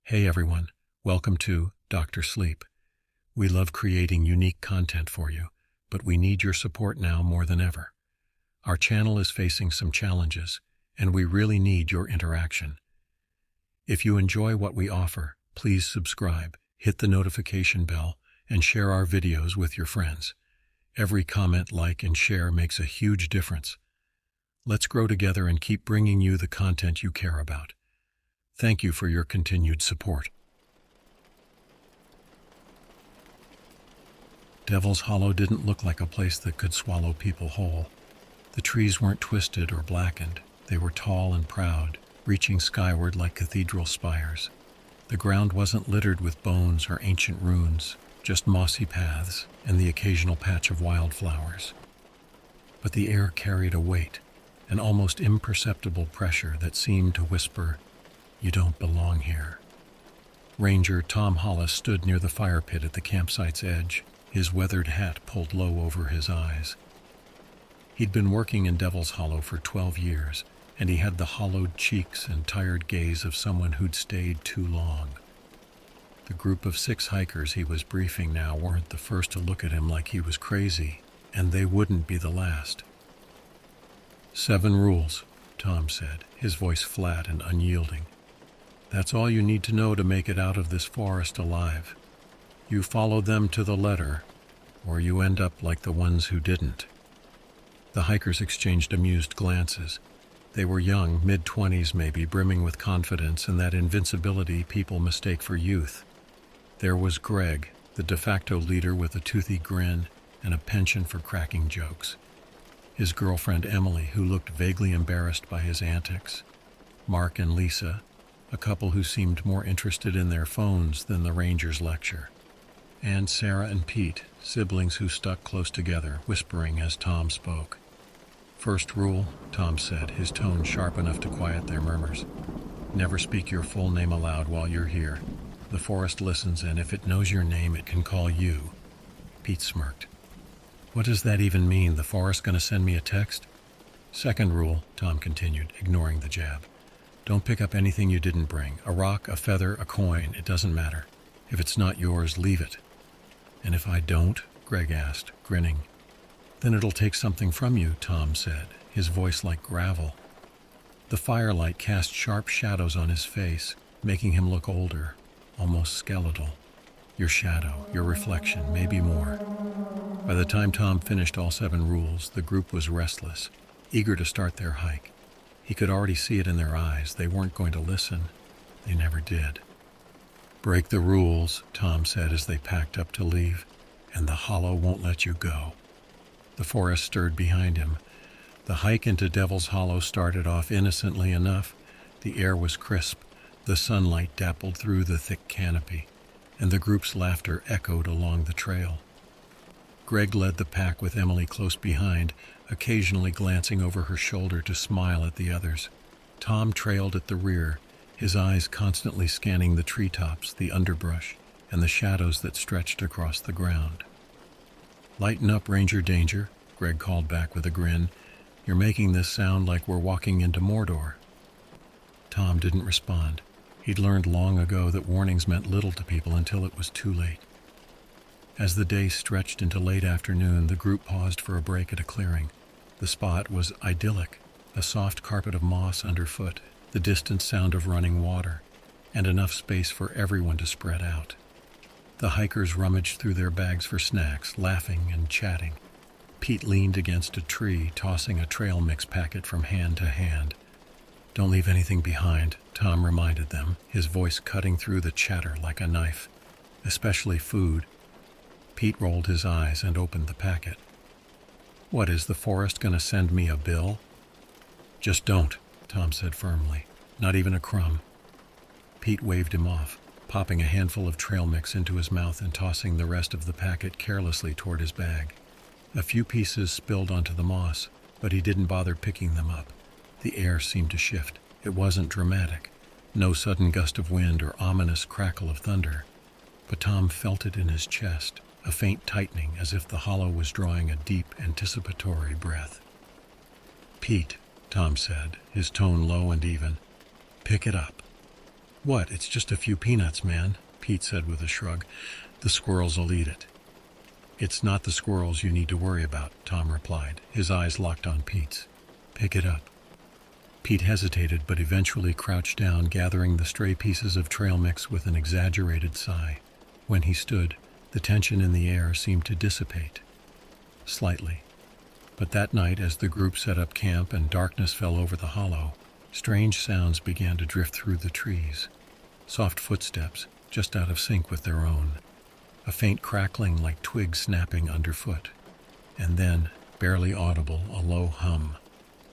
Hey everyone, welcome to Dr. Sleep. We love creating unique content for you, but we need your support now more than ever. Our channel is facing some challenges, and we really need your interaction. If you enjoy what we offer, please subscribe, hit the notification bell, and share our videos with your friends. Every comment, like, and share makes a huge difference. Let's grow together and keep bringing you the content you care about. Thank you for your continued support. Devil's Hollow didn't look like a place that could swallow people whole. The trees weren't twisted or blackened. They were tall and proud, reaching skyward like cathedral spires. The ground wasn't littered with bones or ancient ruins, just mossy paths and the occasional patch of wildflowers. But the air carried a weight, an almost imperceptible pressure that seemed to whisper, "You don't belong here." Ranger Tom Hollis stood near the fire pit at the campsite's edge, his weathered hat pulled low over his eyes. He'd been working in Devil's Hollow for 12 years, and he had the hollowed cheeks and tired gaze of someone who'd stayed too long. The group of 6 hikers he was briefing now weren't the first to look at him like he was crazy, and they wouldn't be the last. 7 rules, Tom said, his voice flat and unyielding. That's all you need to know to make it out of this forest alive. You follow them to the letter, or you end up like the ones who didn't. The hikers exchanged amused glances. They were young, mid-20s maybe, brimming with confidence and that invincibility people mistake for youth. There was Greg, the de facto leader with a toothy grin and a penchant for cracking jokes. His girlfriend Emily, who looked vaguely embarrassed by his antics. Mark and Lisa, a couple who seemed more interested in their phones than the ranger's lecture. And Sarah and Pete, siblings who stuck close together, whispering as Tom spoke. "First rule," Tom said, his tone sharp enough to quiet their murmurs. "Never speak your full name aloud while you're here. The forest listens, and if it knows your name, it can call you." Pete smirked. "What does that even mean? The forest gonna send me a text?" "Second rule," Tom continued, ignoring the jab. "Don't pick up anything you didn't bring. A rock, a feather, a coin, it doesn't matter. If it's not yours, leave it." "And if I don't?" Greg asked, grinning. "Then it'll take something from you," Tom said, his voice like gravel. The firelight cast sharp shadows on his face, making him look older, almost skeletal. Your shadow, your reflection, maybe more. By the time Tom finished all 7 rules, the group was restless, eager to start their hike. He could already see it in their eyes. They weren't going to listen. They never did. "Break the rules," Tom said as they packed up to leave, "and the Hollow won't let you go." The forest stirred behind him. The hike into Devil's Hollow started off innocently enough. The air was crisp, the sunlight dappled through the thick canopy, and the group's laughter echoed along the trail. Greg led the pack with Emily close behind, occasionally glancing over her shoulder to smile at the others. Tom trailed at the rear, his eyes constantly scanning the treetops, the underbrush, and the shadows that stretched across the ground. "Lighten up, Ranger Danger," Greg called back with a grin. "You're making this sound like we're walking into Mordor." Tom didn't respond. He'd learned long ago that warnings meant little to people until it was too late. As the day stretched into late afternoon, the group paused for a break at a clearing. The spot was idyllic, a soft carpet of moss underfoot, the distant sound of running water, and enough space for everyone to spread out. The hikers rummaged through their bags for snacks, laughing and chatting. Pete leaned against a tree, tossing a trail mix packet from hand to hand. "Don't leave anything behind," Tom reminded them, his voice cutting through the chatter like a knife. "Especially food." Pete rolled his eyes and opened the packet. "What, is the forest going to send me a bill?" "Just don't," Tom said firmly. "Not even a crumb." Pete waved him off, popping a handful of trail mix into his mouth and tossing the rest of the packet carelessly toward his bag. A few pieces spilled onto the moss, but he didn't bother picking them up. The air seemed to shift. It wasn't dramatic. No sudden gust of wind or ominous crackle of thunder. But Tom felt it in his chest, a faint tightening as if the hollow was drawing a deep, anticipatory breath. "Pete," Tom said, his tone low and even, "pick it up." What? It's just a few peanuts, man, Pete said with a shrug. The squirrels will eat it. It's not the squirrels you need to worry about, Tom replied, his eyes locked on Pete's. Pick it up. Pete hesitated but eventually crouched down, gathering the stray pieces of trail mix with an exaggerated sigh. When he stood, the tension in the air seemed to dissipate. Slightly. But that night, as the group set up camp and darkness fell over the hollow, strange sounds began to drift through the trees. Soft footsteps, just out of sync with their own. A faint crackling like twigs snapping underfoot. And then, barely audible, a low hum.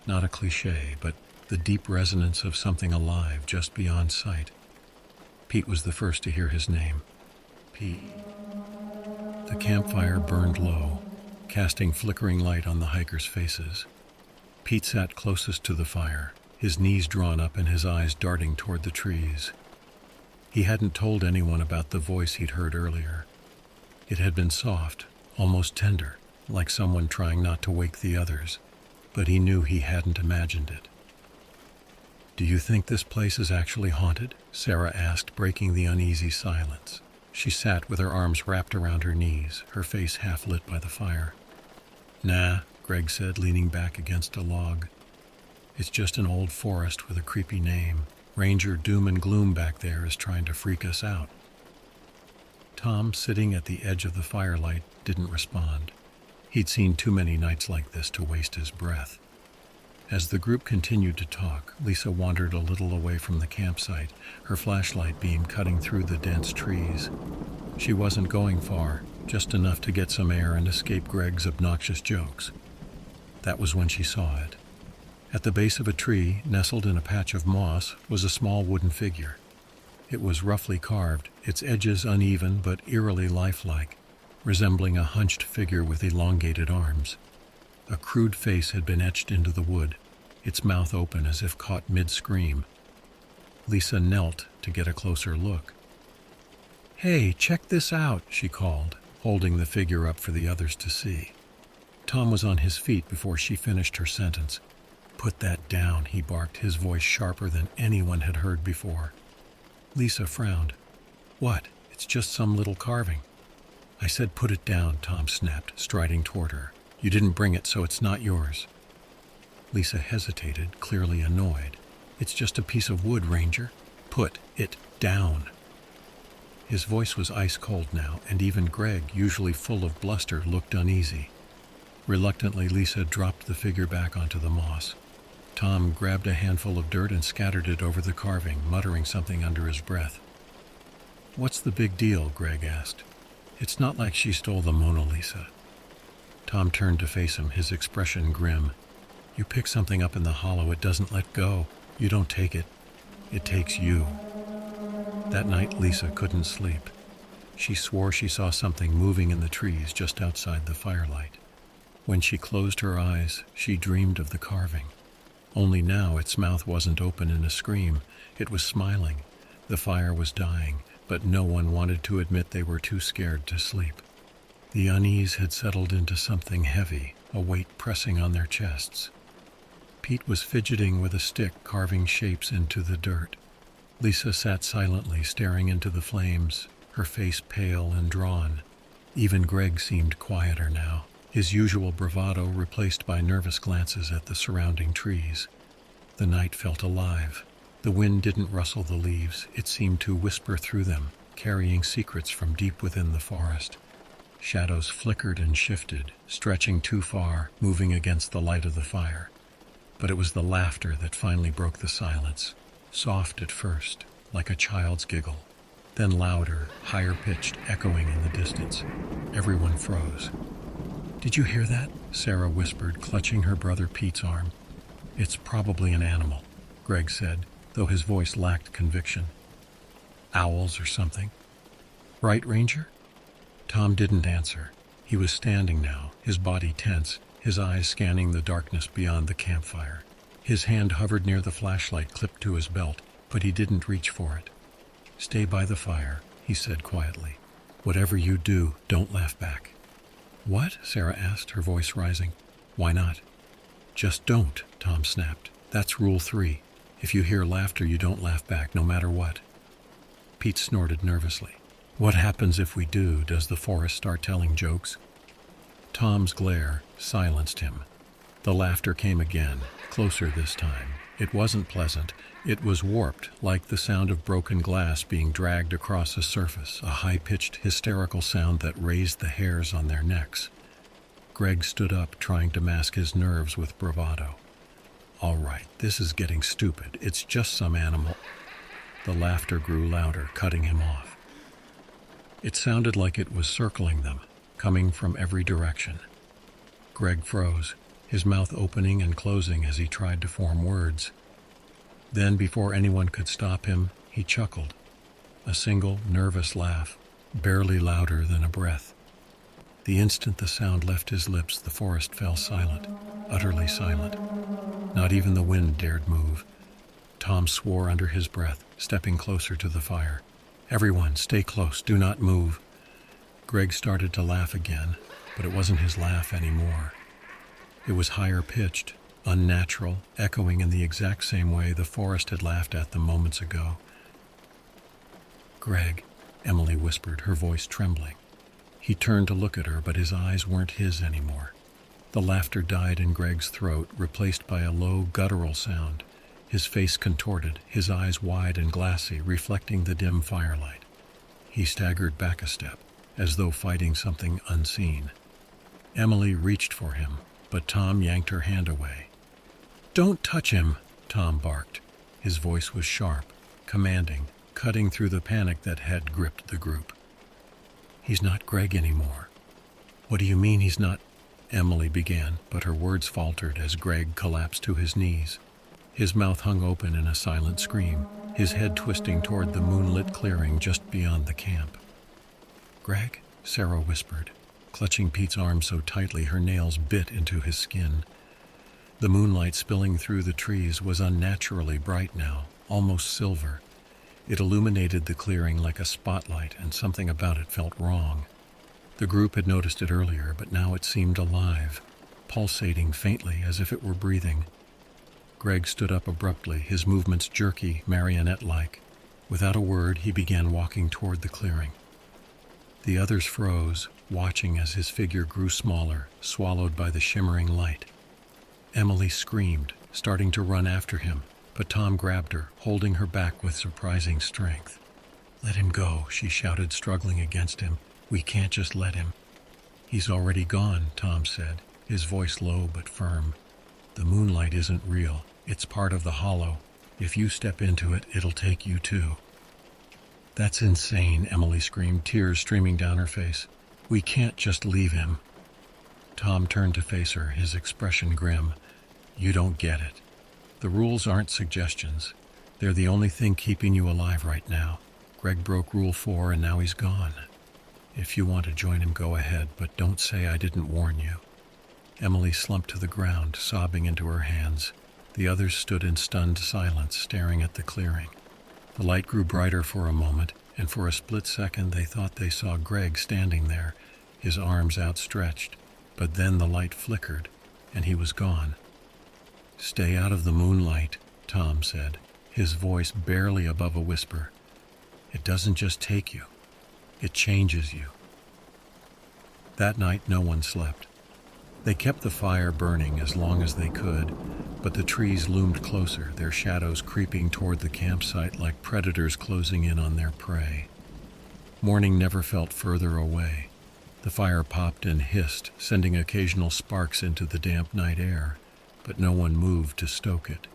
Not a cliché, but the deep resonance of something alive just beyond sight. Pete was the first to hear his name. Pete. The campfire burned low, casting flickering light on the hikers' faces. Pete sat closest to the fire, his knees drawn up and his eyes darting toward the trees. He hadn't told anyone about the voice he'd heard earlier. It had been soft, almost tender, like someone trying not to wake the others, but he knew he hadn't imagined it. "Do you think this place is actually haunted?" Sarah asked, breaking the uneasy silence. She sat with her arms wrapped around her knees, her face half lit by the fire. "Nah," Greg said, leaning back against a log. "It's just an old forest with a creepy name. Ranger Doom and Gloom back there is trying to freak us out." Tom, sitting at the edge of the firelight, didn't respond. He'd seen too many nights like this to waste his breath. As the group continued to talk, Lisa wandered a little away from the campsite, her flashlight beam cutting through the dense trees. She wasn't going far, just enough to get some air and escape Greg's obnoxious jokes. That was when she saw it. At the base of a tree, nestled in a patch of moss, was a small wooden figure. It was roughly carved, its edges uneven but eerily lifelike, resembling a hunched figure with elongated arms. A crude face had been etched into the wood, its mouth open as if caught mid-scream. Lisa knelt to get a closer look. "Hey, check this out," she called, holding the figure up for the others to see. Tom was on his feet before she finished her sentence. "Put that down," he barked, his voice sharper than anyone had heard before. Lisa frowned. "What? It's just some little carving." "I said put it down," Tom snapped, striding toward her. "You didn't bring it, so it's not yours." Lisa hesitated, clearly annoyed. "It's just a piece of wood, Ranger. Put it down." His voice was ice cold now, and even Greg, usually full of bluster, looked uneasy. Reluctantly, Lisa dropped the figure back onto the moss. Tom grabbed a handful of dirt and scattered it over the carving, muttering something under his breath. "What's the big deal?" Greg asked. "It's not like she stole the Mona Lisa." Tom turned to face him, his expression grim. "You pick something up in the hollow, it doesn't let go. You don't take it. It takes you." That night, Lisa couldn't sleep. She swore she saw something moving in the trees just outside the firelight. When she closed her eyes, she dreamed of the carving. Only now its mouth wasn't open in a scream. It was smiling. The fire was dying, but no one wanted to admit they were too scared to sleep. The unease had settled into something heavy, a weight pressing on their chests. Pete was fidgeting with a stick, carving shapes into the dirt. Lisa sat silently, staring into the flames, her face pale and drawn. Even Greg seemed quieter now, his usual bravado replaced by nervous glances at the surrounding trees. The night felt alive. The wind didn't rustle the leaves, it seemed to whisper through them, carrying secrets from deep within the forest. Shadows flickered and shifted, stretching too far, moving against the light of the fire. But it was the laughter that finally broke the silence. Soft at first, like a child's giggle, then louder, higher-pitched, echoing in the distance. Everyone froze. "Did you hear that?" Sarah whispered, clutching her brother Pete's arm. "It's probably an animal," Greg said, though his voice lacked conviction. "Owls or something." "Right, Ranger?" Tom didn't answer. He was standing now, his body tense, his eyes scanning the darkness beyond the campfire. His hand hovered near the flashlight clipped to his belt, but he didn't reach for it. "Stay by the fire," he said quietly. "Whatever you do, don't laugh back." "What?" Sarah asked, her voice rising. "Why not?" "Just don't," Tom snapped. "That's rule 3. If you hear laughter, you don't laugh back, no matter what." Pete snorted nervously. What happens if we do? Does the forest start telling jokes? Tom's glare silenced him. The laughter came again, closer this time. It wasn't pleasant. It was warped, like the sound of broken glass being dragged across a surface, a high-pitched, hysterical sound that raised the hairs on their necks. Greg stood up, trying to mask his nerves with bravado. All right, this is getting stupid. It's just some animal. The laughter grew louder, cutting him off. It sounded like it was circling them, coming from every direction. Greg froze, his mouth opening and closing as he tried to form words. Then, before anyone could stop him, he chuckled. A single, nervous laugh, barely louder than a breath. The instant the sound left his lips, the forest fell silent, utterly silent. Not even the wind dared move. Tom swore under his breath, stepping closer to the fire. Everyone, stay close, do not move. Greg started to laugh again, but it wasn't his laugh anymore. It was higher pitched, unnatural, echoing in the exact same way the forest had laughed at them moments ago. Greg, Emily whispered, her voice trembling. He turned to look at her, but his eyes weren't his anymore. The laughter died in Greg's throat, replaced by a low, guttural sound. His face contorted, his eyes wide and glassy, reflecting the dim firelight. He staggered back a step, as though fighting something unseen. Emily reached for him, but Tom yanked her hand away. "Don't touch him," Tom barked. His voice was sharp, commanding, cutting through the panic that had gripped the group. "He's not Greg anymore." "What do you mean he's not?" Emily began, but her words faltered as Greg collapsed to his knees. His mouth hung open in a silent scream, his head twisting toward the moonlit clearing just beyond the camp. "Greg?" Sarah whispered, clutching Pete's arm so tightly her nails bit into his skin. The moonlight spilling through the trees was unnaturally bright now, almost silver. It illuminated the clearing like a spotlight, and something about it felt wrong. The group had noticed it earlier, but now it seemed alive, pulsating faintly as if it were breathing. Greg stood up abruptly, his movements jerky, marionette-like. Without a word, he began walking toward the clearing. The others froze, watching as his figure grew smaller, swallowed by the shimmering light. Emily screamed, starting to run after him, but Tom grabbed her, holding her back with surprising strength. "Let him go," she shouted, struggling against him. "We can't just let him." "He's already gone," Tom said, his voice low but firm. "The moonlight isn't real. It's part of the hollow. If you step into it, it'll take you too." "That's insane," Emily screamed, tears streaming down her face. "We can't just leave him." Tom turned to face her, his expression grim. "You don't get it. The rules aren't suggestions. They're the only thing keeping you alive right now. Greg broke Rule 4 and now he's gone. If you want to join him, go ahead, but don't say I didn't warn you." Emily slumped to the ground, sobbing into her hands. The others stood in stunned silence, staring at the clearing. The light grew brighter for a moment, and for a split second they thought they saw Greg standing there, his arms outstretched. But then the light flickered, and he was gone. "Stay out of the moonlight," Tom said, his voice barely above a whisper. "It doesn't just take you. It changes you." That night no one slept. They kept the fire burning as long as they could, but the trees loomed closer, their shadows creeping toward the campsite like predators closing in on their prey. Morning never felt further away. The fire popped and hissed, sending occasional sparks into the damp night air, but no one moved to stoke it.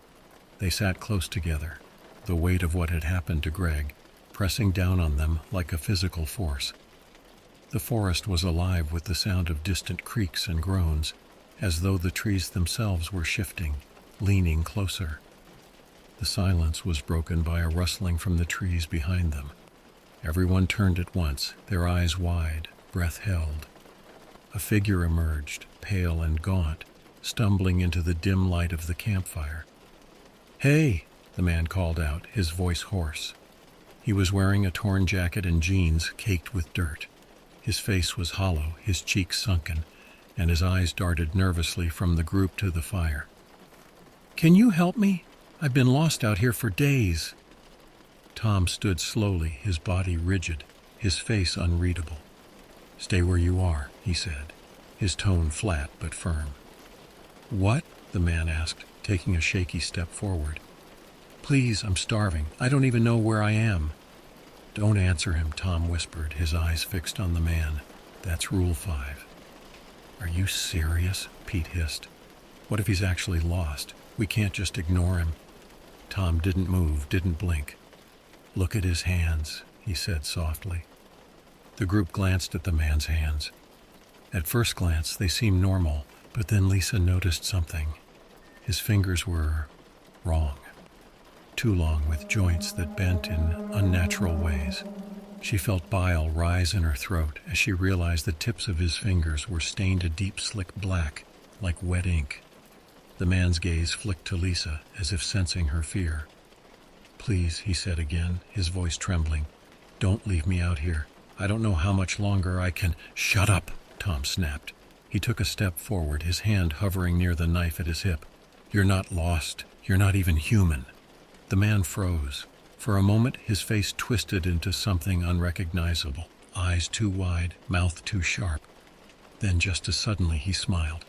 They sat close together, the weight of what had happened to Greg pressing down on them like a physical force. The forest was alive with the sound of distant creaks and groans, as though the trees themselves were shifting, leaning closer. The silence was broken by a rustling from the trees behind them. Everyone turned at once, their eyes wide, breath held. A figure emerged, pale and gaunt, stumbling into the dim light of the campfire. "Hey!" the man called out, his voice hoarse. He was wearing a torn jacket and jeans caked with dirt. His face was hollow, his cheeks sunken, and his eyes darted nervously from the group to the fire. "Can you help me? I've been lost out here for days." Tom stood slowly, his body rigid, his face unreadable. "Stay where you are," he said, his tone flat but firm. "What?" the man asked, taking a shaky step forward. "Please, I'm starving. I don't even know where I am." "Don't answer him," Tom whispered, his eyes fixed on the man. "That's Rule 5. "Are you serious?" Pete hissed. "What if he's actually lost? We can't just ignore him." Tom didn't move, didn't blink. "Look at his hands," he said softly. The group glanced at the man's hands. At first glance, they seemed normal, but then Lisa noticed something. His fingers were wrong. Too long, with joints that bent in unnatural ways. She felt bile rise in her throat as she realized the tips of his fingers were stained a deep, slick black, like wet ink. The man's gaze flicked to Lisa, as if sensing her fear. "Please," he said again, his voice trembling. "Don't leave me out here. I don't know how much longer I can—" "Shut up!" Tom snapped. He took a step forward, his hand hovering near the knife at his hip. "You're not lost. You're not even human." The man froze. For a moment, his face twisted into something unrecognizable. Eyes too wide, mouth too sharp. Then, just as suddenly, he smiled.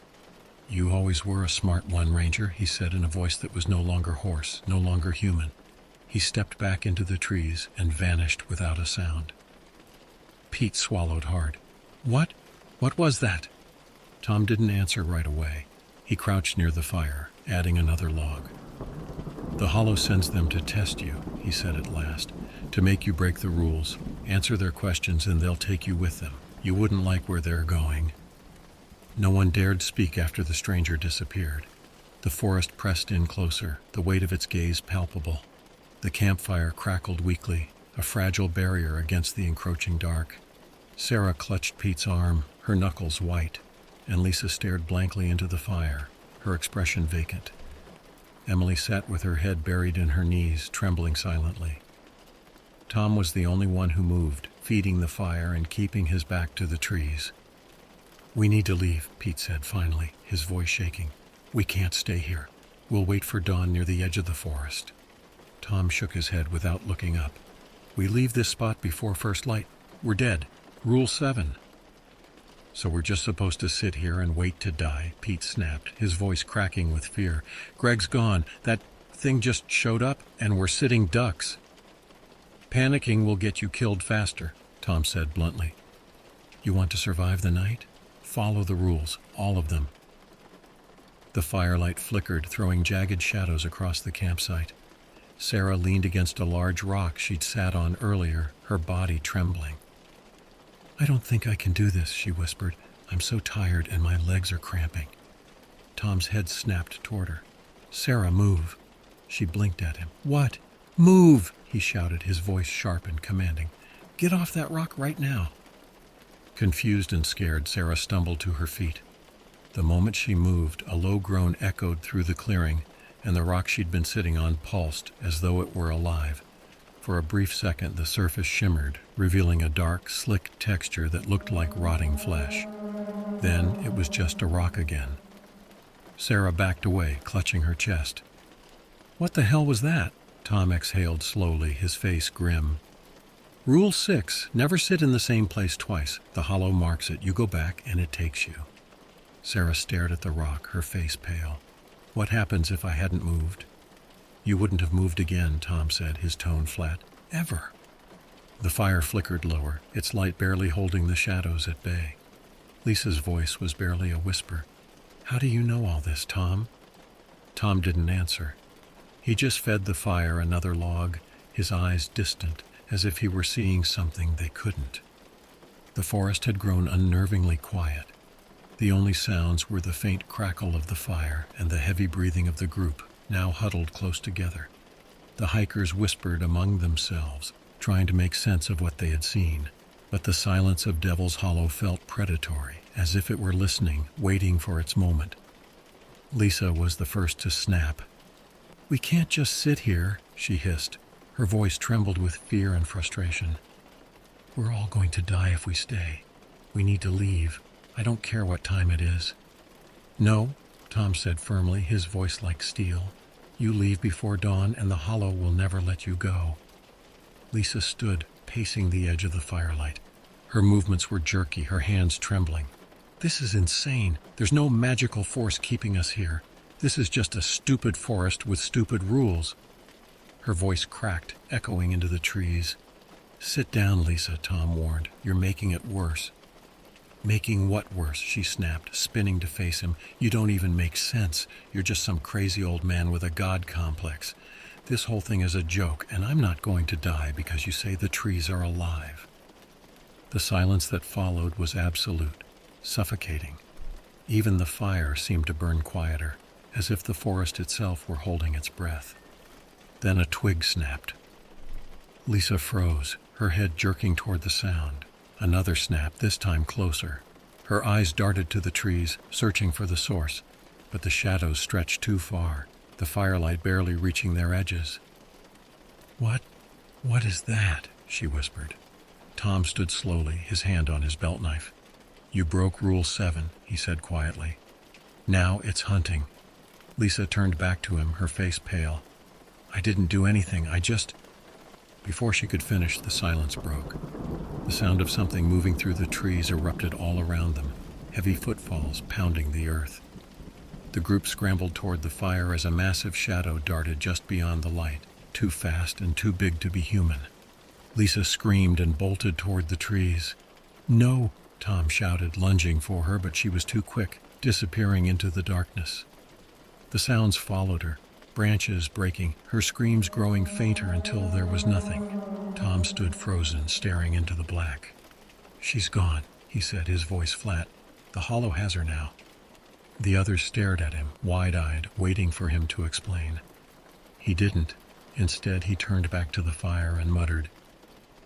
"You always were a smart one, Ranger," he said in a voice that was no longer hoarse, no longer human. He stepped back into the trees and vanished without a sound. Pete swallowed hard. "What? What was that?" Tom didn't answer right away. He crouched near the fire, adding another log. "The Hollow sends them to test you," he said at last, "to make you break the rules, answer their questions, and they'll take you with them. You wouldn't like where they're going." No one dared speak after the stranger disappeared. The forest pressed in closer, the weight of its gaze palpable. The campfire crackled weakly, a fragile barrier against the encroaching dark. Sarah clutched Pete's arm, her knuckles white, and Lisa stared blankly into the fire, her expression vacant. Emily sat with her head buried in her knees, trembling silently. Tom was the only one who moved, feeding the fire and keeping his back to the trees. "We need to leave," Pete said finally, his voice shaking. "We can't stay here. We'll wait for dawn near the edge of the forest." Tom shook his head without looking up. "We leave this spot before first light. We're dead. Rule 7. "So we're just supposed to sit here and wait to die?" Pete snapped, his voice cracking with fear. "Greg's gone. That thing just showed up, and we're sitting ducks." "Panicking will get you killed faster," Tom said bluntly. "You want to survive the night? Follow the rules, all of them." The firelight flickered, throwing jagged shadows across the campsite. Sarah leaned against a large rock she'd sat on earlier, her body trembling. "I don't think I can do this," she whispered. "I'm so tired and my legs are cramping." Tom's head snapped toward her. "Sarah, move." She blinked at him. "What?" "Move!" he shouted, his voice sharp and commanding. "Get off that rock right now." Confused and scared, Sarah stumbled to her feet. The moment she moved, a low groan echoed through the clearing, and the rock she'd been sitting on pulsed as though it were alive. For a brief second, the surface shimmered, revealing a dark, slick texture that looked like rotting flesh. Then it was just a rock again. Sarah backed away, clutching her chest. "What the hell was that?" Tom exhaled slowly, his face grim. "Rule 6, never sit in the same place twice. The Hollow marks it. You go back, and it takes you." Sarah stared at the rock, her face pale. "What happens if I hadn't moved?" "You wouldn't have moved again," Tom said, his tone flat. "Ever." The fire flickered lower, its light barely holding the shadows at bay. Lisa's voice was barely a whisper. "How do you know all this, Tom?" Tom didn't answer. He just fed the fire another log, his eyes distant, as if he were seeing something they couldn't. The forest had grown unnervingly quiet. The only sounds were the faint crackle of the fire and the heavy breathing of the group, now huddled close together. The hikers whispered among themselves, trying to make sense of what they had seen, but the silence of Devil's Hollow felt predatory, as if it were listening, waiting for its moment. Lisa was the first to snap. "We can't just sit here," she hissed. Her voice trembled with fear and frustration. "We're all going to die if we stay. We need to leave. I don't care what time it is." "No," Tom said firmly, his voice like steel. "You leave before dawn and the Hollow will never let you go." Lisa stood, pacing the edge of the firelight. Her movements were jerky, her hands trembling. This is insane. There's no magical force keeping us here. This is just a stupid forest with stupid rules. Her voice cracked, echoing into the trees. Sit down, Lisa, Tom warned. You're making it worse. Making what worse? She snapped, spinning to face him. You don't even make sense. You're just some crazy old man with a god complex. This whole thing is a joke, and I'm not going to die because you say the trees are alive. The silence that followed was absolute, suffocating. Even the fire seemed to burn quieter, as if the forest itself were holding its breath. Then a twig snapped. Lisa froze, her head jerking toward the sound. Another snap, this time closer. Her eyes darted to the trees, searching for the source, but the shadows stretched too far, the firelight barely reaching their edges. What is that?" she whispered. Tom stood slowly, his hand on his belt knife. "You broke Rule 7, he said quietly. "Now it's hunting." Lisa turned back to him, her face pale. "I didn't do anything, I just—" Before she could finish, the silence broke. The sound of something moving through the trees erupted all around them, heavy footfalls pounding the earth. The group scrambled toward the fire as a massive shadow darted just beyond the light, too fast and too big to be human. Lisa screamed and bolted toward the trees. "No!" Tom shouted, lunging for her, but she was too quick, disappearing into the darkness. The sounds followed her, branches breaking, her screams growing fainter until there was nothing. Tom stood frozen, staring into the black. "She's gone," he said, his voice flat. "The hollow has her now." The others stared at him, wide-eyed, waiting for him to explain. He didn't. Instead, he turned back to the fire and muttered,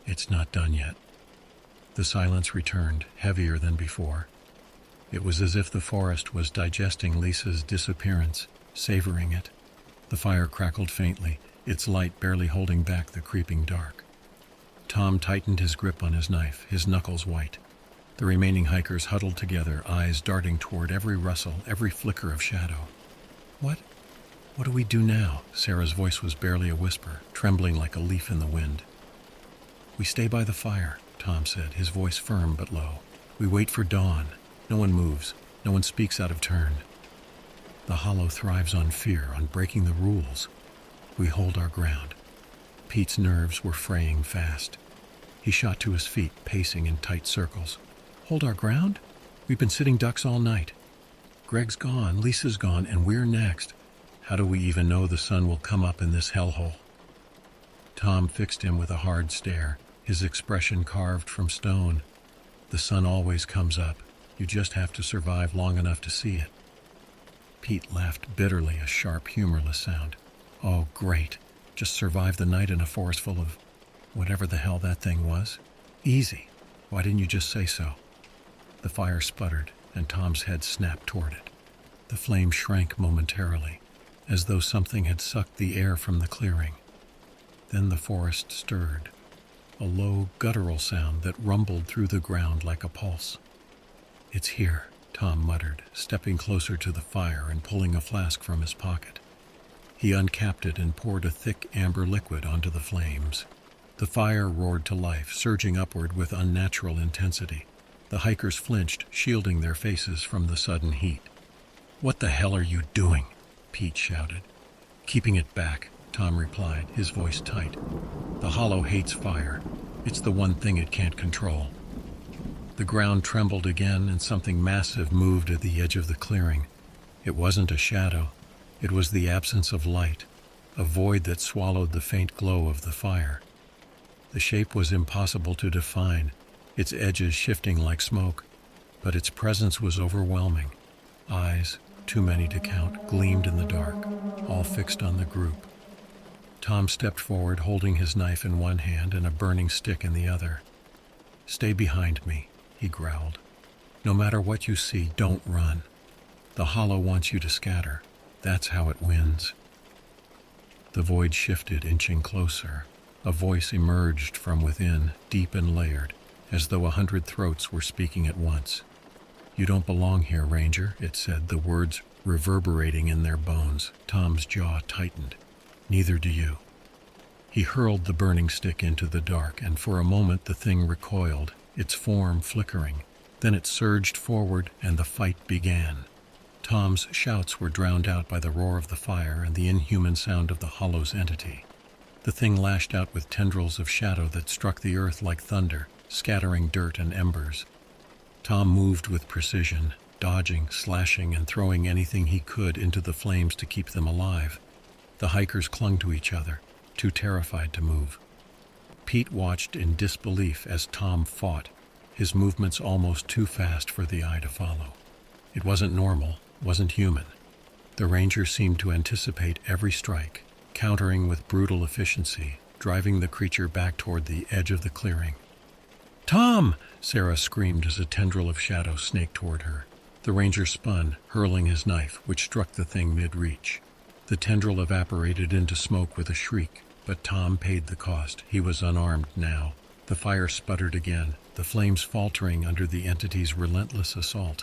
"It's not done yet." The silence returned, heavier than before. It was as if the forest was digesting Lisa's disappearance, savoring it. The fire crackled faintly, its light barely holding back the creeping dark. Tom tightened his grip on his knife, his knuckles white. The remaining hikers huddled together, eyes darting toward every rustle, every flicker of shadow. What do we do now?" Sarah's voice was barely a whisper, trembling like a leaf in the wind. "We stay by the fire," Tom said, his voice firm but low. "We wait for dawn. No one moves. No one speaks out of turn. The hollow thrives on fear, on breaking the rules. We hold our ground." Pete's nerves were fraying fast. He shot to his feet, pacing in tight circles. "Hold our ground? We've been sitting ducks all night. Greg's gone, Lisa's gone, and we're next. How do we even know the sun will come up in this hellhole?" Tom fixed him with a hard stare, his expression carved from stone. "The sun always comes up. You just have to survive long enough to see it." Pete laughed bitterly, a sharp, humorless sound. "Oh, great. Just survive the night in a forest full of whatever the hell that thing was. Easy. Why didn't you just say so?" The fire sputtered, and Tom's head snapped toward it. The flame shrank momentarily, as though something had sucked the air from the clearing. Then the forest stirred, a low, guttural sound that rumbled through the ground like a pulse. "It's here," Tom muttered, stepping closer to the fire and pulling a flask from his pocket. He uncapped it and poured a thick amber liquid onto the flames. The fire roared to life, surging upward with unnatural intensity. The hikers flinched, shielding their faces from the sudden heat. "What the hell are you doing?" Pete shouted. "Keeping it back," Tom replied, his voice tight. "The hollow hates fire. It's the one thing it can't control." The ground trembled again, and something massive moved at the edge of the clearing. It wasn't a shadow. It was the absence of light, a void that swallowed the faint glow of the fire. The shape was impossible to define, its edges shifting like smoke, but its presence was overwhelming. Eyes, too many to count, gleamed in the dark, all fixed on the group. Tom stepped forward, holding his knife in one hand and a burning stick in the other. "Stay behind me," he growled. "No matter what you see, don't run. The hollow wants you to scatter. That's how it wins." The void shifted, inching closer. A voice emerged from within, deep and layered, as though 100 throats were speaking at once. "You don't belong here, Ranger," it said, the words reverberating in their bones. Tom's jaw tightened. "Neither do you." He hurled the burning stick into the dark, and for a moment the thing recoiled, its form flickering. Then it surged forward, and the fight began. Tom's shouts were drowned out by the roar of the fire and the inhuman sound of the hollow's entity. The thing lashed out with tendrils of shadow that struck the earth like thunder, scattering dirt and embers. Tom moved with precision, dodging, slashing, and throwing anything he could into the flames to keep them alive. The hikers clung to each other, too terrified to move. Pete watched in disbelief as Tom fought, his movements almost too fast for the eye to follow. It wasn't normal, wasn't human. The ranger seemed to anticipate every strike, countering with brutal efficiency, driving the creature back toward the edge of the clearing. "Tom!" Sarah screamed as a tendril of shadow snaked toward her. The ranger spun, hurling his knife, which struck the thing mid-reach. The tendril evaporated into smoke with a shriek, but Tom paid the cost. He was unarmed now. The fire sputtered again, the flames faltering under the entity's relentless assault.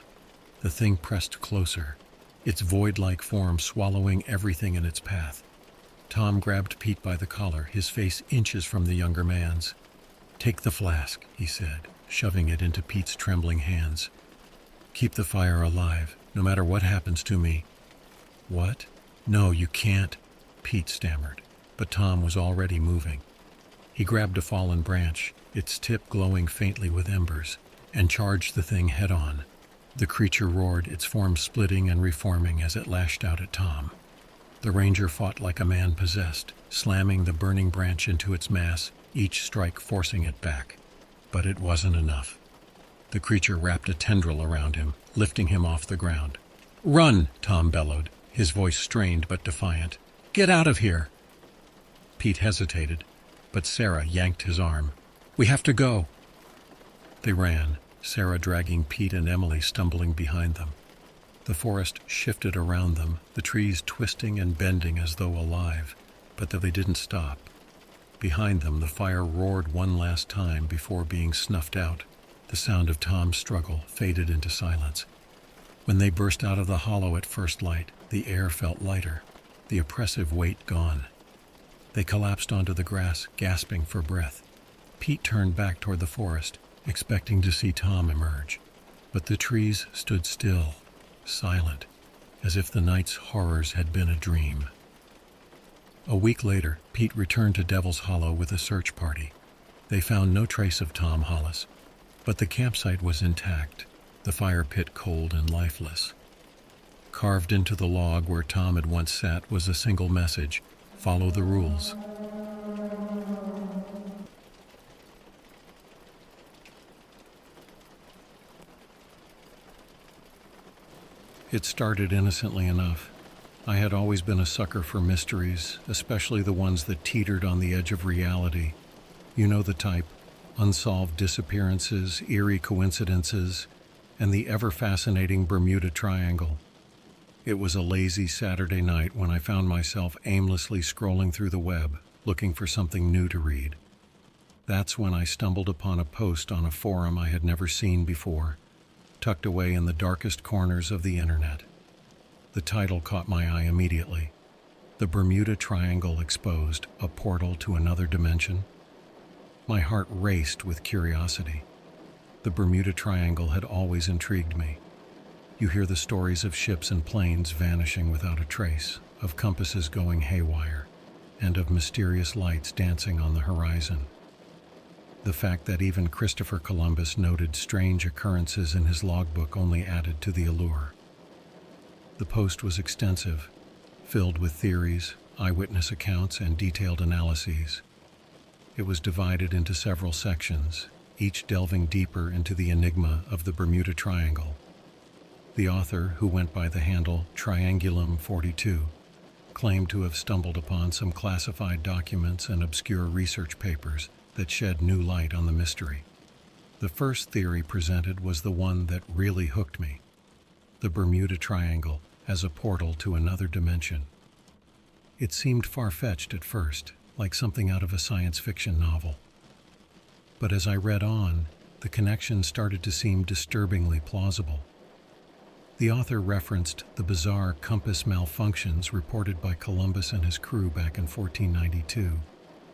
The thing pressed closer, its void-like form swallowing everything in its path. Tom grabbed Pete by the collar, his face inches from the younger man's. "Take the flask," he said, shoving it into Pete's trembling hands. "Keep the fire alive, no matter what happens to me." "What? No, you can't," Pete stammered, but Tom was already moving. He grabbed a fallen branch, its tip glowing faintly with embers, and charged the thing head-on. The creature roared, its form splitting and reforming as it lashed out at Tom. The ranger fought like a man possessed, slamming the burning branch into its mass, each strike forcing it back. But it wasn't enough. The creature wrapped a tendril around him, lifting him off the ground. "Run!" Tom bellowed, his voice strained but defiant. "Get out of here!" Pete hesitated, but Sarah yanked his arm. "We have to go." They ran, Sarah dragging Pete and Emily stumbling behind them. The forest shifted around them, the trees twisting and bending as though alive, but they didn't stop. Behind them, the fire roared one last time before being snuffed out. The sound of Tom's struggle faded into silence. When they burst out of the hollow at first light, the air felt lighter, the oppressive weight gone. They collapsed onto the grass, gasping for breath. Pete turned back toward the forest, expecting to see Tom emerge. But the trees stood still, silent, as if the night's horrors had been a dream. A week later, Pete returned to Devil's Hollow with a search party. They found no trace of Tom Hollis, but the campsite was intact, the fire pit cold and lifeless. Carved into the log where Tom had once sat was a single message: "Follow the rules." It started innocently enough. I had always been a sucker for mysteries, especially the ones that teetered on the edge of reality. You know the type: unsolved disappearances, eerie coincidences, and the ever-fascinating Bermuda Triangle. It was a lazy Saturday night when I found myself aimlessly scrolling through the web, looking for something new to read. That's when I stumbled upon a post on a forum I had never seen before, tucked away in the darkest corners of the internet. The title caught my eye immediately: "The Bermuda Triangle Exposed, a Portal to Another Dimension." My heart raced with curiosity. The Bermuda Triangle had always intrigued me. You hear the stories of ships and planes vanishing without a trace, of compasses going haywire, and of mysterious lights dancing on the horizon. The fact that even Christopher Columbus noted strange occurrences in his logbook only added to the allure. The post was extensive, filled with theories, eyewitness accounts, and detailed analyses. It was divided into several sections, each delving deeper into the enigma of the Bermuda Triangle. The author, who went by the handle Triangulum42, claimed to have stumbled upon some classified documents and obscure research papers that shed new light on the mystery. The first theory presented was the one that really hooked me: the Bermuda Triangle as a portal to another dimension. It seemed far-fetched at first, like something out of a science fiction novel. But as I read on, the connection started to seem disturbingly plausible. The author referenced the bizarre compass malfunctions reported by Columbus and his crew back in 1492,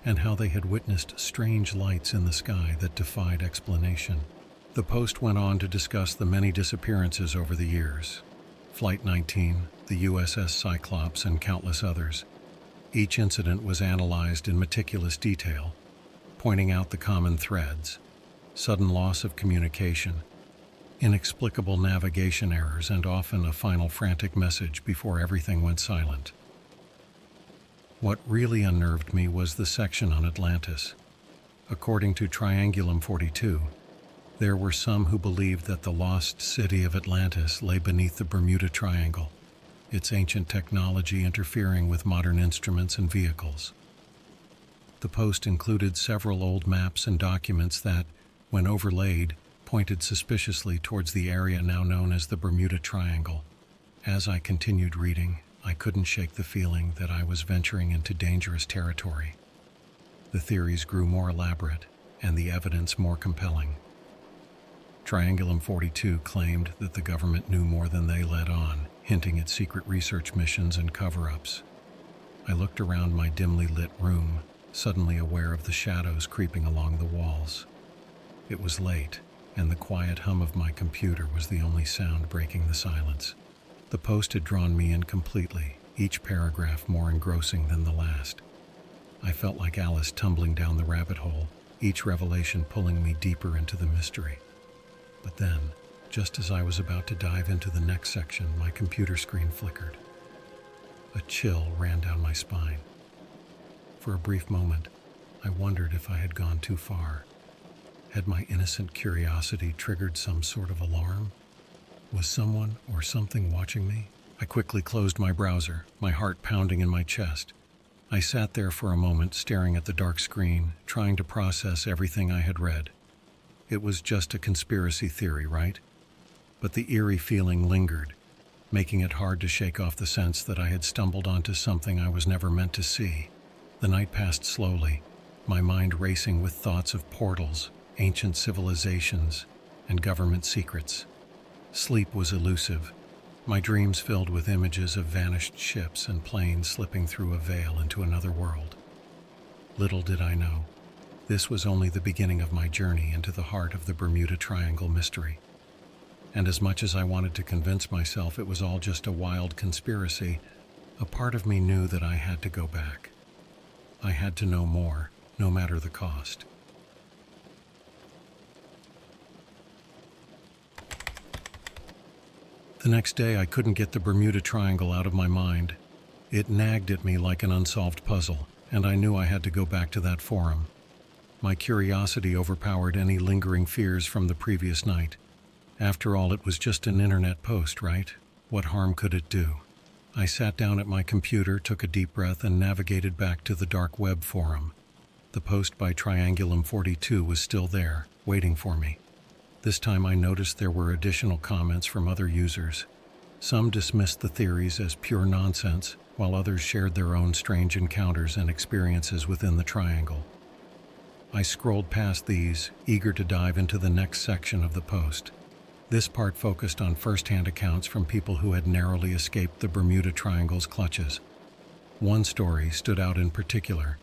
and how they had witnessed strange lights in the sky that defied explanation. The post went on to discuss the many disappearances over the years. Flight 19, the USS Cyclops, and countless others. Each incident was analyzed in meticulous detail, pointing out the common threads: sudden loss of communication, inexplicable navigation errors, and often a final frantic message before everything went silent. What really unnerved me was the section on Atlantis. According to Triangulum 42, there were some who believed that the lost city of Atlantis lay beneath the Bermuda Triangle, its ancient technology interfering with modern instruments and vehicles. The post included several old maps and documents that, when overlaid, pointed suspiciously towards the area now known as the Bermuda Triangle. As I continued reading, I couldn't shake the feeling that I was venturing into dangerous territory. The theories grew more elaborate, and the evidence more compelling. Triangulum 42 claimed that the government knew more than they let on, hinting at secret research missions and cover-ups. I looked around my dimly lit room, suddenly aware of the shadows creeping along the walls. It was late, and the quiet hum of my computer was the only sound breaking the silence. The post had drawn me in completely, each paragraph more engrossing than the last. I felt like Alice tumbling down the rabbit hole, each revelation pulling me deeper into the mystery. But then, just as I was about to dive into the next section, my computer screen flickered. A chill ran down my spine. For a brief moment, I wondered if I had gone too far. Had my innocent curiosity triggered some sort of alarm? Was someone or something watching me? I quickly closed my browser, my heart pounding in my chest. I sat there for a moment, staring at the dark screen, trying to process everything I had read. It was just a conspiracy theory, right? But the eerie feeling lingered, making it hard to shake off the sense that I had stumbled onto something I was never meant to see. The night passed slowly, my mind racing with thoughts of portals, ancient civilizations, and government secrets. Sleep was elusive, my dreams filled with images of vanished ships and planes slipping through a veil into another world. Little did I know, this was only the beginning of my journey into the heart of the Bermuda Triangle mystery. And as much as I wanted to convince myself it was all just a wild conspiracy, a part of me knew that I had to go back. I had to know more, no matter the cost. The next day, I couldn't get the Bermuda Triangle out of my mind. It nagged at me like an unsolved puzzle, and I knew I had to go back to that forum. My curiosity overpowered any lingering fears from the previous night. After all, it was just an internet post, right? What harm could it do? I sat down at my computer, took a deep breath, and navigated back to the dark web forum. The post by Triangulum 42 was still there, waiting for me. This time I noticed there were additional comments from other users. Some dismissed the theories as pure nonsense, while others shared their own strange encounters and experiences within the triangle. I scrolled past these, eager to dive into the next section of the post. This part focused on first-hand accounts from people who had narrowly escaped the Bermuda Triangle's clutches. One story stood out in particular: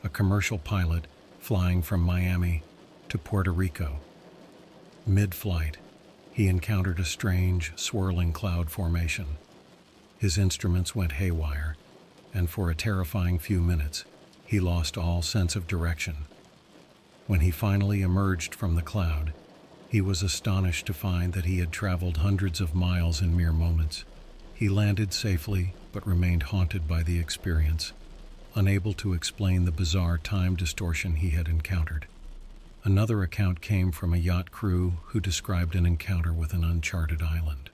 a commercial pilot flying from Miami to Puerto Rico. Mid-flight, he encountered a strange, swirling cloud formation. His instruments went haywire, and for a terrifying few minutes, he lost all sense of direction. When he finally emerged from the cloud, he was astonished to find that he had traveled hundreds of miles in mere moments. He landed safely, but remained haunted by the experience, unable to explain the bizarre time distortion he had encountered. Another account came from a yacht crew who described an encounter with an uncharted island.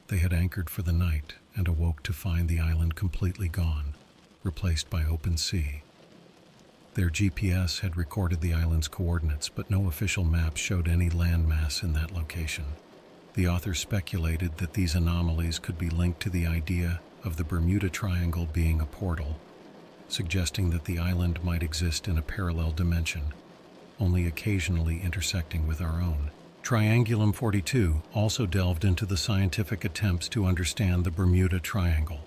They had anchored for the night and awoke to find the island completely gone, replaced by open sea. Their GPS had recorded the island's coordinates, but no official map showed any landmass in that location. The author speculated that these anomalies could be linked to the idea of the Bermuda Triangle being a portal, suggesting that the island might exist in a parallel dimension, only occasionally intersecting with our own. Triangulum 42 also delved into the scientific attempts to understand the Bermuda Triangle.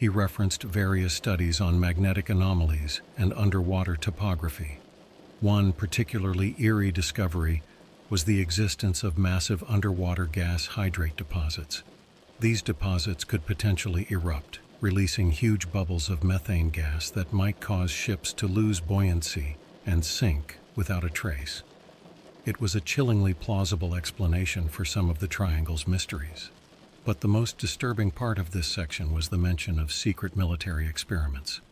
He referenced various studies on magnetic anomalies and underwater topography. One particularly eerie discovery was the existence of massive underwater gas hydrate deposits. These deposits could potentially erupt, releasing huge bubbles of methane gas that might cause ships to lose buoyancy and sink without a trace. It was a chillingly plausible explanation for some of the triangle's mysteries. But the most disturbing part of this section was the mention of secret military experiments.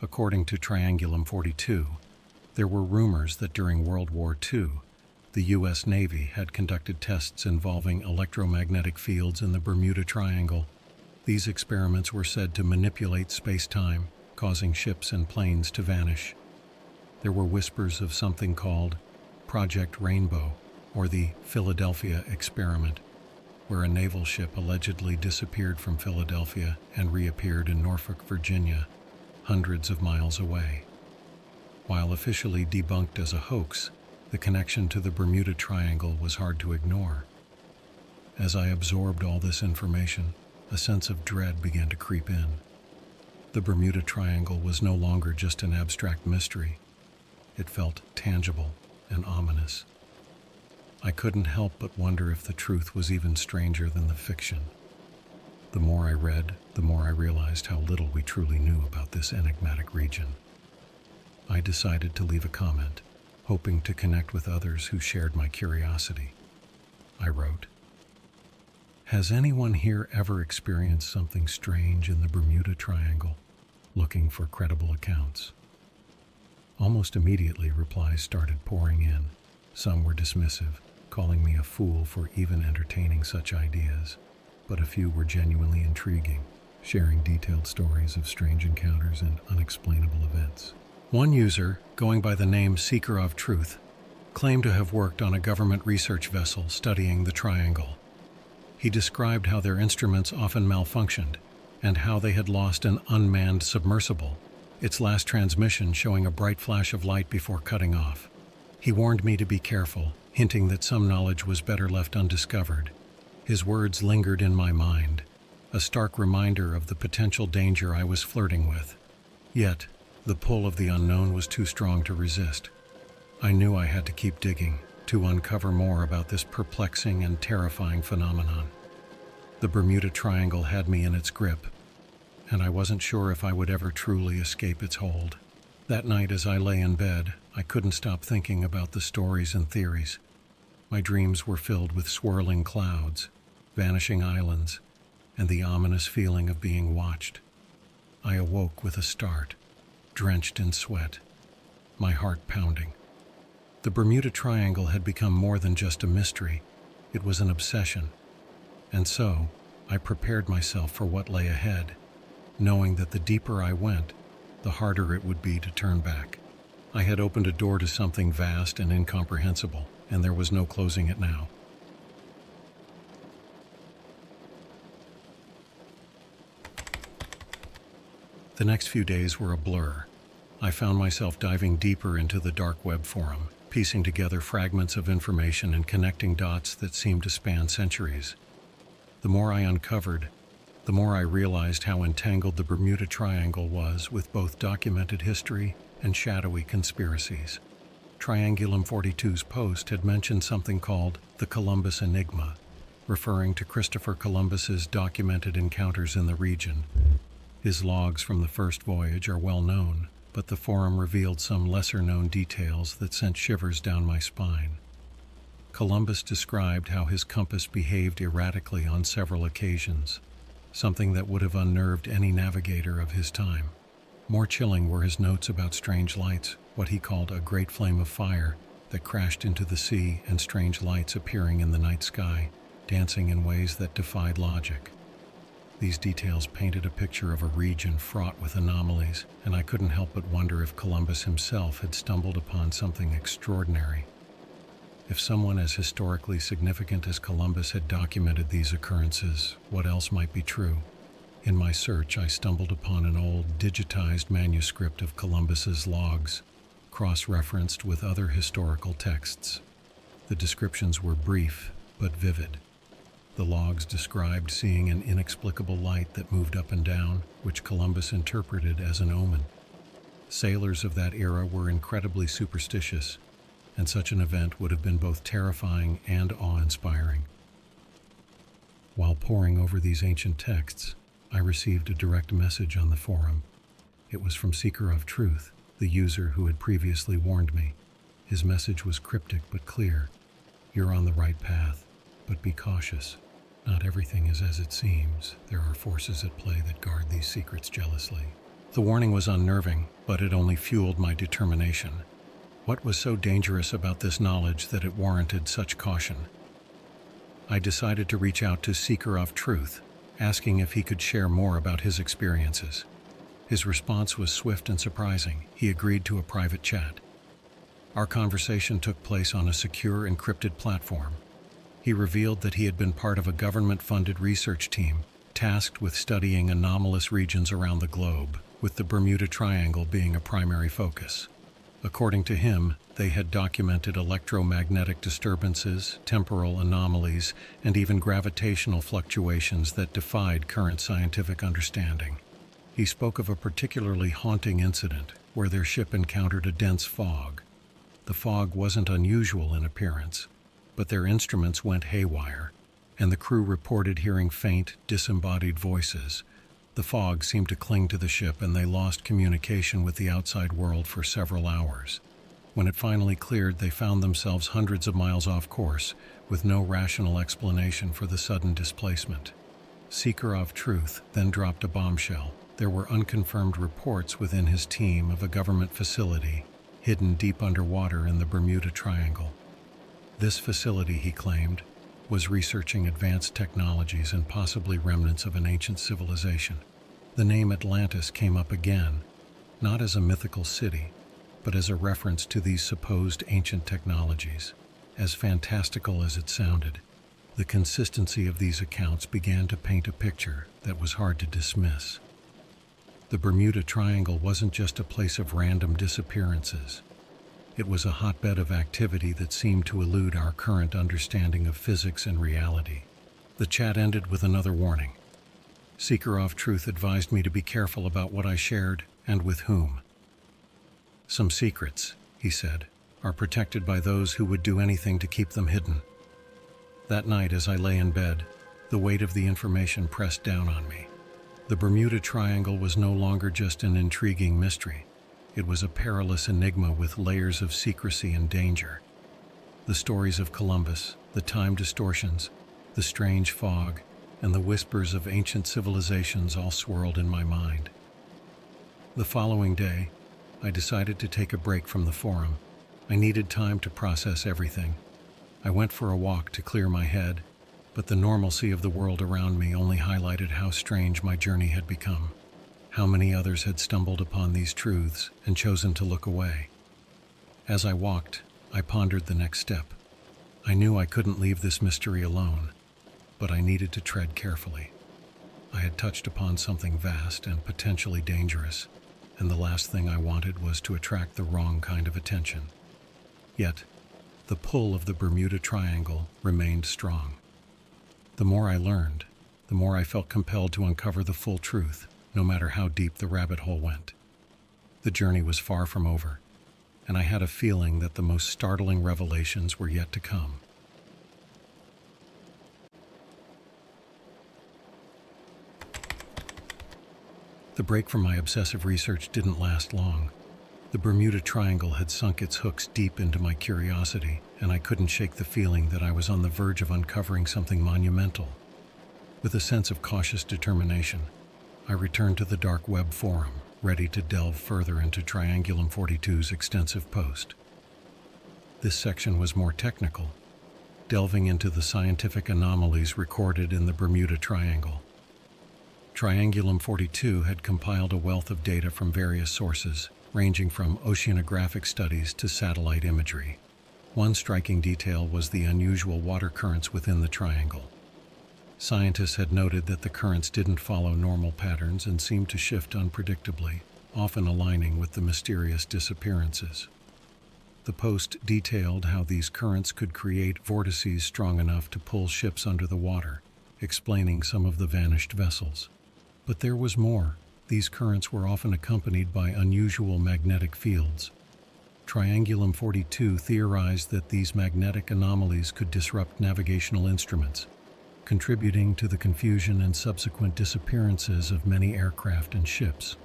According to Triangulum 42, there were rumors that during World War II, the U.S. Navy had conducted tests involving electromagnetic fields in the Bermuda Triangle. These experiments were said to manipulate space-time, causing ships and planes to vanish. There were whispers of something called Project Rainbow, or the Philadelphia Experiment, where a naval ship allegedly disappeared from Philadelphia and reappeared in Norfolk, Virginia, hundreds of miles away. While officially debunked as a hoax, the connection to the Bermuda Triangle was hard to ignore. As I absorbed all this information, a sense of dread began to creep in. The Bermuda Triangle was no longer just an abstract mystery. It felt tangible and ominous. I couldn't help but wonder if the truth was even stranger than the fiction. The more I read, the more I realized how little we truly knew about this enigmatic region. I decided to leave a comment, hoping to connect with others who shared my curiosity. I wrote, "Has anyone here ever experienced something strange in the Bermuda Triangle? Looking for credible accounts." Almost immediately, replies started pouring in. Some were dismissive, calling me a fool for even entertaining such ideas, but a few were genuinely intriguing, sharing detailed stories of strange encounters and unexplainable events. One user, going by the name Seeker of Truth, claimed to have worked on a government research vessel studying the triangle. He described how their instruments often malfunctioned and how they had lost an unmanned submersible, its last transmission showing a bright flash of light before cutting off. He warned me to be careful, hinting that some knowledge was better left undiscovered. His words lingered in my mind, a stark reminder of the potential danger I was flirting with. Yet, the pull of the unknown was too strong to resist. I knew I had to keep digging, to uncover more about this perplexing and terrifying phenomenon. The Bermuda Triangle had me in its grip, and I wasn't sure if I would ever truly escape its hold. That night as I lay in bed, I couldn't stop thinking about the stories and theories. My dreams were filled with swirling clouds, vanishing islands, and the ominous feeling of being watched. I awoke with a start, drenched in sweat, my heart pounding. The Bermuda Triangle had become more than just a mystery. It was an obsession. And so, I prepared myself for what lay ahead, knowing that the deeper I went, the harder it would be to turn back. I had opened a door to something vast and incomprehensible, and there was no closing it now. The next few days were a blur. I found myself diving deeper into the dark web forum, piecing together fragments of information and connecting dots that seemed to span centuries. The more I uncovered, the more I realized how entangled the Bermuda Triangle was with both documented history and shadowy conspiracies. Triangulum 42's post had mentioned something called the Columbus Enigma, referring to Christopher Columbus's documented encounters in the region. His logs from the first voyage are well known, but the forum revealed some lesser-known details that sent shivers down my spine. Columbus described how his compass behaved erratically on several occasions, something that would have unnerved any navigator of his time. More chilling were his notes about strange lights, what he called a great flame of fire that crashed into the sea, and strange lights appearing in the night sky, dancing in ways that defied logic. These details painted a picture of a region fraught with anomalies, and I couldn't help but wonder if Columbus himself had stumbled upon something extraordinary. If someone as historically significant as Columbus had documented these occurrences, what else might be true? In my search, I stumbled upon an old, digitized manuscript of Columbus's logs, cross-referenced with other historical texts. The descriptions were brief but vivid. The logs described seeing an inexplicable light that moved up and down, which Columbus interpreted as an omen. Sailors of that era were incredibly superstitious, and such an event would have been both terrifying and awe-inspiring. While poring over these ancient texts, I received a direct message on the forum. It was from Seeker of Truth, the user who had previously warned me. His message was cryptic but clear. You're on the right path, but be cautious. Not everything is as it seems. There are forces at play that guard these secrets jealously. The warning was unnerving, but it only fueled my determination. What was so dangerous about this knowledge that it warranted such caution? I decided to reach out to Seeker of Truth, asking if he could share more about his experiences. His response was swift and surprising. He agreed to a private chat. Our conversation took place on a secure, encrypted platform. He revealed that he had been part of a government-funded research team tasked with studying anomalous regions around the globe, with the Bermuda Triangle being a primary focus. According to him, they had documented electromagnetic disturbances, temporal anomalies, and even gravitational fluctuations that defied current scientific understanding. He spoke of a particularly haunting incident where their ship encountered a dense fog. The fog wasn't unusual in appearance, but their instruments went haywire, and the crew reported hearing faint, disembodied voices. The fog seemed to cling to the ship, and they lost communication with the outside world for several hours. When it finally cleared, they found themselves hundreds of miles off course, with no rational explanation for the sudden displacement. Seeker of Truth then dropped a bombshell. There were unconfirmed reports within his team of a government facility hidden deep underwater in the Bermuda Triangle. This facility, he claimed, was researching advanced technologies and possibly remnants of an ancient civilization. The name Atlantis came up again, not as a mythical city, but as a reference to these supposed ancient technologies. As fantastical as it sounded, the consistency of these accounts began to paint a picture that was hard to dismiss. The Bermuda Triangle wasn't just a place of random disappearances. It was a hotbed of activity that seemed to elude our current understanding of physics and reality. The chat ended with another warning. Seeker of Truth advised me to be careful about what I shared and with whom. Some secrets, he said, are protected by those who would do anything to keep them hidden. That night, as I lay in bed, the weight of the information pressed down on me. The Bermuda Triangle was no longer just an intriguing mystery. It was a perilous enigma with layers of secrecy and danger. The stories of Columbus, the time distortions, the strange fog, and the whispers of ancient civilizations all swirled in my mind. The following day, I decided to take a break from the forum. I needed time to process everything. I went for a walk to clear my head, but the normalcy of the world around me only highlighted how strange my journey had become. How many others had stumbled upon these truths and chosen to look away. As I walked, I pondered the next step. I knew I couldn't leave this mystery alone, but I needed to tread carefully. I had touched upon something vast and potentially dangerous, and the last thing I wanted was to attract the wrong kind of attention. Yet, the pull of the Bermuda Triangle remained strong. The more I learned, the more I felt compelled to uncover the full truth, no matter how deep the rabbit hole went. The journey was far from over, and I had a feeling that the most startling revelations were yet to come. The break from my obsessive research didn't last long. The Bermuda Triangle had sunk its hooks deep into my curiosity, and I couldn't shake the feeling that I was on the verge of uncovering something monumental. With a sense of cautious determination, I returned to the dark web forum, ready to delve further into Triangulum 42's extensive post. This section was more technical, delving into the scientific anomalies recorded in the Bermuda Triangle. Triangulum 42 had compiled a wealth of data from various sources, ranging from oceanographic studies to satellite imagery. One striking detail was the unusual water currents within the triangle. Scientists had noted that the currents didn't follow normal patterns and seemed to shift unpredictably, often aligning with the mysterious disappearances. The post detailed how these currents could create vortices strong enough to pull ships under the water, explaining some of the vanished vessels. But there was more. These currents were often accompanied by unusual magnetic fields. Triangulum 42 theorized that these magnetic anomalies could disrupt navigational instruments, contributing to the confusion and subsequent disappearances of many aircraft and ships.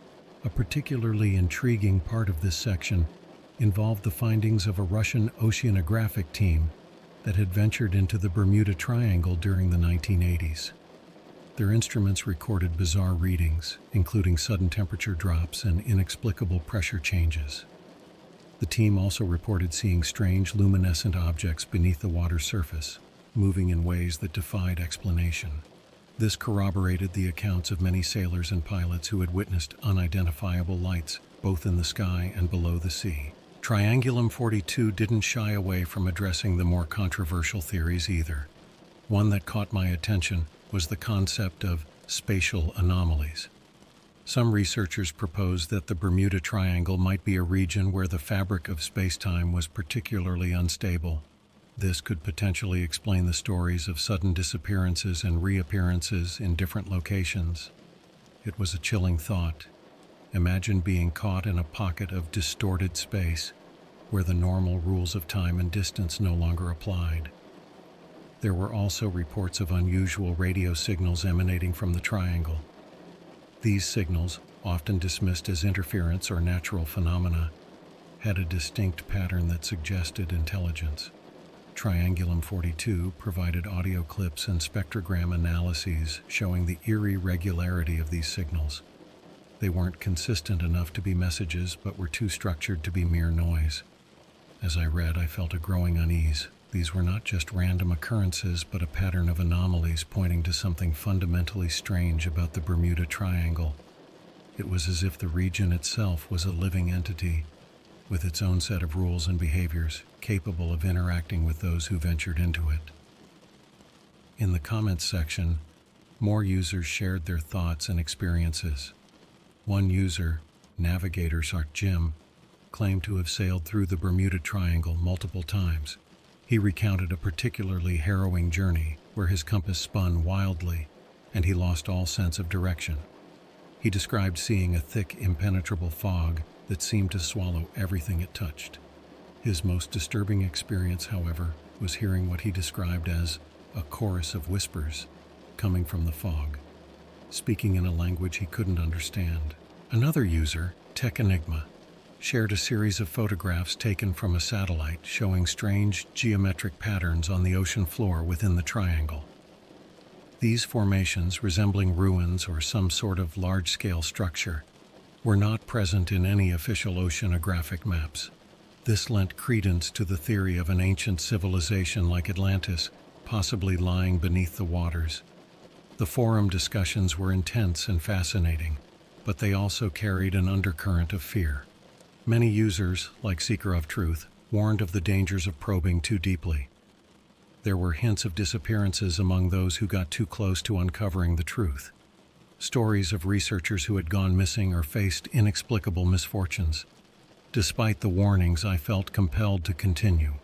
A particularly intriguing part of this section involved the findings of a Russian oceanographic team that had ventured into the Bermuda Triangle during the 1980s. Their instruments recorded bizarre readings, including sudden temperature drops and inexplicable pressure changes. The team also reported seeing strange luminescent objects beneath the water's surface, moving in ways that defied explanation. This corroborated the accounts of many sailors and pilots who had witnessed unidentifiable lights, both in the sky and below the sea. Triangulum 42 didn't shy away from addressing the more controversial theories either. One that caught my attention was the concept of spatial anomalies. Some researchers proposed that the Bermuda Triangle might be a region where the fabric of space-time was particularly unstable. This could potentially explain the stories of sudden disappearances and reappearances in different locations. It was a chilling thought. Imagine being caught in a pocket of distorted space where the normal rules of time and distance no longer applied. There were also reports of unusual radio signals emanating from the triangle. These signals, often dismissed as interference or natural phenomena, had a distinct pattern that suggested intelligence. Triangulum 42 provided audio clips and spectrogram analyses showing the eerie regularity of these signals. They weren't consistent enough to be messages, but were too structured to be mere noise. As I read, I felt a growing unease. These were not just random occurrences, but a pattern of anomalies pointing to something fundamentally strange about the Bermuda Triangle. It was as if the region itself was a living entity, with its own set of rules and behaviors, capable of interacting with those who ventured into it. In the comments section, more users shared their thoughts and experiences. One user, Navigator Sark Jim, claimed to have sailed through the Bermuda Triangle multiple times. He recounted a particularly harrowing journey where his compass spun wildly and he lost all sense of direction. He described seeing a thick, impenetrable fog that seemed to swallow everything it touched. His most disturbing experience, however, was hearing what he described as a chorus of whispers coming from the fog, speaking in a language he couldn't understand. Another user, Tech Enigma, shared a series of photographs taken from a satellite showing strange geometric patterns on the ocean floor within the triangle. These formations, resembling ruins or some sort of large-scale structure, were not present in any official oceanographic maps. This lent credence to the theory of an ancient civilization like Atlantis, possibly lying beneath the waters. The forum discussions were intense and fascinating, but they also carried an undercurrent of fear. Many users, like Seeker of Truth, warned of the dangers of probing too deeply. There were hints of disappearances among those who got too close to uncovering the truth. Stories of researchers who had gone missing or faced inexplicable misfortunes. Despite the warnings, I felt compelled to continue.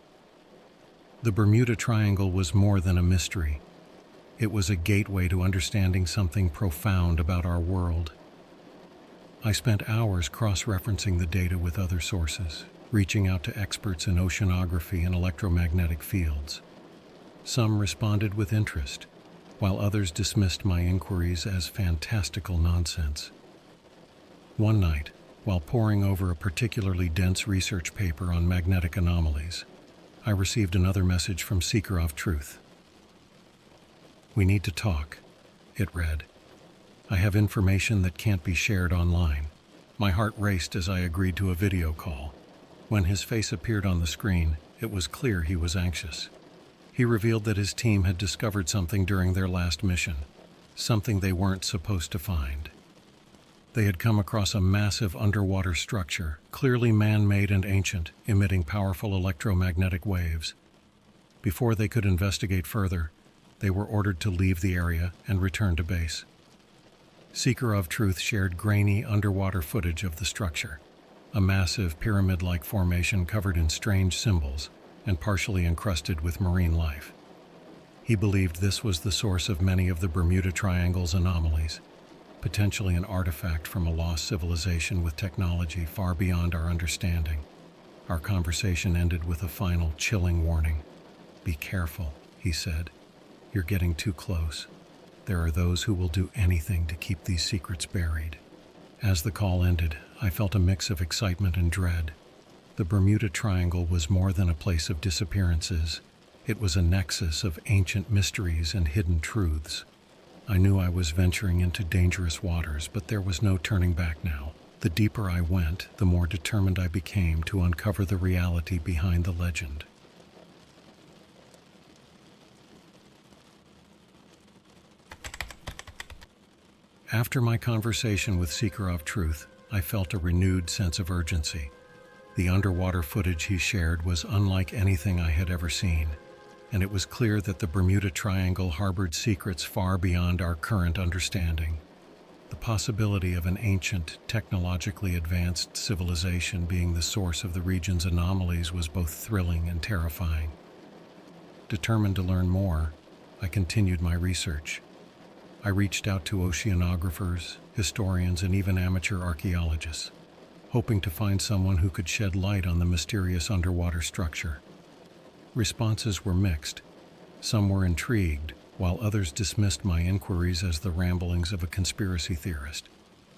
The Bermuda Triangle was more than a mystery. It was a gateway to understanding something profound about our world. I spent hours cross-referencing the data with other sources, reaching out to experts in oceanography and electromagnetic fields. Some responded with interest, while others dismissed my inquiries as fantastical nonsense. One night, while poring over a particularly dense research paper on magnetic anomalies, I received another message from Seeker of Truth. "We need to talk," it read. "I have information that can't be shared online." My heart raced as I agreed to a video call. When his face appeared on the screen, it was clear he was anxious. He revealed that his team had discovered something during their last mission, something they weren't supposed to find. They had come across a massive underwater structure, clearly man-made and ancient, emitting powerful electromagnetic waves. Before they could investigate further, they were ordered to leave the area and return to base. Seeker of Truth shared grainy underwater footage of the structure. a massive pyramid-like formation covered in strange symbols and partially encrusted with marine life. He believed this was the source of many of the Bermuda Triangle's anomalies, potentially an artifact from a lost civilization with technology far beyond our understanding. Our conversation ended with a final, chilling warning. "Be careful," he said. "You're getting too close. There are those who will do anything to keep these secrets buried." As the call ended, I felt a mix of excitement and dread. The Bermuda Triangle was more than a place of disappearances. It was a nexus of ancient mysteries and hidden truths. I knew I was venturing into dangerous waters, but there was no turning back now. The deeper I went, the more determined I became to uncover the reality behind the legend. After my conversation with Seeker of Truth, I felt a renewed sense of urgency. The underwater footage he shared was unlike anything I had ever seen, and it was clear that the Bermuda Triangle harbored secrets far beyond our current understanding. The possibility of an ancient, technologically advanced civilization being the source of the region's anomalies was both thrilling and terrifying. Determined to learn more, I continued my research. I reached out to oceanographers, historians, and even amateur archaeologists, hoping to find someone who could shed light on the mysterious underwater structure. Responses were mixed. Some were intrigued, while others dismissed my inquiries as the ramblings of a conspiracy theorist.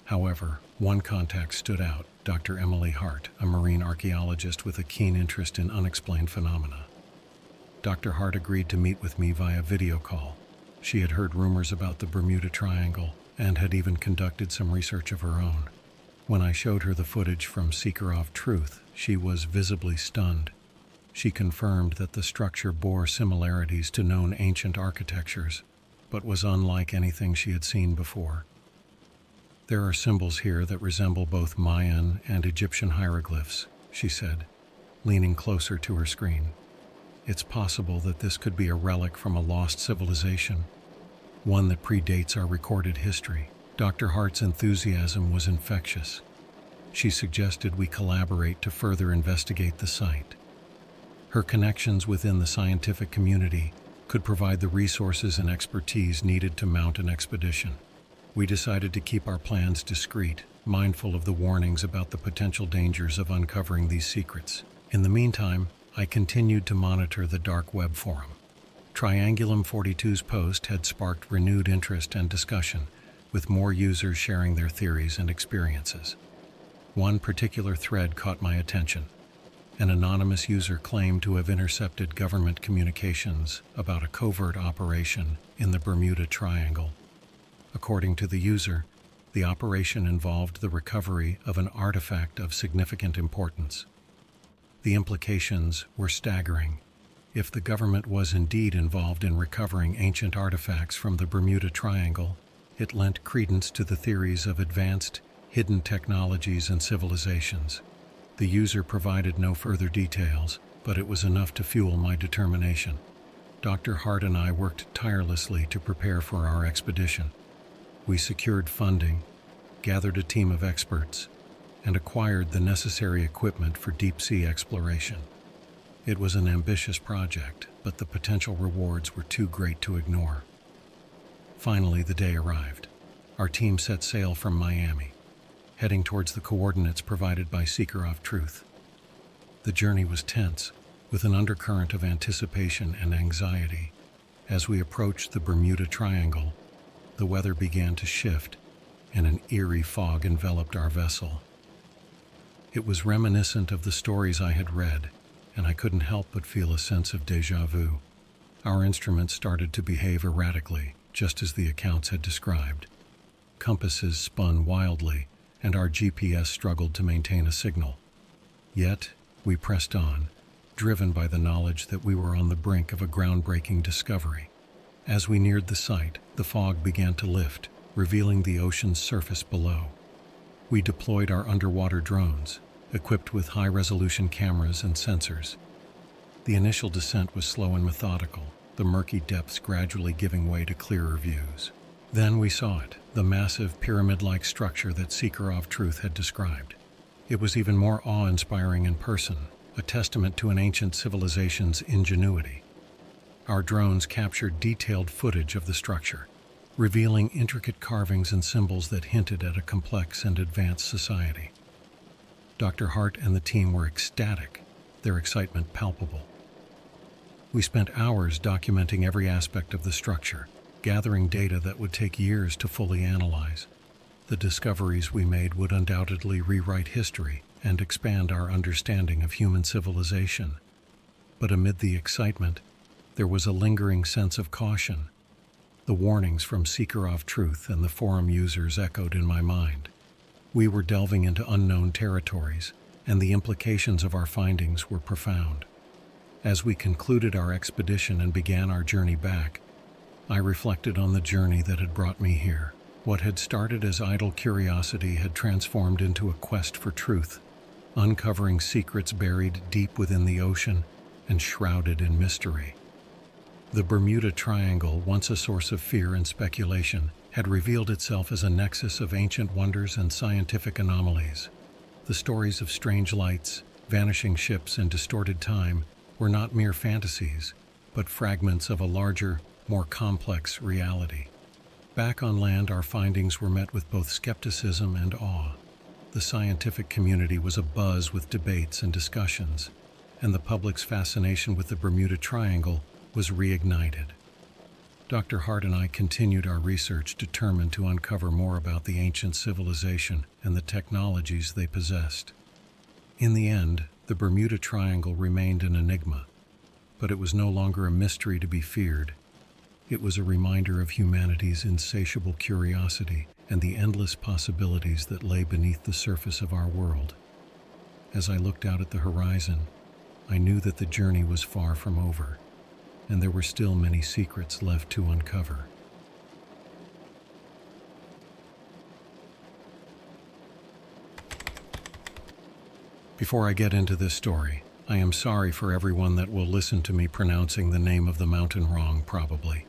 However, one contact stood out, Dr. Emily Hart, a marine archaeologist with a keen interest in unexplained phenomena. Dr. Hart agreed to meet with me via video call. She had heard rumors about the Bermuda Triangle and had even conducted some research of her own. When I showed her the footage from Seeker of Truth, she was visibly stunned. She confirmed that the structure bore similarities to known ancient architectures, but was unlike anything she had seen before. "There are symbols here that resemble both Mayan and Egyptian hieroglyphs," she said, leaning closer to her screen. "It's possible that this could be a relic from a lost civilization, one that predates our recorded history." Dr. Hart's enthusiasm was infectious. She suggested we collaborate to further investigate the site. Her connections within the scientific community could provide the resources and expertise needed to mount an expedition. We decided to keep our plans discreet, mindful of the warnings about the potential dangers of uncovering these secrets. In the meantime, I continued to monitor the dark web forum. Triangulum 42's post had sparked renewed interest and discussion, with more users sharing their theories and experiences. One particular thread caught my attention. An anonymous user claimed to have intercepted government communications about a covert operation in the Bermuda Triangle. According to the user, the operation involved the recovery of an artifact of significant importance. The implications were staggering. If the government was indeed involved in recovering ancient artifacts from the Bermuda Triangle, it lent credence to the theories of advanced, hidden technologies and civilizations. The user provided no further details, but it was enough to fuel my determination. Dr. Hart and I worked tirelessly to prepare for our expedition. We secured funding, gathered a team of experts, and acquired the necessary equipment for deep-sea exploration. It was an ambitious project, but the potential rewards were too great to ignore. Finally, the day arrived. Our team set sail from Miami, heading towards the coordinates provided by Seeker of Truth. The journey was tense, with an undercurrent of anticipation and anxiety. As we approached the Bermuda Triangle, the weather began to shift, and an eerie fog enveloped our vessel. It was reminiscent of the stories I had read, and I couldn't help but feel a sense of déjà vu. Our instruments started to behave erratically, just as the accounts had described. Compasses spun wildly, and our GPS struggled to maintain a signal. Yet, we pressed on, driven by the knowledge that we were on the brink of a groundbreaking discovery. As we neared the site, the fog began to lift, revealing the ocean's surface below. We deployed our underwater drones, equipped with high-resolution cameras and sensors. The initial descent was slow and methodical, the murky depths gradually giving way to clearer views. Then we saw it, the massive pyramid-like structure that Seeker of Truth had described. It was even more awe-inspiring in person, a testament to an ancient civilization's ingenuity. Our drones captured detailed footage of the structure, revealing intricate carvings and symbols that hinted at a complex and advanced society. Dr. Hart and the team were ecstatic, their excitement palpable. We spent hours documenting every aspect of the structure, gathering data that would take years to fully analyze. The discoveries we made would undoubtedly rewrite history and expand our understanding of human civilization. But amid the excitement, there was a lingering sense of caution. The warnings from Seeker of Truth and the forum users echoed in my mind. We were delving into unknown territories, and the implications of our findings were profound. As we concluded our expedition and began our journey back, I reflected on the journey that had brought me here. What had started as idle curiosity had transformed into a quest for truth, uncovering secrets buried deep within the ocean and shrouded in mystery. The Bermuda Triangle, once a source of fear and speculation, had revealed itself as a nexus of ancient wonders and scientific anomalies. The stories of strange lights, vanishing ships, and distorted time were not mere fantasies, but fragments of a larger, more complex reality. Back on land, our findings were met with both skepticism and awe. The scientific community was abuzz with debates and discussions, and the public's fascination with the Bermuda Triangle was reignited. Dr. Hart and I continued our research, determined to uncover more about the ancient civilization and the technologies they possessed. In the end, the Bermuda Triangle remained an enigma, but it was no longer a mystery to be feared. It was a reminder of humanity's insatiable curiosity and the endless possibilities that lay beneath the surface of our world. As I looked out at the horizon, I knew that the journey was far from over, and there were still many secrets left to uncover. Before I get into this story, I am sorry for everyone that will listen to me pronouncing the name of the mountain wrong, probably.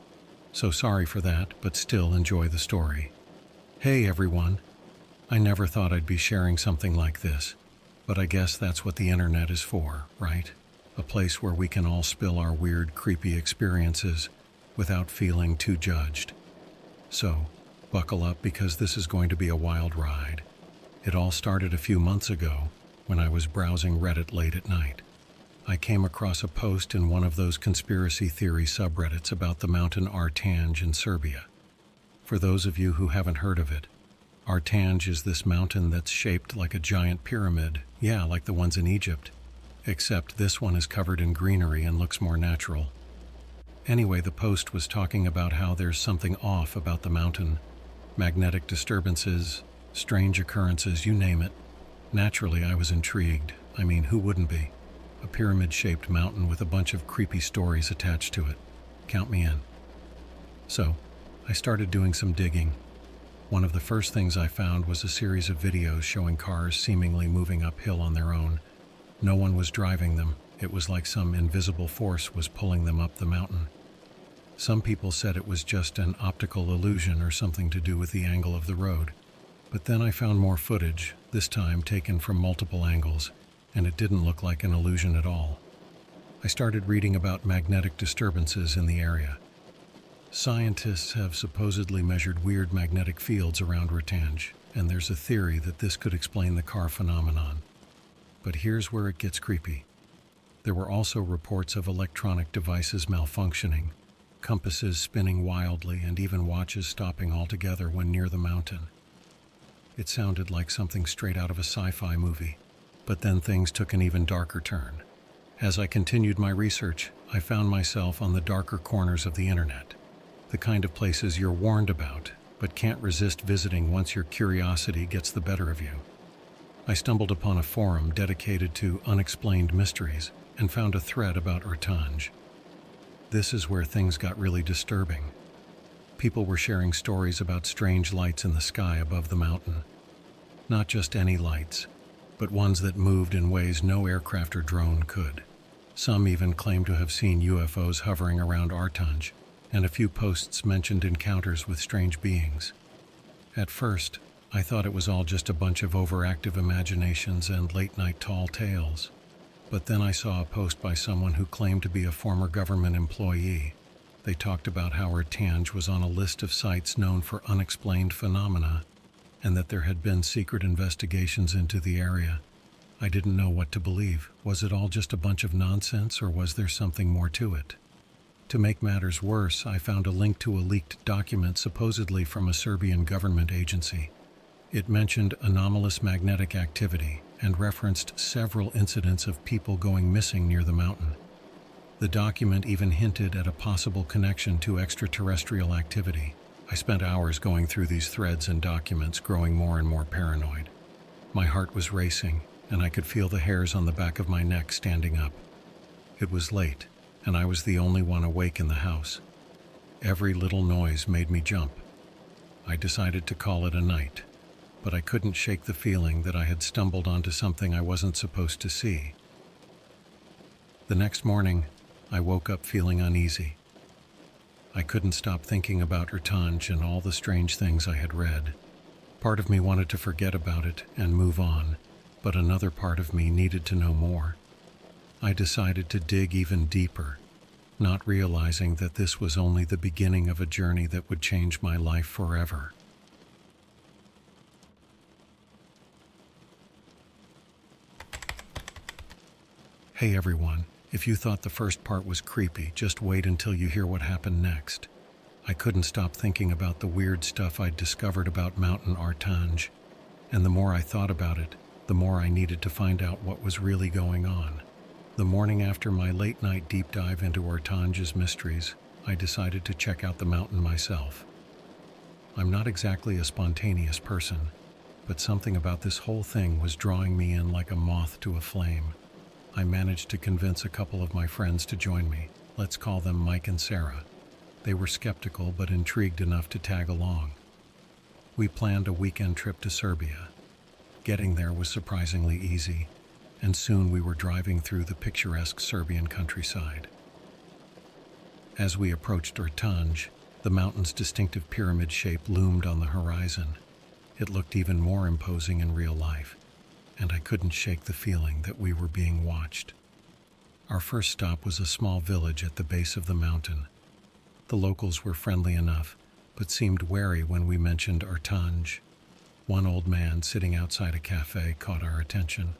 So sorry for that, but still enjoy the story. Hey everyone, I never thought I'd be sharing something like this, but I guess that's what the internet is for, right? A place where we can all spill our weird, creepy experiences without feeling too judged. So, buckle up because this is going to be a wild ride. It all started a few months ago when I was browsing Reddit late at night. I came across a post in one of those conspiracy theory subreddits about the mountain Artanj in Serbia. For those of you who haven't heard of it, Artanj is this mountain that's shaped like a giant pyramid, yeah, like the ones in Egypt. Except this one is covered in greenery and looks more natural. Anyway, the post was talking about how there's something off about the mountain. Magnetic disturbances, strange occurrences, you name it. Naturally, I was intrigued. I mean, who wouldn't be? A pyramid-shaped mountain with a bunch of creepy stories attached to it. Count me in. So, I started doing some digging. One of the first things I found was a series of videos showing cars seemingly moving uphill on their own. No one was driving them. It was like some invisible force was pulling them up the mountain. Some people said it was just an optical illusion or something to do with the angle of the road. But then I found more footage, this time taken from multiple angles, and it didn't look like an illusion at all. I started reading about magnetic disturbances in the area. Scientists have supposedly measured weird magnetic fields around Artanj, and there's a theory that this could explain the car phenomenon. But here's where it gets creepy. There were also reports of electronic devices malfunctioning, compasses spinning wildly, and even watches stopping altogether when near the mountain. It sounded like something straight out of a sci-fi movie, but then things took an even darker turn. As I continued my research, I found myself on the darker corners of the internet, the kind of places you're warned about, but can't resist visiting once your curiosity gets the better of you. I stumbled upon a forum dedicated to unexplained mysteries and found a thread about Artanj. This is where things got really disturbing. People were sharing stories about strange lights in the sky above the mountain. Not just any lights, but ones that moved in ways no aircraft or drone could. Some even claimed to have seen UFOs hovering around Artanj, and a few posts mentioned encounters with strange beings. At first, I thought it was all just a bunch of overactive imaginations and late-night tall tales. But then I saw a post by someone who claimed to be a former government employee. They talked about how Ertange was on a list of sites known for unexplained phenomena, and that there had been secret investigations into the area. I didn't know what to believe. Was it all just a bunch of nonsense, or was there something more to it? To make matters worse, I found a link to a leaked document supposedly from a Serbian government agency. It mentioned anomalous magnetic activity and referenced several incidents of people going missing near the mountain. The document even hinted at a possible connection to extraterrestrial activity. I spent hours going through these threads and documents, growing more and more paranoid. My heart was racing, and I could feel the hairs on the back of my neck standing up. It was late, and I was the only one awake in the house. Every little noise made me jump. I decided to call it a night, but I couldn't shake the feeling that I had stumbled onto something I wasn't supposed to see. The next morning, I woke up feeling uneasy. I couldn't stop thinking about Ertange and all the strange things I had read. Part of me wanted to forget about it and move on, but another part of me needed to know more. I decided to dig even deeper, not realizing that this was only the beginning of a journey that would change my life forever. Hey everyone, if you thought the first part was creepy, just wait until you hear what happened next. I couldn't stop thinking about the weird stuff I'd discovered about Mountain Ertange, and the more I thought about it, the more I needed to find out what was really going on. The morning after my late-night deep dive into Ertange's mysteries, I decided to check out the mountain myself. I'm not exactly a spontaneous person, but something about this whole thing was drawing me in like a moth to a flame. I managed to convince a couple of my friends to join me. Let's call them Mike and Sarah. They were skeptical but intrigued enough to tag along. We planned a weekend trip to Serbia. Getting there was surprisingly easy, and soon we were driving through the picturesque Serbian countryside. As we approached Ertange, the mountain's distinctive pyramid shape loomed on the horizon. It looked even more imposing in real life, and I couldn't shake the feeling that we were being watched. Our first stop was a small village at the base of the mountain. The locals were friendly enough, but seemed wary when we mentioned Ertange. One old man sitting outside a cafe caught our attention.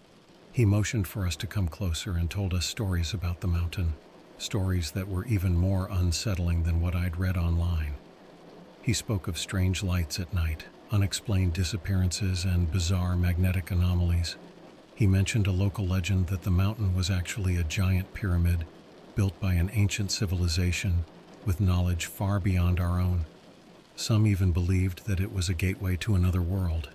He motioned for us to come closer and told us stories about the mountain, stories that were even more unsettling than what I'd read online. He spoke of strange lights at night, unexplained disappearances, and bizarre magnetic anomalies. He mentioned a local legend that the mountain was actually a giant pyramid built by an ancient civilization with knowledge far beyond our own. Some even believed that it was a gateway to another world.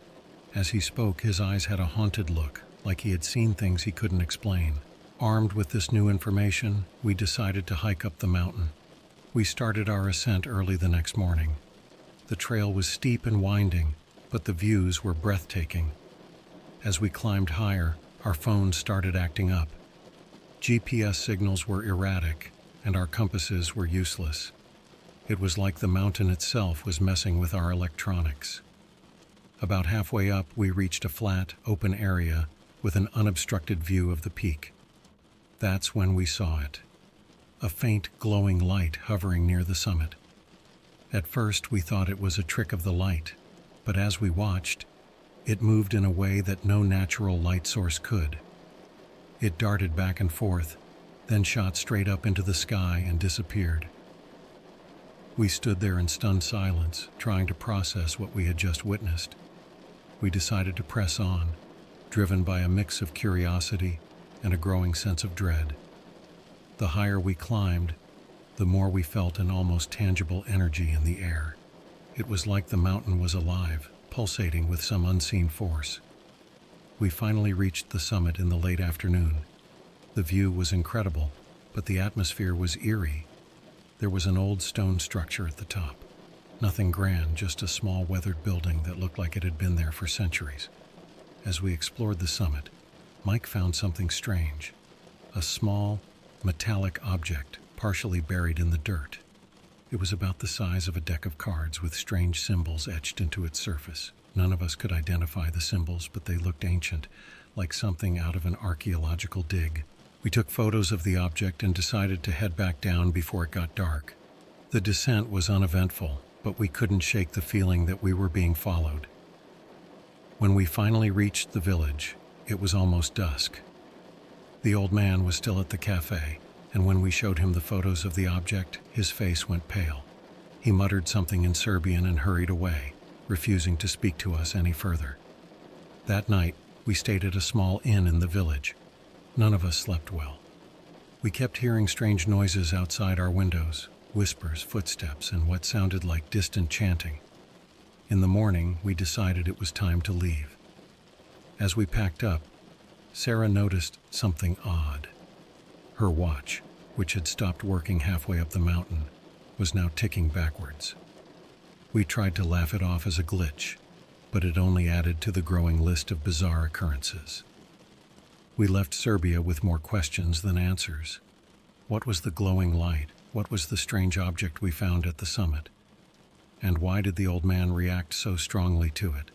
As he spoke, his eyes had a haunted look, like he had seen things he couldn't explain. Armed with this new information, we decided to hike up the mountain. We started our ascent early the next morning. The trail was steep and winding, but the views were breathtaking. As we climbed higher, our phones started acting up. GPS signals were erratic, and our compasses were useless. It was like the mountain itself was messing with our electronics. About halfway up, we reached a flat, open area with an unobstructed view of the peak. That's when we saw it. A faint, glowing light hovering near the summit. At first, we thought it was a trick of the light, but as we watched, it moved in a way that no natural light source could. It darted back and forth, then shot straight up into the sky and disappeared. We stood there in stunned silence, trying to process what we had just witnessed. We decided to press on, driven by a mix of curiosity and a growing sense of dread. The higher we climbed, the more we felt an almost tangible energy in the air. It was like the mountain was alive, pulsating with some unseen force. We finally reached the summit in the late afternoon. The view was incredible, but the atmosphere was eerie. There was an old stone structure at the top. Nothing grand, just a small weathered building that looked like it had been there for centuries. As we explored the summit, Mike found something strange. A small, metallic object partially buried in the dirt. It was about the size of a deck of cards with strange symbols etched into its surface. None of us could identify the symbols, but they looked ancient, like something out of an archaeological dig. We took photos of the object and decided to head back down before it got dark. The descent was uneventful, but we couldn't shake the feeling that we were being followed. When we finally reached the village, it was almost dusk. The old man was still at the cafe, and when we showed him the photos of the object, his face went pale. He muttered something in Serbian and hurried away, refusing to speak to us any further. That night, we stayed at a small inn in the village. None of us slept well. We kept hearing strange noises outside our windows, whispers, footsteps, and what sounded like distant chanting. In the morning, we decided it was time to leave. As we packed up, Sarah noticed something odd. Her watch, which had stopped working halfway up the mountain, was now ticking backwards. We tried to laugh it off as a glitch, but it only added to the growing list of bizarre occurrences. We left Serbia with more questions than answers. What was the glowing light? What was the strange object we found at the summit? And why did the old man react so strongly to it?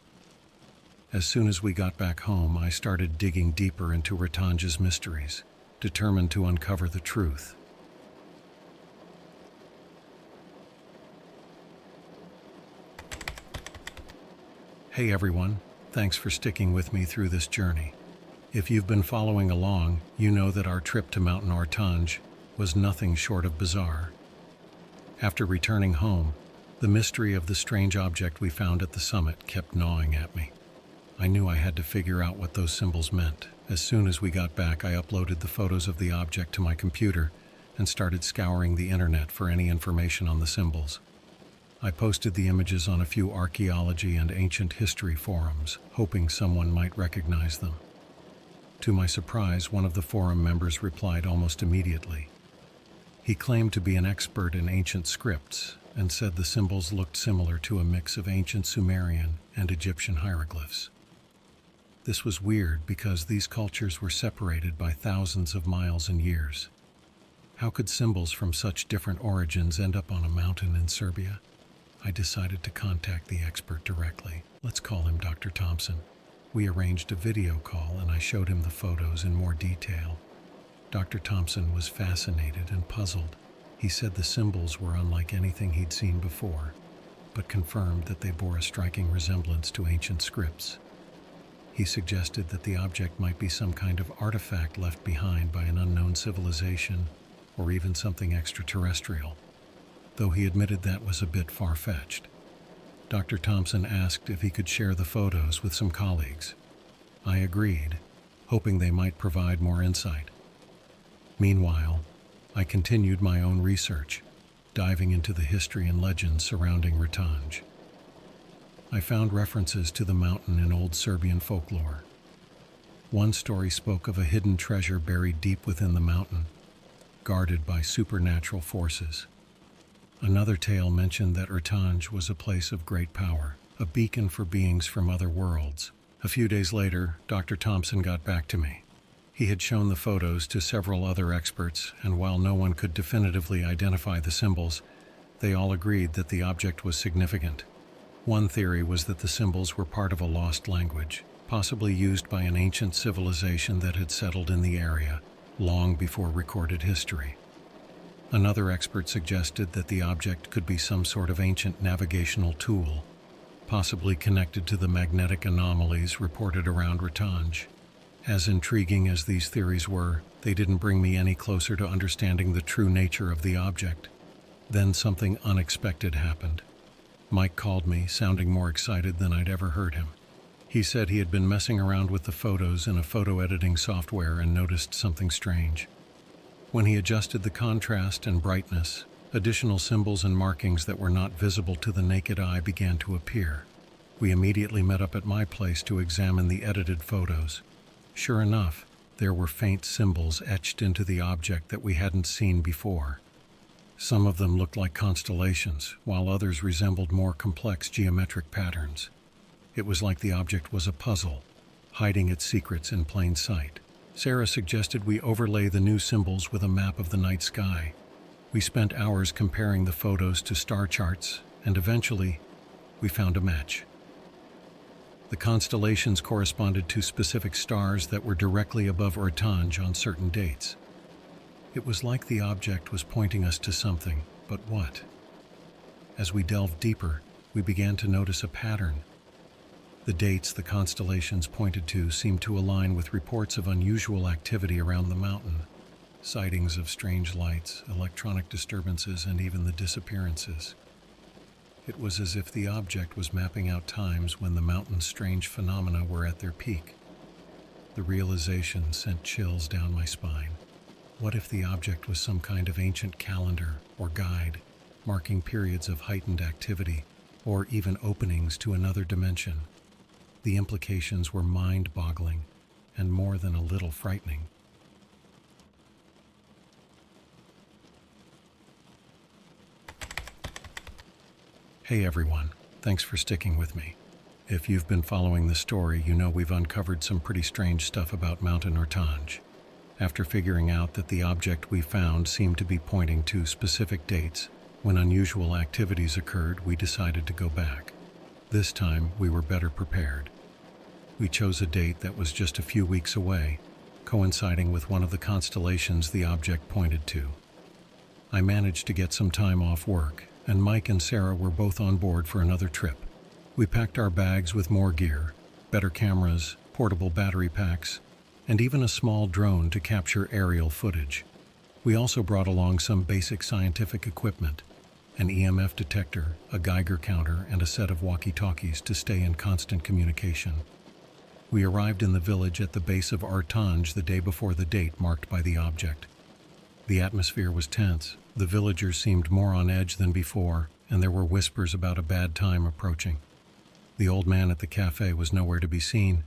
As soon as we got back home, I started digging deeper into Ratanja's mysteries, determined to uncover the truth. Hey everyone, thanks for sticking with me through this journey. If you've been following along, you know that our trip to Mountain Ortange was nothing short of bizarre. After returning home, the mystery of the strange object we found at the summit kept gnawing at me. I knew I had to figure out what those symbols meant. As soon as we got back, I uploaded the photos of the object to my computer and started scouring the internet for any information on the symbols. I posted the images on a few archaeology and ancient history forums, hoping someone might recognize them. To my surprise, one of the forum members replied almost immediately. He claimed to be an expert in ancient scripts and said the symbols looked similar to a mix of ancient Sumerian and Egyptian hieroglyphs. This was weird because these cultures were separated by thousands of miles and years. How could symbols from such different origins end up on a mountain in Serbia? I decided to contact the expert directly. Let's call him Dr. Thompson. We arranged a video call and I showed him the photos in more detail. Dr. Thompson was fascinated and puzzled. He said the symbols were unlike anything he'd seen before, but confirmed that they bore a striking resemblance to ancient scripts. He suggested that the object might be some kind of artifact left behind by an unknown civilization or even something extraterrestrial, though he admitted that was a bit far-fetched. Dr. Thompson asked if he could share the photos with some colleagues. I agreed, hoping they might provide more insight. Meanwhile, I continued my own research, diving into the history and legends surrounding Ratange. I found references to the mountain in old Serbian folklore. One story spoke of a hidden treasure buried deep within the mountain, guarded by supernatural forces. Another tale mentioned that Ratange was a place of great power, a beacon for beings from other worlds. A few days later, Dr. Thompson got back to me. He had shown the photos to several other experts, and while no one could definitively identify the symbols, they all agreed that the object was significant. One theory was that the symbols were part of a lost language, possibly used by an ancient civilization that had settled in the area, long before recorded history. Another expert suggested that the object could be some sort of ancient navigational tool, possibly connected to the magnetic anomalies reported around Ratange. As intriguing as these theories were, they didn't bring me any closer to understanding the true nature of the object. Then something unexpected happened. Mike called me, sounding more excited than I'd ever heard him. He said he had been messing around with the photos in a photo editing software and noticed something strange. When he adjusted the contrast and brightness, additional symbols and markings that were not visible to the naked eye began to appear. We immediately met up at my place to examine the edited photos. Sure enough, there were faint symbols etched into the object that we hadn't seen before. Some of them looked like constellations, while others resembled more complex geometric patterns. It was like the object was a puzzle, hiding its secrets in plain sight. Sarah suggested we overlay the new symbols with a map of the night sky. We spent hours comparing the photos to star charts, and eventually, we found a match. The constellations corresponded to specific stars that were directly above Ortange on certain dates. It was like the object was pointing us to something, but what? As we delved deeper, we began to notice a pattern. The dates the constellations pointed to seemed to align with reports of unusual activity around the mountain. Sightings of strange lights, electronic disturbances, and even the disappearances. It was as if the object was mapping out times when the mountain's strange phenomena were at their peak. The realization sent chills down my spine. What if the object was some kind of ancient calendar or guide, marking periods of heightened activity, or even openings to another dimension? The implications were mind-boggling, and more than a little frightening. Hey everyone, thanks for sticking with me. If you've been following the story, you know we've uncovered some pretty strange stuff about Mountain Ortange. After figuring out that the object we found seemed to be pointing to specific dates when unusual activities occurred, we decided to go back. This time, we were better prepared. We chose a date that was just a few weeks away, coinciding with one of the constellations the object pointed to. I managed to get some time off work, and Mike and Sarah were both on board for another trip. We packed our bags with more gear, better cameras, portable battery packs, and even a small drone to capture aerial footage. We also brought along some basic scientific equipment, an EMF detector, a Geiger counter, and a set of walkie-talkies to stay in constant communication. We arrived in the village at the base of Ortange the day before the date marked by the object. The atmosphere was tense. The villagers seemed more on edge than before, and there were whispers about a bad time approaching. The old man at the cafe was nowhere to be seen,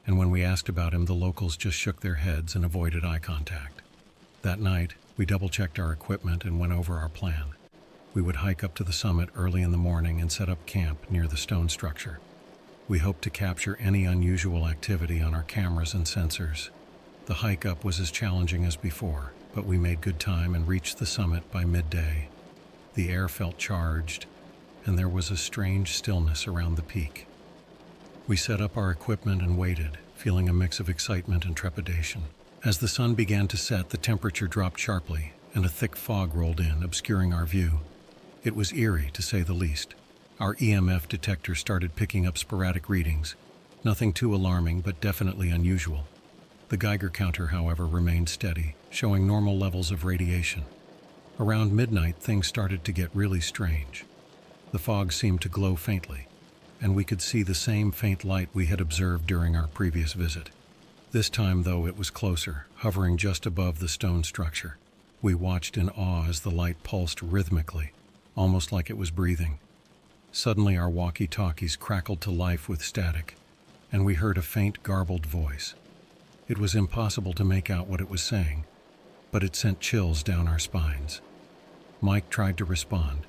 and when we asked about him, the locals just shook their heads and avoided eye contact. That night, we double-checked our equipment and went over our plan. We would hike up to the summit early in the morning and set up camp near the stone structure. We hoped to capture any unusual activity on our cameras and sensors. The hike up was as challenging as before, but we made good time and reached the summit by midday. The air felt charged, and there was a strange stillness around the peak. We set up our equipment and waited, feeling a mix of excitement and trepidation. As the sun began to set, the temperature dropped sharply, and a thick fog rolled in, obscuring our view. It was eerie, to say the least. Our EMF detector started picking up sporadic readings, nothing too alarming but definitely unusual. The Geiger counter, however, remained steady, showing normal levels of radiation. Around midnight, things started to get really strange. The fog seemed to glow faintly, and we could see the same faint light we had observed during our previous visit. This time, though, it was closer, hovering just above the stone structure. We watched in awe as the light pulsed rhythmically, almost like it was breathing. Suddenly, our walkie-talkies crackled to life with static, and we heard a faint, garbled voice. It was impossible to make out what it was saying, but it sent chills down our spines. Mike tried to respond,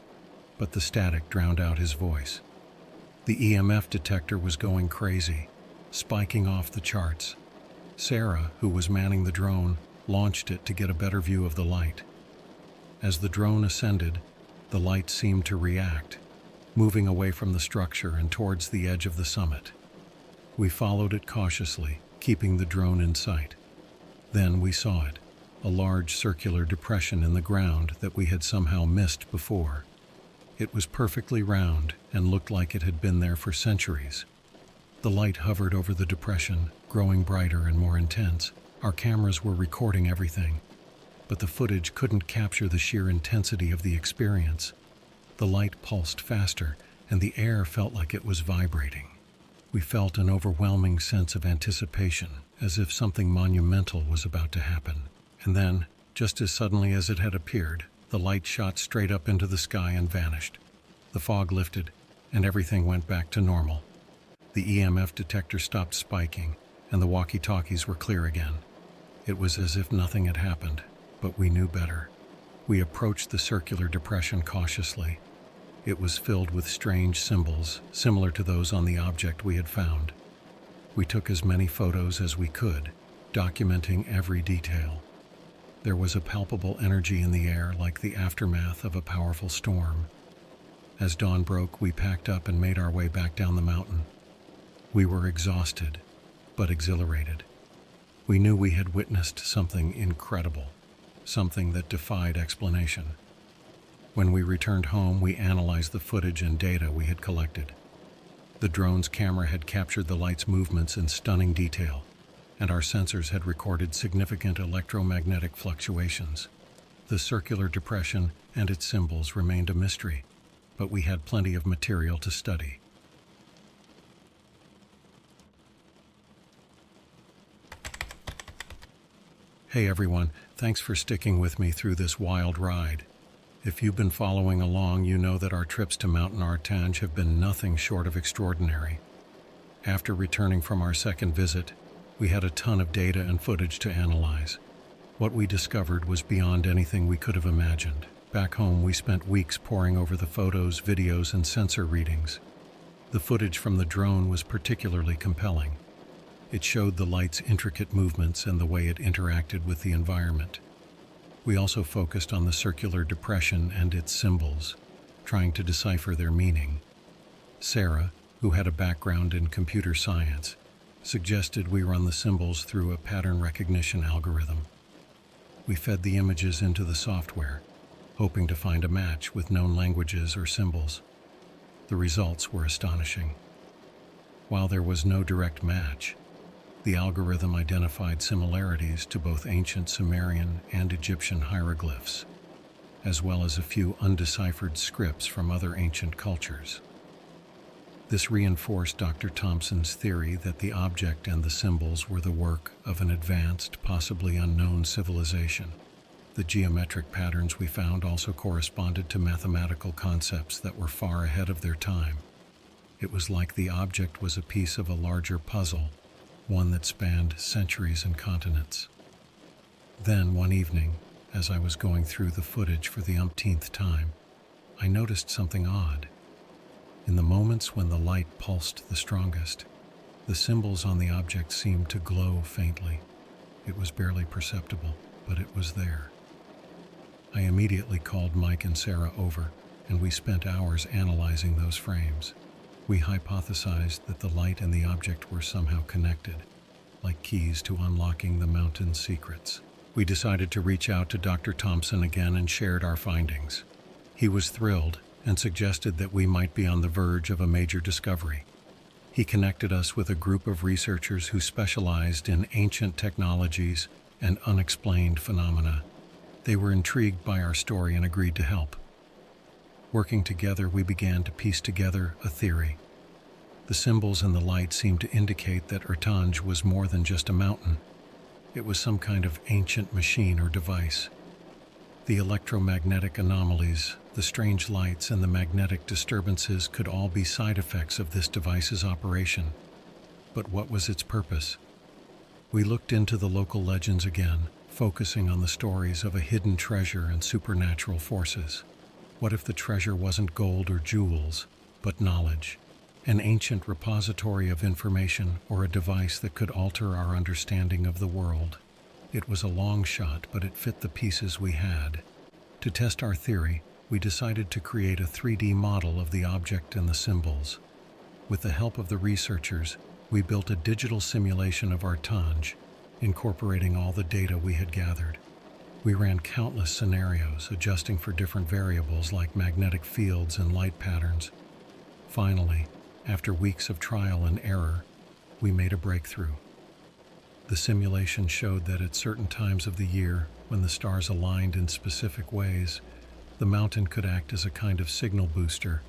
but the static drowned out his voice. The EMF detector was going crazy, spiking off the charts. Sarah, who was manning the drone, launched it to get a better view of the light. As the drone ascended, the light seemed to react, moving away from the structure and towards the edge of the summit. We followed it cautiously, keeping the drone in sight. Then we saw it, a large circular depression in the ground that we had somehow missed before. It was perfectly round and looked like it had been there for centuries. The light hovered over the depression, growing brighter and more intense. Our cameras were recording everything, but the footage couldn't capture the sheer intensity of the experience. The light pulsed faster, and the air felt like it was vibrating. We felt an overwhelming sense of anticipation, as if something monumental was about to happen. And then, just as suddenly as it had appeared, the light shot straight up into the sky and vanished. The fog lifted, and everything went back to normal. The EMF detector stopped spiking, and the walkie-talkies were clear again. It was as if nothing had happened, but we knew better. We approached the circular depression cautiously. It was filled with strange symbols, similar to those on the object we had found. We took as many photos as we could, documenting every detail. There was a palpable energy in the air, like the aftermath of a powerful storm. As dawn broke, we packed up and made our way back down the mountain. We were exhausted, but exhilarated. We knew we had witnessed something incredible, something that defied explanation. When we returned home, we analyzed the footage and data we had collected. The drone's camera had captured the light's movements in stunning detail, and our sensors had recorded significant electromagnetic fluctuations. The circular depression and its symbols remained a mystery, but we had plenty of material to study. Hey everyone, thanks for sticking with me through this wild ride. If you've been following along, you know that our trips to Mountain Artange have been nothing short of extraordinary. After returning from our second visit, we had a ton of data and footage to analyze. What we discovered was beyond anything we could have imagined. Back home, we spent weeks poring over the photos, videos, and sensor readings. The footage from the drone was particularly compelling. It showed the light's intricate movements and the way it interacted with the environment. We also focused on the circular depression and its symbols, trying to decipher their meaning. Sarah, who had a background in computer science, suggested we run the symbols through a pattern recognition algorithm. We fed the images into the software, hoping to find a match with known languages or symbols. The results were astonishing. While there was no direct match, the algorithm identified similarities to both ancient Sumerian and Egyptian hieroglyphs, as well as a few undeciphered scripts from other ancient cultures. This reinforced Dr. Thompson's theory that the object and the symbols were the work of an advanced, possibly unknown civilization. The geometric patterns we found also corresponded to mathematical concepts that were far ahead of their time. It was like the object was a piece of a larger puzzle, one that spanned centuries and continents. Then, one evening, as I was going through the footage for the umpteenth time, I noticed something odd. In the moments when the light pulsed the strongest, the symbols on the object seemed to glow faintly. It was barely perceptible, but it was there. I immediately called Mike and Sarah over, and we spent hours analyzing those frames. We hypothesized that the light and the object were somehow connected, like keys to unlocking the mountain's secrets. We decided to reach out to Dr. Thompson again and shared our findings. He was thrilled and suggested that we might be on the verge of a major discovery. He connected us with a group of researchers who specialized in ancient technologies and unexplained phenomena. They were intrigued by our story and agreed to help. Working together, we began to piece together a theory. The symbols in the light seemed to indicate that Artange was more than just a mountain. It was some kind of ancient machine or device. The electromagnetic anomalies, the strange lights, and the magnetic disturbances could all be side effects of this device's operation. But what was its purpose? We looked into the local legends again, focusing on the stories of a hidden treasure and supernatural forces. What if the treasure wasn't gold or jewels, but knowledge, an ancient repository of information or a device that could alter our understanding of the world? It was a long shot, but it fit the pieces we had. To test our theory, we decided to create a 3D model of the object and the symbols. With the help of the researchers, we built a digital simulation of Artange, incorporating all the data we had gathered. We ran countless scenarios, adjusting for different variables like magnetic fields and light patterns. Finally, after weeks of trial and error, we made a breakthrough. The simulation showed that at certain times of the year, when the stars aligned in specific ways, the mountain could act as a kind of signal booster,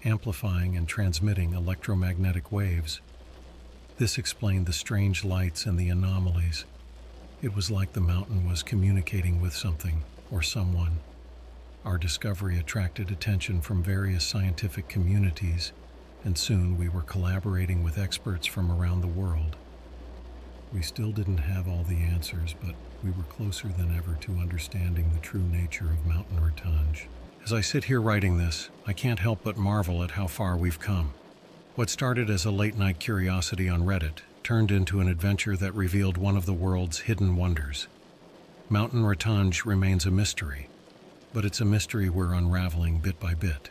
amplifying and transmitting electromagnetic waves. This explained the strange lights and the anomalies. It was like the mountain was communicating with something or someone. Our discovery attracted attention from various scientific communities, and soon we were collaborating with experts from around the world. We still didn't have all the answers, but we were closer than ever to understanding the true nature of Mountain Artange. As I sit here writing this, I can't help but marvel at how far we've come. What started as a late-night curiosity on Reddit turned into an adventure that revealed one of the world's hidden wonders. Mountain Artange remains a mystery, but it's a mystery we're unraveling bit by bit.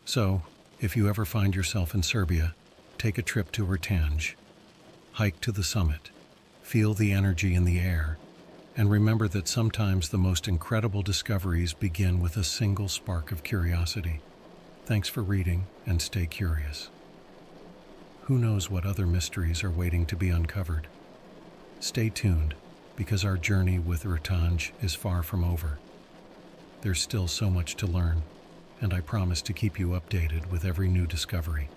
So, if you ever find yourself in Serbia, take a trip to Ratange. Hike to the summit. Feel the energy in the air. And remember that sometimes the most incredible discoveries begin with a single spark of curiosity. Thanks for reading, and stay curious. Who knows what other mysteries are waiting to be uncovered? Stay tuned, because our journey with Ratange is far from over. There's still so much to learn, and I promise to keep you updated with every new discovery.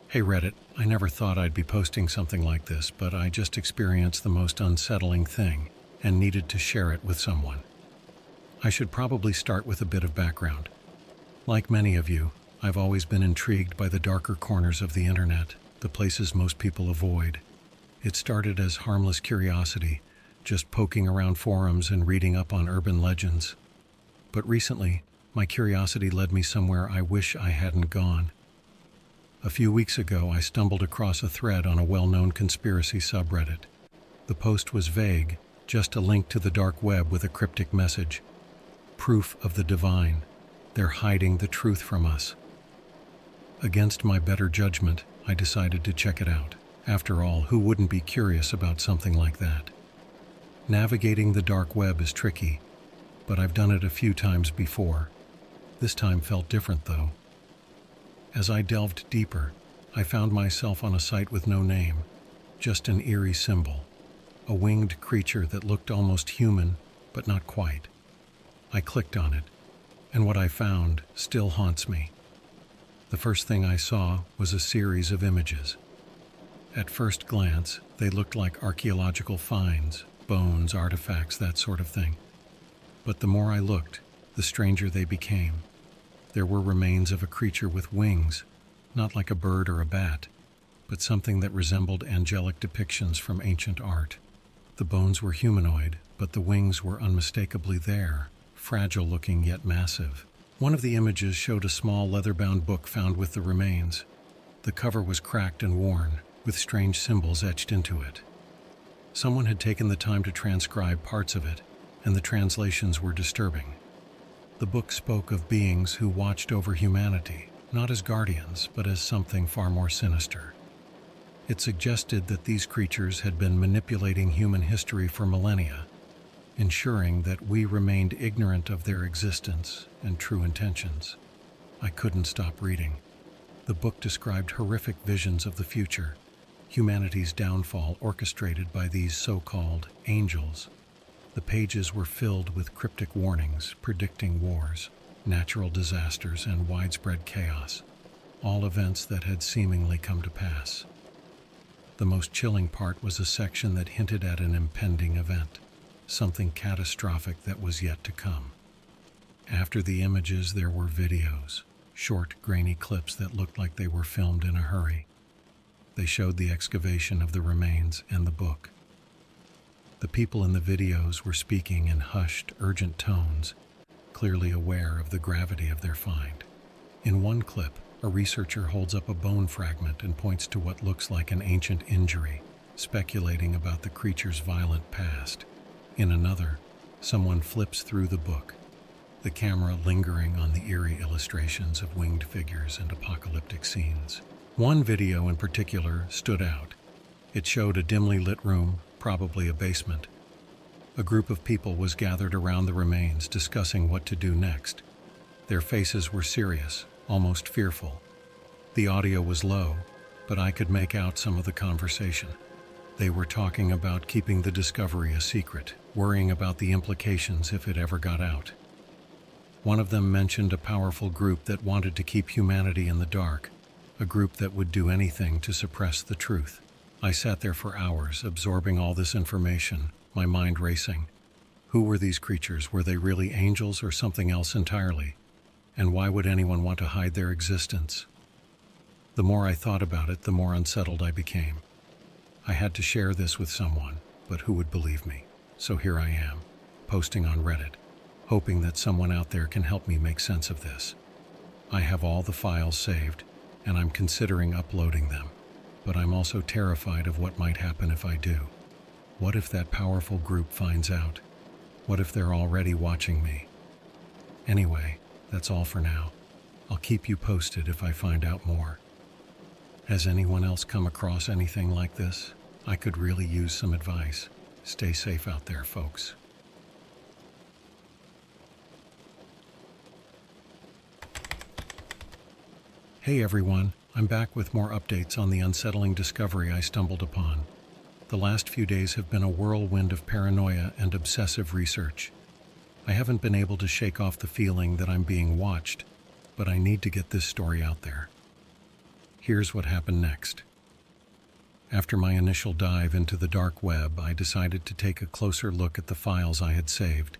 Hey Reddit, I never thought I'd be posting something like this, but I just experienced the most unsettling thing and needed to share it with someone. I should probably start with a bit of background. Like many of you, I've always been intrigued by the darker corners of the internet, the places most people avoid. It started as harmless curiosity, just poking around forums and reading up on urban legends. But recently, my curiosity led me somewhere I wish I hadn't gone. A few weeks ago, I stumbled across a thread on a well-known conspiracy subreddit. The post was vague, just a link to the dark web with a cryptic message. Proof of the divine. They're hiding the truth from us. Against my better judgment, I decided to check it out. After all, who wouldn't be curious about something like that? Navigating the dark web is tricky, but I've done it a few times before. This time felt different, though. As I delved deeper, I found myself on a site with no name, just an eerie symbol, a winged creature that looked almost human, but not quite. I clicked on it, and what I found still haunts me. The first thing I saw was a series of images. At first glance, they looked like archaeological finds, bones, artifacts, that sort of thing. But the more I looked, the stranger they became. There were remains of a creature with wings, not like a bird or a bat, but something that resembled angelic depictions from ancient art. The bones were humanoid, but the wings were unmistakably there, fragile-looking yet massive. One of the images showed a small leather-bound book found with the remains. The cover was cracked and worn, with strange symbols etched into it. Someone had taken the time to transcribe parts of it, and the translations were disturbing. The book spoke of beings who watched over humanity, not as guardians, but as something far more sinister. It suggested that these creatures had been manipulating human history for millennia, ensuring that we remained ignorant of their existence and true intentions. I couldn't stop reading. The book described horrific visions of the future, humanity's downfall orchestrated by these so-called angels. The pages were filled with cryptic warnings predicting wars, natural disasters, and widespread chaos, all events that had seemingly come to pass. The most chilling part was a section that hinted at an impending event, something catastrophic that was yet to come. After the images, there were videos, short, grainy clips that looked like they were filmed in a hurry. They showed the excavation of the remains and the book. The people in the videos were speaking in hushed, urgent tones, clearly aware of the gravity of their find. In one clip, a researcher holds up a bone fragment and points to what looks like an ancient injury, speculating about the creature's violent past. In another, someone flips through the book, the camera lingering on the eerie illustrations of winged figures and apocalyptic scenes. One video in particular stood out. It showed a dimly lit room, probably a basement. A group of people was gathered around the remains, discussing what to do next. Their faces were serious, almost fearful. The audio was low, but I could make out some of the conversation. They were talking about keeping the discovery a secret, worrying about the implications if it ever got out. One of them mentioned a powerful group that wanted to keep humanity in the dark, a group that would do anything to suppress the truth. I sat there for hours, absorbing all this information, my mind racing. Who were these creatures? Were they really angels or something else entirely? And why would anyone want to hide their existence? The more I thought about it, the more unsettled I became. I had to share this with someone, but who would believe me? So here I am, posting on Reddit, hoping that someone out there can help me make sense of this. I have all the files saved, and I'm considering uploading them. But I'm also terrified of what might happen if I do. What if that powerful group finds out? What if they're already watching me? Anyway, That's all for now. I'll keep you posted if I find out more. Has anyone else come across anything like this? I could really use some advice. Stay safe out there, folks. Hey everyone, I'm back with more updates on the unsettling discovery I stumbled upon. The last few days have been a whirlwind of paranoia and obsessive research. I haven't been able to shake off the feeling that I'm being watched, but I need to get this story out there. Here's what happened next. After my initial dive into the dark web, I decided to take a closer look at the files I had saved.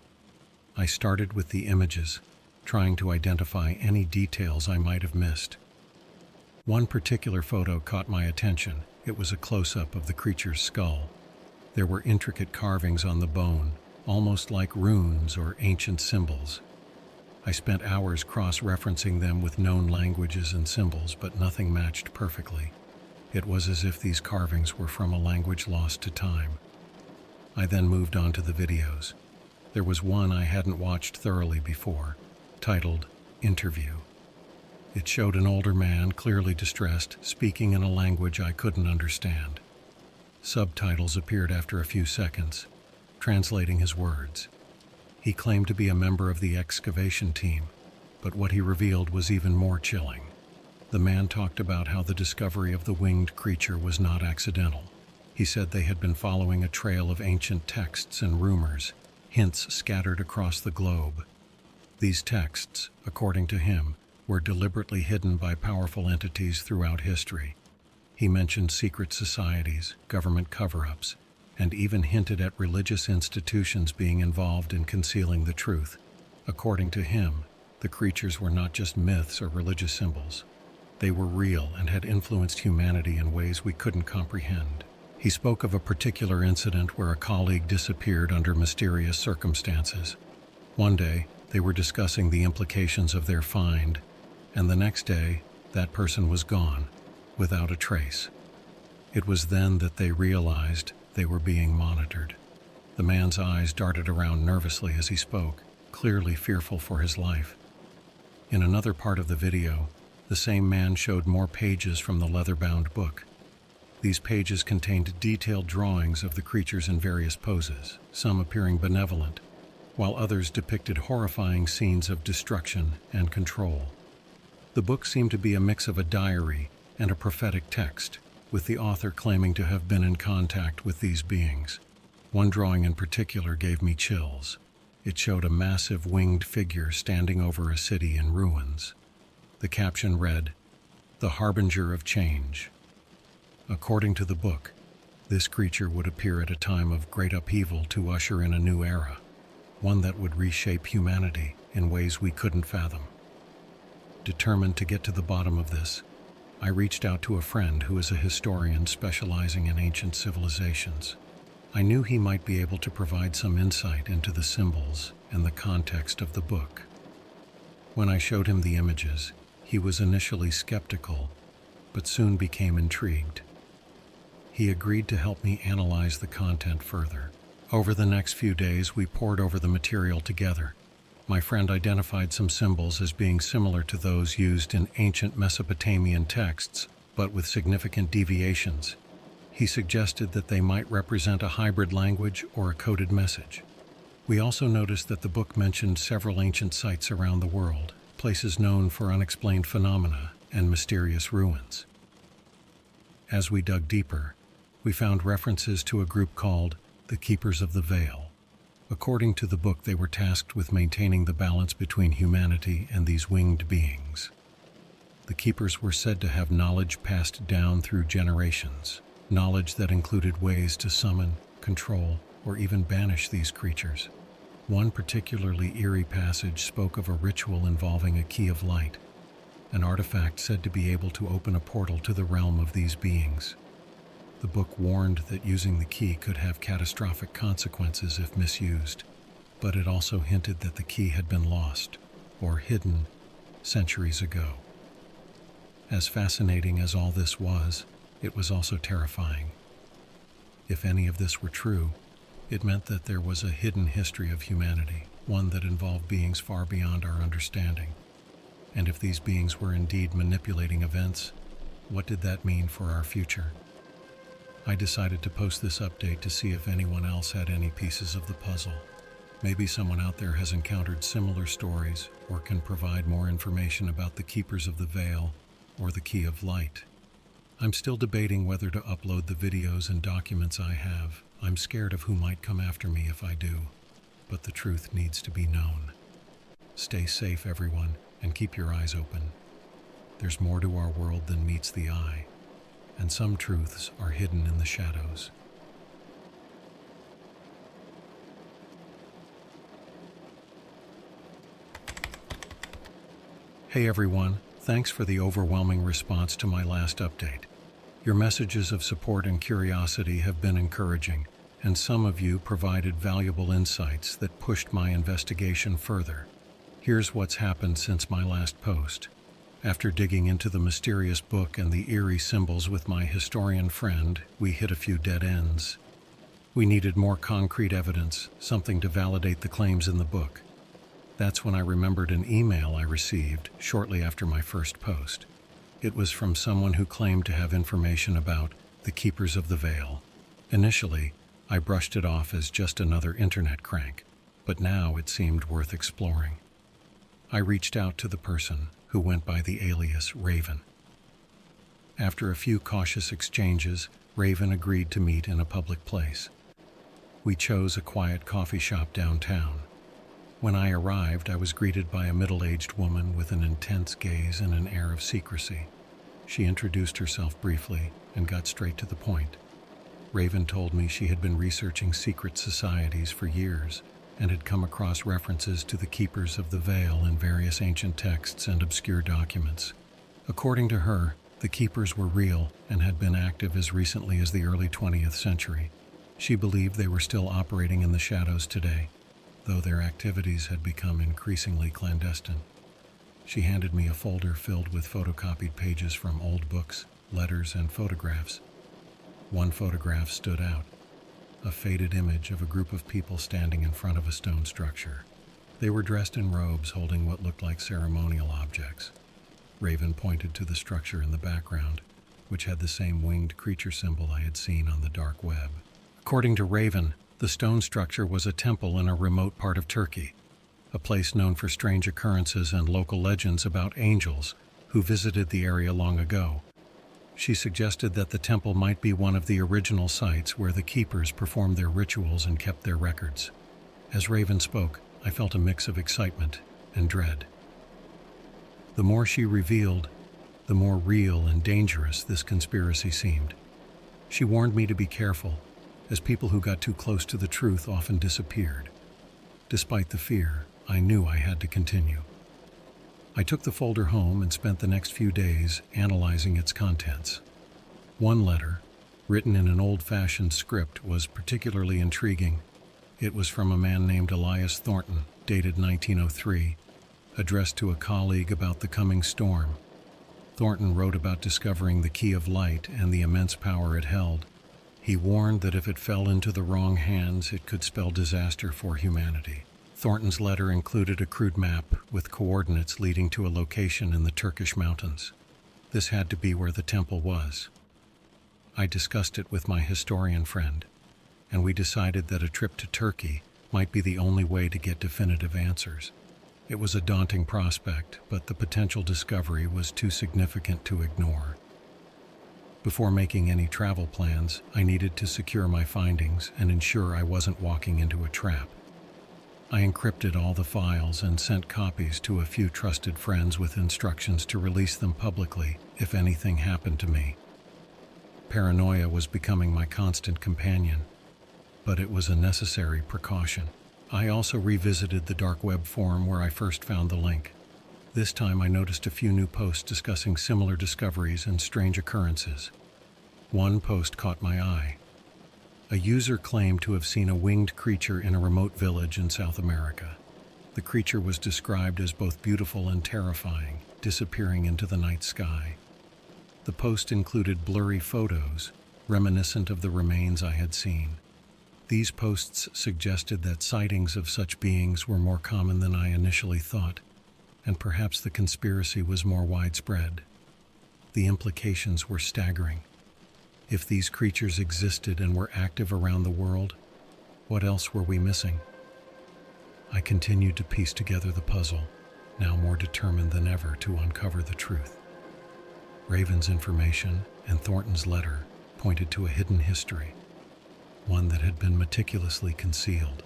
I started with the images, trying to identify any details I might have missed. One particular photo caught my attention. It was a close-up of the creature's skull. There were intricate carvings on the bone, almost like runes or ancient symbols. I spent hours cross-referencing them with known languages and symbols, but nothing matched perfectly. It was as if these carvings were from a language lost to time. I then moved on to the videos. There was one I hadn't watched thoroughly before, titled Interview. It showed an older man, clearly distressed, speaking in a language I couldn't understand. Subtitles appeared after a few seconds, translating his words. He claimed to be a member of the excavation team, but what he revealed was even more chilling. The man talked about how the discovery of the winged creature was not accidental. He said they had been following a trail of ancient texts and rumors, hints scattered across the globe. These texts, according to him, were deliberately hidden by powerful entities throughout history. He mentioned secret societies, government cover-ups, and even hinted at religious institutions being involved in concealing the truth. According to him, the creatures were not just myths or religious symbols. They were real and had influenced humanity in ways we couldn't comprehend. He spoke of a particular incident where a colleague disappeared under mysterious circumstances. One day, they were discussing the implications of their find, and the next day, that person was gone, without a trace. It was then that they realized they were being monitored. The man's eyes darted around nervously as he spoke, clearly fearful for his life. In another part of the video, the same man showed more pages from the leather-bound book. These pages contained detailed drawings of the creatures in various poses, some appearing benevolent, while others depicted horrifying scenes of destruction and control. The book seemed to be a mix of a diary and a prophetic text, with the author claiming to have been in contact with these beings. One drawing in particular gave me chills. It showed a massive winged figure standing over a city in ruins. The caption read, "The Harbinger of Change." According to the book, this creature would appear at a time of great upheaval to usher in a new era, one that would reshape humanity in ways we couldn't fathom. Determined to get to the bottom of this, I reached out to a friend who is a historian specializing in ancient civilizations. I knew he might be able to provide some insight into the symbols and the context of the book. When I showed him the images, he was initially skeptical, but soon became intrigued. He agreed to help me analyze the content further. Over the next few days, we pored over the material together. My friend identified some symbols as being similar to those used in ancient Mesopotamian texts, but with significant deviations. He suggested that they might represent a hybrid language or a coded message. We also noticed that the book mentioned several ancient sites around the world, places known for unexplained phenomena and mysterious ruins. As we dug deeper, we found references to a group called the Keepers of the Veil. According to the book, they were tasked with maintaining the balance between humanity and these winged beings. The Keepers were said to have knowledge passed down through generations, knowledge that included ways to summon, control, or even banish these creatures. One particularly eerie passage spoke of a ritual involving a key of light, an artifact said to be able to open a portal to the realm of these beings. The book warned that using the key could have catastrophic consequences if misused, but it also hinted that the key had been lost or hidden centuries ago. As fascinating as all this was, it was also terrifying. If any of this were true, it meant that there was a hidden history of humanity, one that involved beings far beyond our understanding. And if these beings were indeed manipulating events, what did that mean for our future? I decided to post this update to see if anyone else had any pieces of the puzzle. Maybe someone out there has encountered similar stories or can provide more information about the Keepers of the Veil or the Key of Light. I'm still debating whether to upload the videos and documents I have. I'm scared of who might come after me if I do, but the truth needs to be known. Stay safe, everyone, and keep your eyes open. There's more to our world than meets the eye, and some truths are hidden in the shadows. Hey everyone, thanks for the overwhelming response to my last update. Your messages of support and curiosity have been encouraging, and some of you provided valuable insights that pushed my investigation further. Here's what's happened since my last post. After digging into the mysterious book and the eerie symbols with my historian friend, we hit a few dead ends. We needed more concrete evidence, something to validate the claims in the book. That's when I remembered an email I received shortly after my first post. It was from someone who claimed to have information about the Keepers of the Veil. Initially, I brushed it off as just another internet crank, but now it seemed worth exploring. I reached out to the person, who went by the alias Raven. After a few cautious exchanges, Raven agreed to meet in a public place. We chose a quiet coffee shop downtown. When I arrived, I was greeted by a middle-aged woman with an intense gaze and an air of secrecy. She introduced herself briefly and got straight to the point. Raven told me she had been researching secret societies for years and had come across references to the Keepers of the Veil in various ancient texts and obscure documents. According to her, the Keepers were real and had been active as recently as the early 20th century. She believed they were still operating in the shadows today, though their activities had become increasingly clandestine. She handed me a folder filled with photocopied pages from old books, letters, and photographs. One photograph stood out. A faded image of a group of people standing in front of a stone structure. They were dressed in robes holding what looked like ceremonial objects. Raven pointed to the structure in the background, which had the same winged creature symbol I had seen on the dark web. According to Raven, the stone structure was a temple in a remote part of Turkey, a place known for strange occurrences and local legends about angels who visited the area long ago. She suggested that the temple might be one of the original sites where the Keepers performed their rituals and kept their records. As Raven spoke, I felt a mix of excitement and dread. The more she revealed, the more real and dangerous this conspiracy seemed. She warned me to be careful, as people who got too close to the truth often disappeared. Despite the fear, I knew I had to continue. I took the folder home and spent the next few days analyzing its contents. One letter, written in an old-fashioned script, was particularly intriguing. It was from a man named Elias Thornton, dated 1903, addressed to a colleague about the coming storm. Thornton wrote about discovering the Key of Light and the immense power it held. He warned that if it fell into the wrong hands, it could spell disaster for humanity. Thornton's letter included a crude map with coordinates leading to a location in the Turkish mountains. This had to be where the temple was. I discussed it with my historian friend, and we decided that a trip to Turkey might be the only way to get definitive answers. It was a daunting prospect, but the potential discovery was too significant to ignore. Before making any travel plans, I needed to secure my findings and ensure I wasn't walking into a trap. I encrypted all the files and sent copies to a few trusted friends with instructions to release them publicly if anything happened to me. Paranoia was becoming my constant companion, but it was a necessary precaution. I also revisited the dark web forum where I first found the link. This time I noticed a few new posts discussing similar discoveries and strange occurrences. One post caught my eye. A user claimed to have seen a winged creature in a remote village in South America. The creature was described as both beautiful and terrifying, disappearing into the night sky. The post included blurry photos, reminiscent of the remains I had seen. These posts suggested that sightings of such beings were more common than I initially thought. and perhaps the conspiracy was more widespread. The implications were staggering. If these creatures existed and were active around the world, what else were we missing? I continued to piece together the puzzle, now more determined than ever to uncover the truth. Raven's information and Thornton's letter pointed to a hidden history, one that had been meticulously concealed.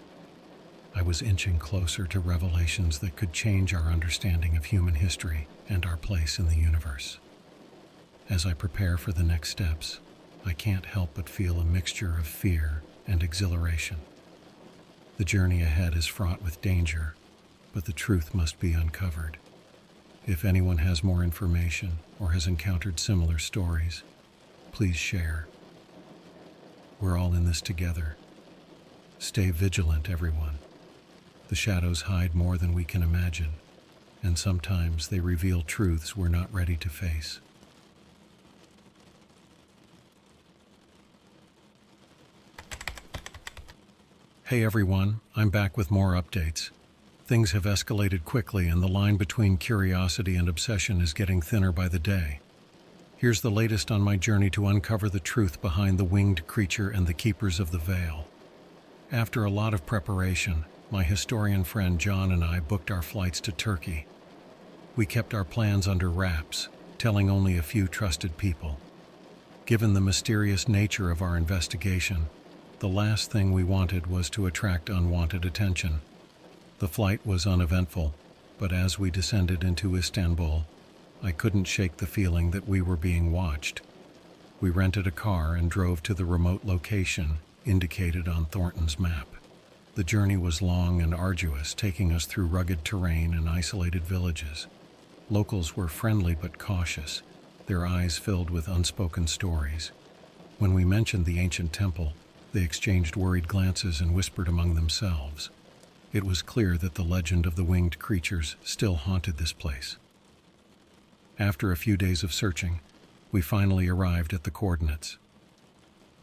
I was inching closer to revelations that could change our understanding of human history and our place in the universe. As I prepare for the next steps, I can't help but feel a mixture of fear and exhilaration. The journey ahead is fraught with danger, but the truth must be uncovered. If anyone has more information or has encountered similar stories, please share. We're all in this together. Stay vigilant, everyone. The shadows hide more than we can imagine, and sometimes they reveal truths we're not ready to face. Hey everyone, I'm back with more updates. Things have escalated quickly and the line between curiosity and obsession is getting thinner by the day. Here's the latest on my journey to uncover the truth behind the winged creature and the keepers of the veil. After a lot of preparation, my historian friend John and I booked our flights to Turkey. We kept our plans under wraps, telling only a few trusted people. Given the mysterious nature of our investigation, the last thing we wanted was to attract unwanted attention. The flight was uneventful, but as we descended into Istanbul, I couldn't shake the feeling that we were being watched. We rented a car and drove to the remote location indicated on Thornton's map. The journey was long and arduous, taking us through rugged terrain and isolated villages. Locals were friendly but cautious, their eyes filled with unspoken stories. When we mentioned the ancient temple, they exchanged worried glances and whispered among themselves. It was clear that the legend of the winged creatures still haunted this place. After a few days of searching, we finally arrived at the coordinates.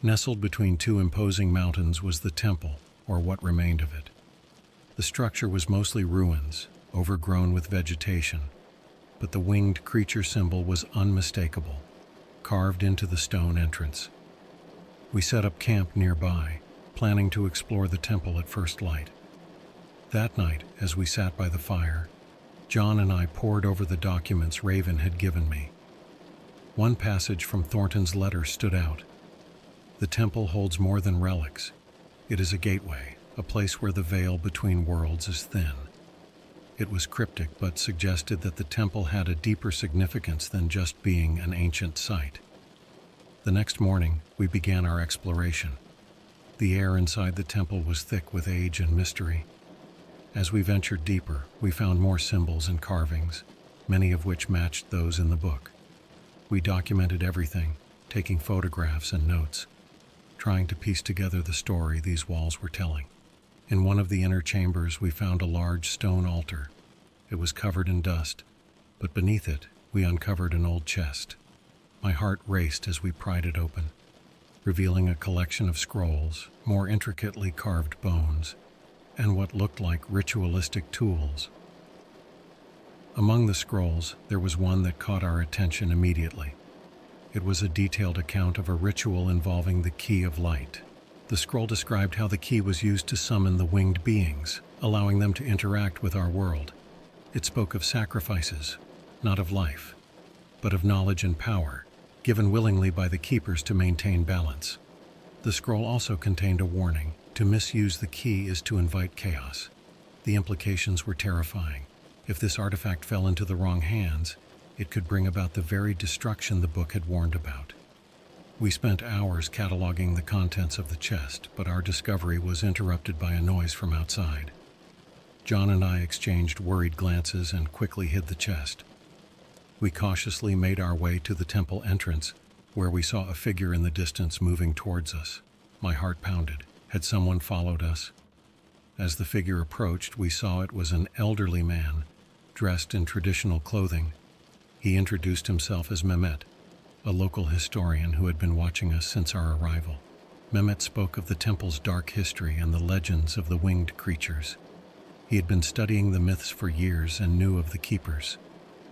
Nestled between two imposing mountains was the temple, or what remained of it. The structure was mostly ruins, overgrown with vegetation, but the winged creature symbol was unmistakable, carved into the stone entrance. We set up camp nearby, planning to explore the temple at first light. That night, as we sat by the fire, John and I pored over the documents Raven had given me. One passage from Thornton's letter stood out. The temple holds more than relics. It is a gateway, a place where the veil between worlds is thin. It was cryptic but suggested that the temple had a deeper significance than just being an ancient site. The next morning, we began our exploration. The air inside the temple was thick with age and mystery. As we ventured deeper, we found more symbols and carvings, many of which matched those in the book. We documented everything, taking photographs and notes, trying to piece together the story these walls were telling. In one of the inner chambers, we found a large stone altar. It was covered in dust, but beneath it, we uncovered an old chest. My heart raced as we pried it open, revealing a collection of scrolls, more intricately carved bones, and what looked like ritualistic tools. Among the scrolls, there was one that caught our attention immediately. It was a detailed account of a ritual involving the Key of Light. The scroll described how the key was used to summon the winged beings, allowing them to interact with our world. It spoke of sacrifices, not of life, but of knowledge and power, given willingly by the keepers to maintain balance. The scroll also contained a warning: to misuse the key is to invite chaos. The implications were terrifying. If this artifact fell into the wrong hands, it could bring about the very destruction the book had warned about. We spent hours cataloging the contents of the chest, but our discovery was interrupted by a noise from outside. John and I exchanged worried glances and quickly hid the chest. We cautiously made our way to the temple entrance, where we saw a figure in the distance moving towards us. My heart pounded. Had someone followed us? As the figure approached, we saw it was an elderly man, dressed in traditional clothing. He introduced himself as Mehmet, a local historian who had been watching us since our arrival. Mehmet spoke of the temple's dark history and the legends of the winged creatures. He had been studying the myths for years and knew of the keepers.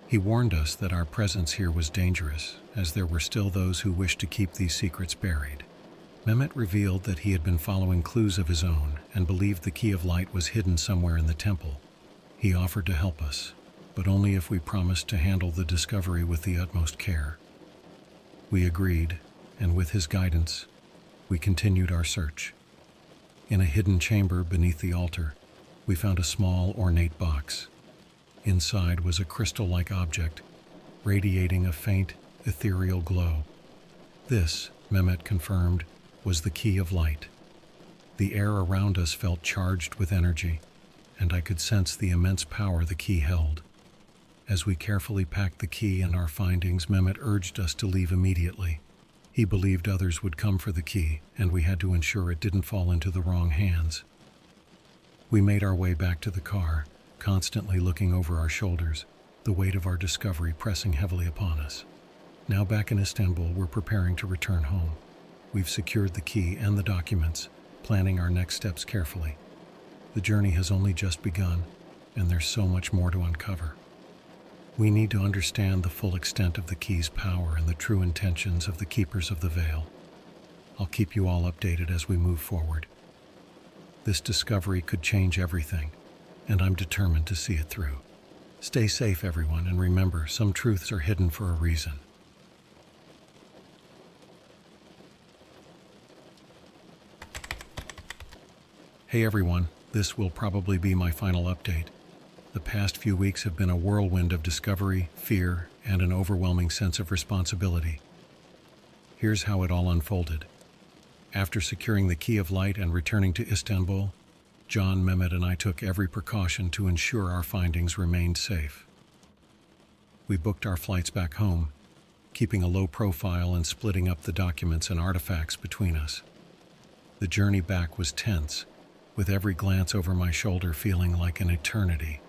He warned us that our presence here was dangerous, as there were still those who wished to keep these secrets buried. Mehmet revealed that he had been following clues of his own and believed the key of light was hidden somewhere in the temple. He offered to help us, but only if we promised to handle the discovery with the utmost care. We agreed, and with his guidance, we continued our search. In a hidden chamber beneath the altar, we found a small, ornate box. Inside was a crystal-like object, radiating a faint, ethereal glow. This, Mehmet confirmed, was the key of light. The air around us felt charged with energy, and I could sense the immense power the key held. As we carefully packed the key and our findings, Mehmet urged us to leave immediately. He believed others would come for the key, and we had to ensure it didn't fall into the wrong hands. We made our way back to the car, constantly looking over our shoulders, the weight of our discovery pressing heavily upon us. Now back in Istanbul, we're preparing to return home. We've secured the key and the documents, planning our next steps carefully. The journey has only just begun, and there's so much more to uncover. We need to understand the full extent of the key's power and the true intentions of the keepers of the veil. I'll keep you all updated as we move forward. This discovery could change everything, and I'm determined to see it through. Stay safe, everyone, and remember, some truths are hidden for a reason. Hey everyone, this will probably be my final update. The past few weeks have been a whirlwind of discovery, fear, and an overwhelming sense of responsibility. Here's how it all unfolded. After securing the key of light and returning to Istanbul, John, Mehmet, and I took every precaution to ensure our findings remained safe. We booked our flights back home, keeping a low profile and splitting up the documents and artifacts between us. The journey back was tense, with every glance over my shoulder feeling like an eternity.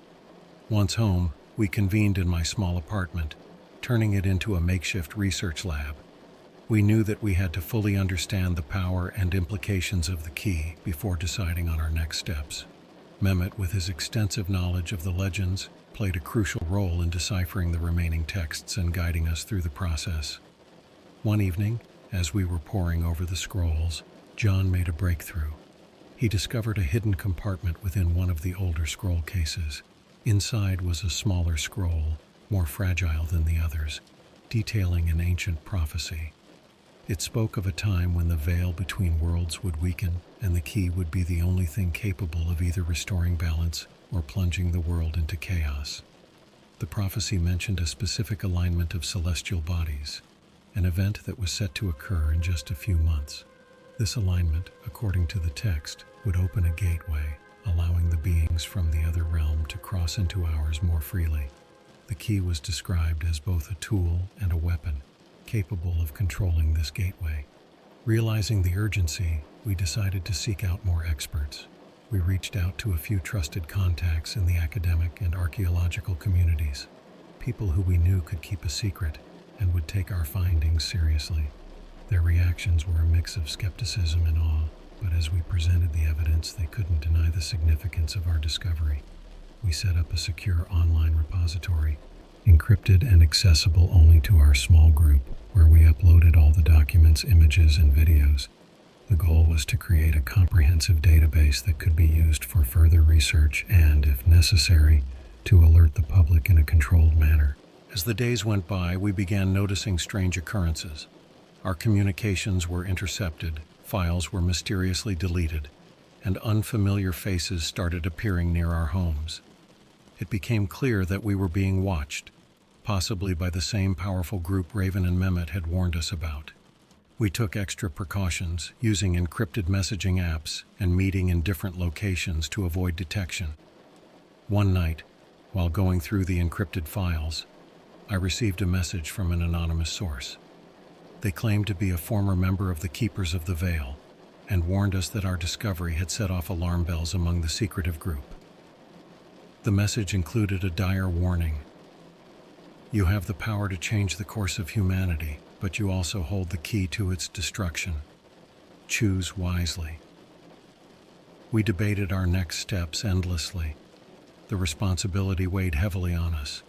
Once home, we convened in my small apartment, turning it into a makeshift research lab. We knew that we had to fully understand the power and implications of the key before deciding on our next steps. Mehmet, with his extensive knowledge of the legends, played a crucial role in deciphering the remaining texts and guiding us through the process. One evening, as we were poring over the scrolls, John made a breakthrough. He discovered a hidden compartment within one of the older scroll cases. Inside was a smaller scroll, more fragile than the others, detailing an ancient prophecy. It spoke of a time when the veil between worlds would weaken and the key would be the only thing capable of either restoring balance or plunging the world into chaos. The prophecy mentioned a specific alignment of celestial bodies, an event that was set to occur in just a few months. This alignment, according to the text, would open a gateway, allowing the beings from the other realm to cross into ours more freely. The key was described as both a tool and a weapon, capable of controlling this gateway. Realizing the urgency, we decided to seek out more experts. We reached out to a few trusted contacts in the academic and archaeological communities, people who we knew could keep a secret and would take our findings seriously. Their reactions were a mix of skepticism and awe, but as we presented the evidence, they couldn't deny the significance of our discovery. We set up a secure online repository, encrypted and accessible only to our small group, where we uploaded all the documents, images, and videos. The goal was to create a comprehensive database that could be used for further research and, if necessary, to alert the public in a controlled manner. As the days went by, we began noticing strange occurrences. Our communications were intercepted, files were mysteriously deleted, and unfamiliar faces started appearing near our homes. It became clear that we were being watched, possibly by the same powerful group Raven and Mehmet had warned us about. We took extra precautions, using encrypted messaging apps and meeting in different locations to avoid detection. One night, while going through the encrypted files, I received a message from an anonymous source. They claimed to be a former member of the Keepers of the Veil and warned us that our discovery had set off alarm bells among the secretive group. The message included a dire warning. You have the power to change the course of humanity, but you also hold the key to its destruction. Choose wisely. We debated our next steps endlessly, The responsibility weighed heavily on us.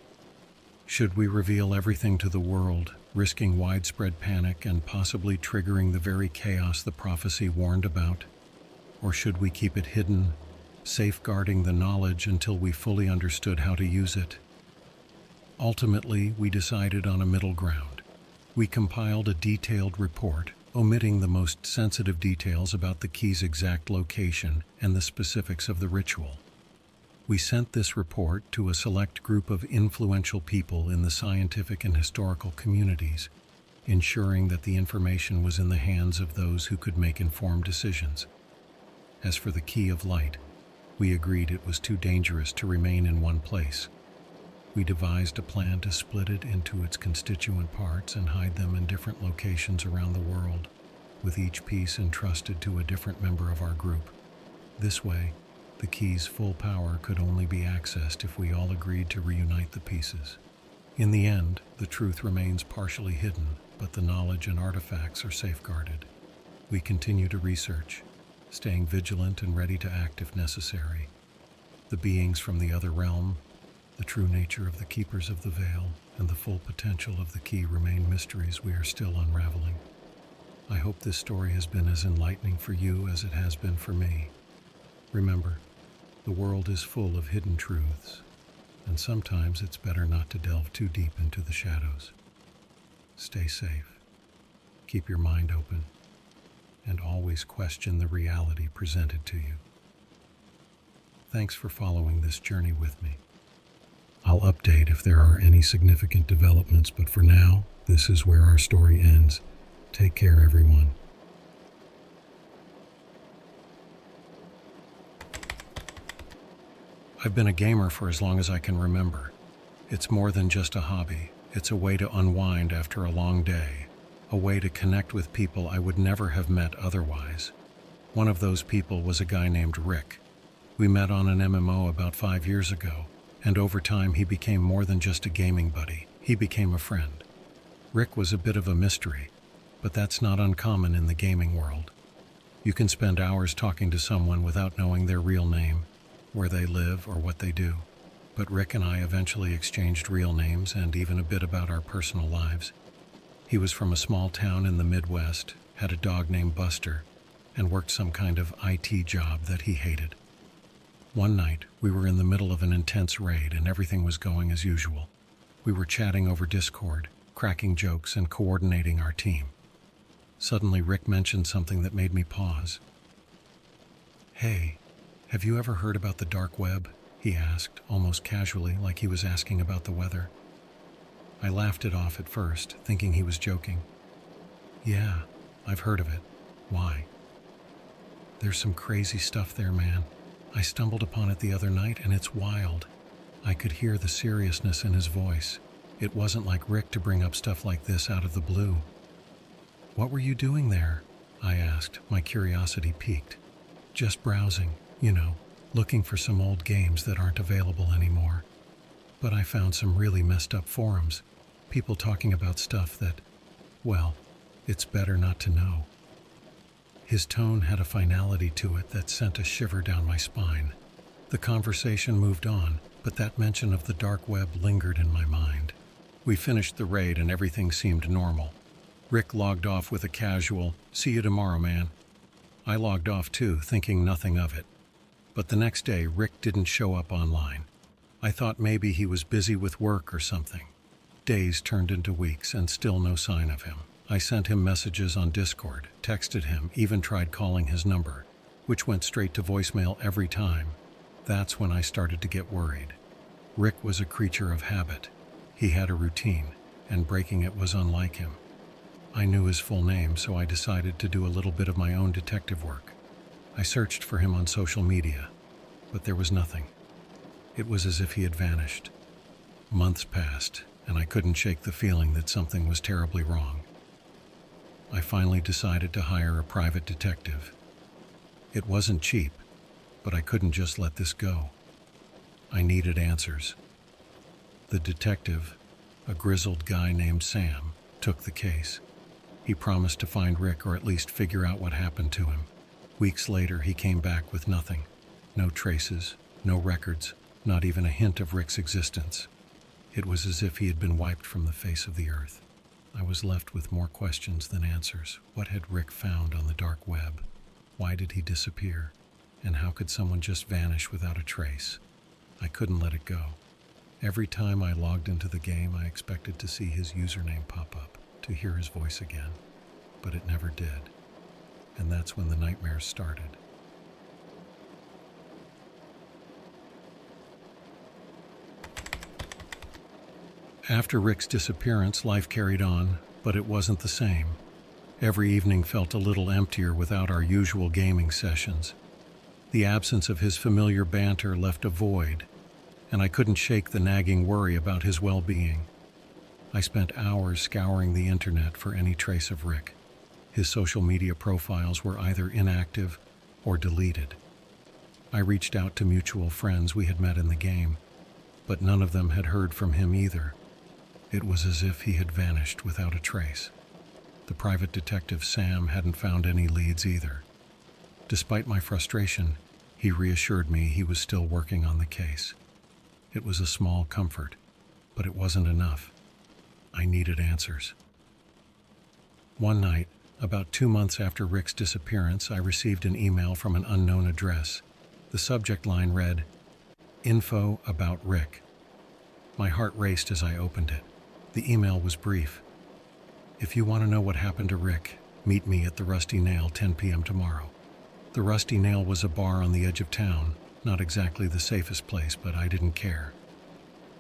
Should we reveal everything to the world, risking widespread panic and possibly triggering the very chaos the prophecy warned about? Or should we keep it hidden, safeguarding the knowledge until we fully understood how to use it? Ultimately, we decided on a middle ground. We compiled a detailed report, omitting the most sensitive details about the key's exact location and the specifics of the ritual. We sent this report to a select group of influential people in the scientific and historical communities, ensuring that the information was in the hands of those who could make informed decisions. As for the key of light, we agreed it was too dangerous to remain in one place. We devised a plan to split it into its constituent parts and hide them in different locations around the world, with each piece entrusted to a different member of our group. This way, the key's full power could only be accessed if we all agreed to reunite the pieces. In the end, the truth remains partially hidden, but the knowledge and artifacts are safeguarded. We continue to research, staying vigilant and ready to act if necessary. The beings from the other realm, the true nature of the keepers of the veil, and the full potential of the key remain mysteries we are still unraveling. I hope this story has been as enlightening for you as it has been for me. Remember, the world is full of hidden truths, and sometimes it's better not to delve too deep into the shadows. Stay safe, keep your mind open, and always question the reality presented to you. Thanks for following this journey with me. I'll update if there are any significant developments, but for now, this is where our story ends. Take care, everyone. I've been a gamer for as long as I can remember. It's more than just a hobby. It's a way to unwind after a long day, a way to connect with people I would never have met otherwise. One of those people was a guy named Rick. We met on an MMO about 5 years ago, and over time he became more than just a gaming buddy. He became a friend. Rick was a bit of a mystery, but that's not uncommon in the gaming world. You can spend hours talking to someone without knowing their real name, where they live, or what they do. But Rick and I eventually exchanged real names and even a bit about our personal lives. He was from a small town in the Midwest, had a dog named Buster, and worked some kind of IT job that he hated. One night, we were in the middle of an intense raid and everything was going as usual. We were chatting over Discord, cracking jokes and coordinating our team. Suddenly, Rick mentioned something that made me pause. "Hey, have you ever heard about the dark web?" he asked, almost casually, like he was asking about the weather. I laughed it off at first, thinking he was joking. "Yeah, I've heard of it. Why?" "There's some crazy stuff there, man. I stumbled upon it the other night and it's wild." I could hear the seriousness in his voice. It wasn't like Rick to bring up stuff like this out of the blue. "What were you doing there?" I asked, my curiosity piqued. "Just browsing, looking for some old games that aren't available anymore. But I found some really messed up forums, people talking about stuff that, well, it's better not to know." His tone had a finality to it that sent a shiver down my spine. The conversation moved on, but that mention of the dark web lingered in my mind. We finished the raid and everything seemed normal. Rick logged off with a casual, "See you tomorrow, man." I logged off too, thinking nothing of it. But the next day, Rick didn't show up online. I thought maybe he was busy with work or something. Days turned into weeks and still no sign of him. I sent him messages on Discord, texted him, even tried calling his number, which went straight to voicemail every time. That's when I started to get worried. Rick was a creature of habit. He had a routine, and breaking it was unlike him. I knew his full name, so I decided to do a little bit of my own detective work. I searched for him on social media, but there was nothing. It was as if he had vanished. Months passed, and I couldn't shake the feeling that something was terribly wrong. I finally decided to hire a private detective. It wasn't cheap, but I couldn't just let this go. I needed answers. The detective, a grizzled guy named Sam, took the case. He promised to find Rick, or at least figure out what happened to him. Weeks later, he came back with nothing. No traces, no records, not even a hint of Rick's existence. It was as if he had been wiped from the face of the earth. I was left with more questions than answers. What had Rick found on the dark web? Why did he disappear? And how could someone just vanish without a trace? I couldn't let it go. Every time I logged into the game, I expected to see his username pop up, to hear his voice again. But it never did. And that's when the nightmares started. After Rick's disappearance, life carried on, but it wasn't the same. Every evening felt a little emptier without our usual gaming sessions. The absence of his familiar banter left a void, and I couldn't shake the nagging worry about his well-being. I spent hours scouring the internet for any trace of Rick. His social media profiles were either inactive or deleted. I reached out to mutual friends we had met in the game, but none of them had heard from him either. It was as if he had vanished without a trace. The private detective Sam hadn't found any leads either. Despite my frustration, he reassured me he was still working on the case. It was a small comfort, but it wasn't enough. I needed answers. One night, about 2 months after Rick's disappearance, I received an email from an unknown address. The subject line read, "Info about Rick." My heart raced as I opened it. The email was brief. "If you want to know what happened to Rick, meet me at the Rusty Nail 10 p.m. tomorrow." The Rusty Nail was a bar on the edge of town, not exactly the safest place, but I didn't care.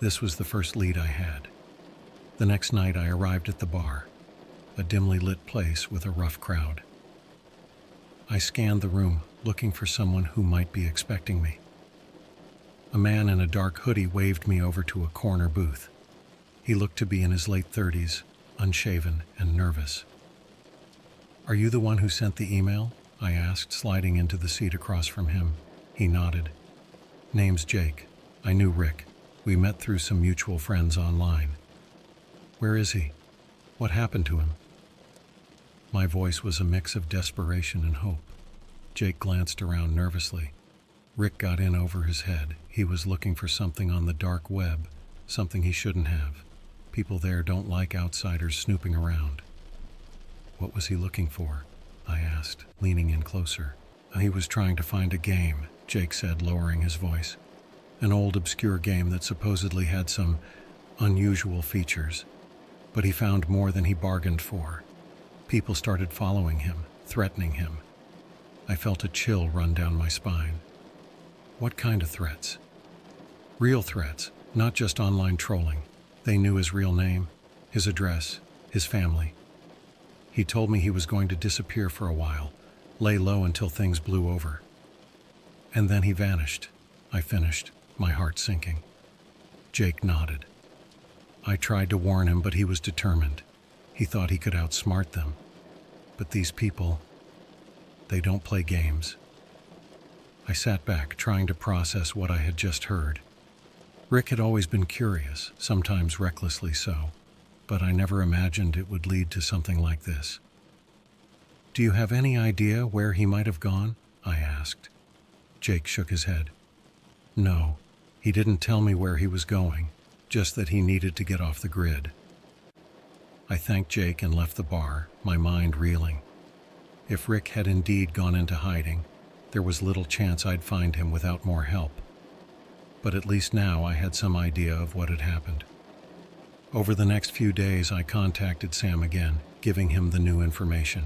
This was the first lead I had. The next night I arrived at the bar, a dimly lit place with a rough crowd. I scanned the room, looking for someone who might be expecting me. A man in a dark hoodie waved me over to a corner booth. He looked to be in his late 30s, unshaven and nervous. "Are you the one who sent the email?" I asked, sliding into the seat across from him. He nodded. "Name's Jake. I knew Rick. We met through some mutual friends online." "Where is he? What happened to him?" My voice was a mix of desperation and hope. Jake glanced around nervously. Rick got in over his head. He was looking for something on the dark web, something he shouldn't have. People there don't like outsiders snooping around. "What was he looking for?" I asked, leaning in closer. "He was trying to find a game," Jake said, lowering his voice. "An old, obscure game that supposedly had some unusual features. But he found more than he bargained for. People started following him, threatening him. I felt a chill run down my spine." "What kind of threats?" "Real threats, not just online trolling. They knew his real name, his address, his family. He told me he was going to disappear for a while, lay low until things blew over. And then he vanished," I finished, my heart sinking. Jake nodded. "I tried to warn him, but he was determined. He thought he could outsmart them. But these people, they don't play games." I sat back, trying to process what I had just heard. Rick had always been curious, sometimes recklessly so, but I never imagined it would lead to something like this. "Do you have any idea where he might have gone?" I asked. Jake shook his head. "No, he didn't tell me where he was going, just that he needed to get off the grid." I thanked Jake and left the bar, my mind reeling. If Rick had indeed gone into hiding, there was little chance I'd find him without more help. But at least now I had some idea of what had happened. Over the next few days, I contacted Sam again, giving him the new information.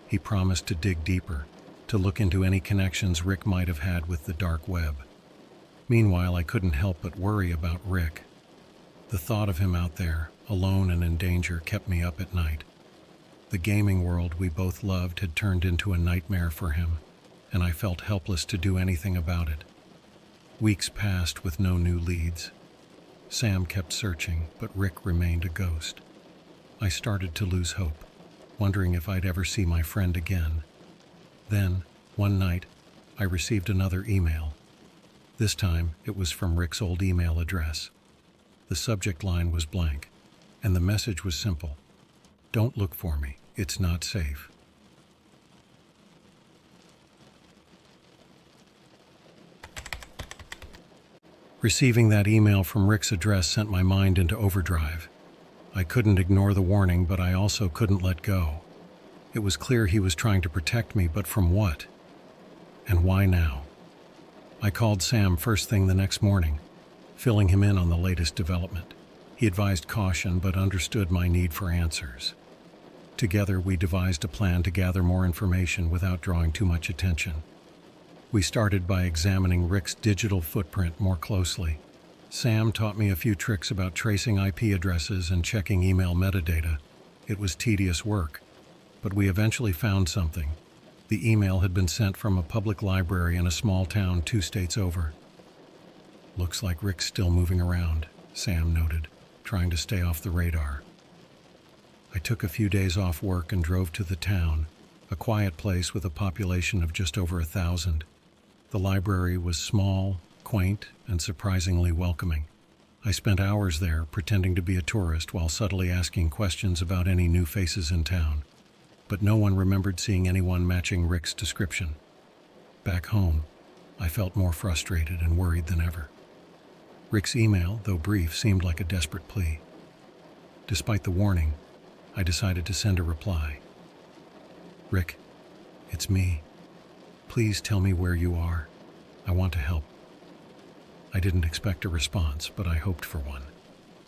He promised to dig deeper, to look into any connections Rick might have had with the dark web. Meanwhile, I couldn't help but worry about Rick. The thought of him out there, alone and in danger, kept me up at night. The gaming world we both loved had turned into a nightmare for him, and I felt helpless to do anything about it. Weeks passed with no new leads. Sam kept searching, but Rick remained a ghost. I started to lose hope, wondering if I'd ever see my friend again. Then, one night, I received another email. This time, it was from Rick's old email address. The subject line was blank, and the message was simple. "Don't look for me. It's not safe." Receiving that email from Rick's address sent my mind into overdrive. I couldn't ignore the warning, but I also couldn't let go. It was clear he was trying to protect me, but from what? And why now? I called Sam first thing the next morning, filling him in on the latest development. He advised caution, but understood my need for answers. Together, we devised a plan to gather more information without drawing too much attention. We started by examining Rick's digital footprint more closely. Sam taught me a few tricks about tracing IP addresses and checking email metadata. It was tedious work, but we eventually found something. The email had been sent from a public library in a small town 2 states over. "Looks like Rick's still moving around," Sam noted, trying to stay off the radar. I took a few days off work and drove to the town, a quiet place with a population of just over 1,000. The library was small, quaint, and surprisingly welcoming. I spent hours there pretending to be a tourist while subtly asking questions about any new faces in town. But no one remembered seeing anyone matching Rick's description. Back home, I felt more frustrated and worried than ever. Rick's email, though brief, seemed like a desperate plea. Despite the warning, I decided to send a reply. "Rick, it's me. Please tell me where you are. I want to help." I didn't expect a response, but I hoped for one.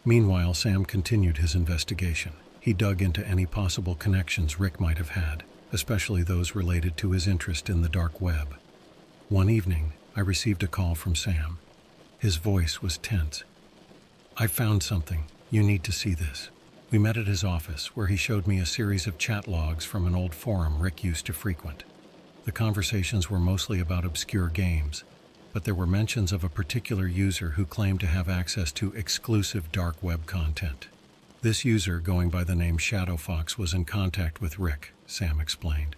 Meanwhile, Sam continued his investigation. He dug into any possible connections Rick might have had, especially those related to his interest in the dark web. One evening, I received a call from Sam. His voice was tense. "I found something. You need to see this." We met at his office, where he showed me a series of chat logs from an old forum Rick used to frequent. The conversations were mostly about obscure games, but there were mentions of a particular user who claimed to have access to exclusive dark web content. This user, going by the name Shadowfox, was in contact with Rick, Sam explained.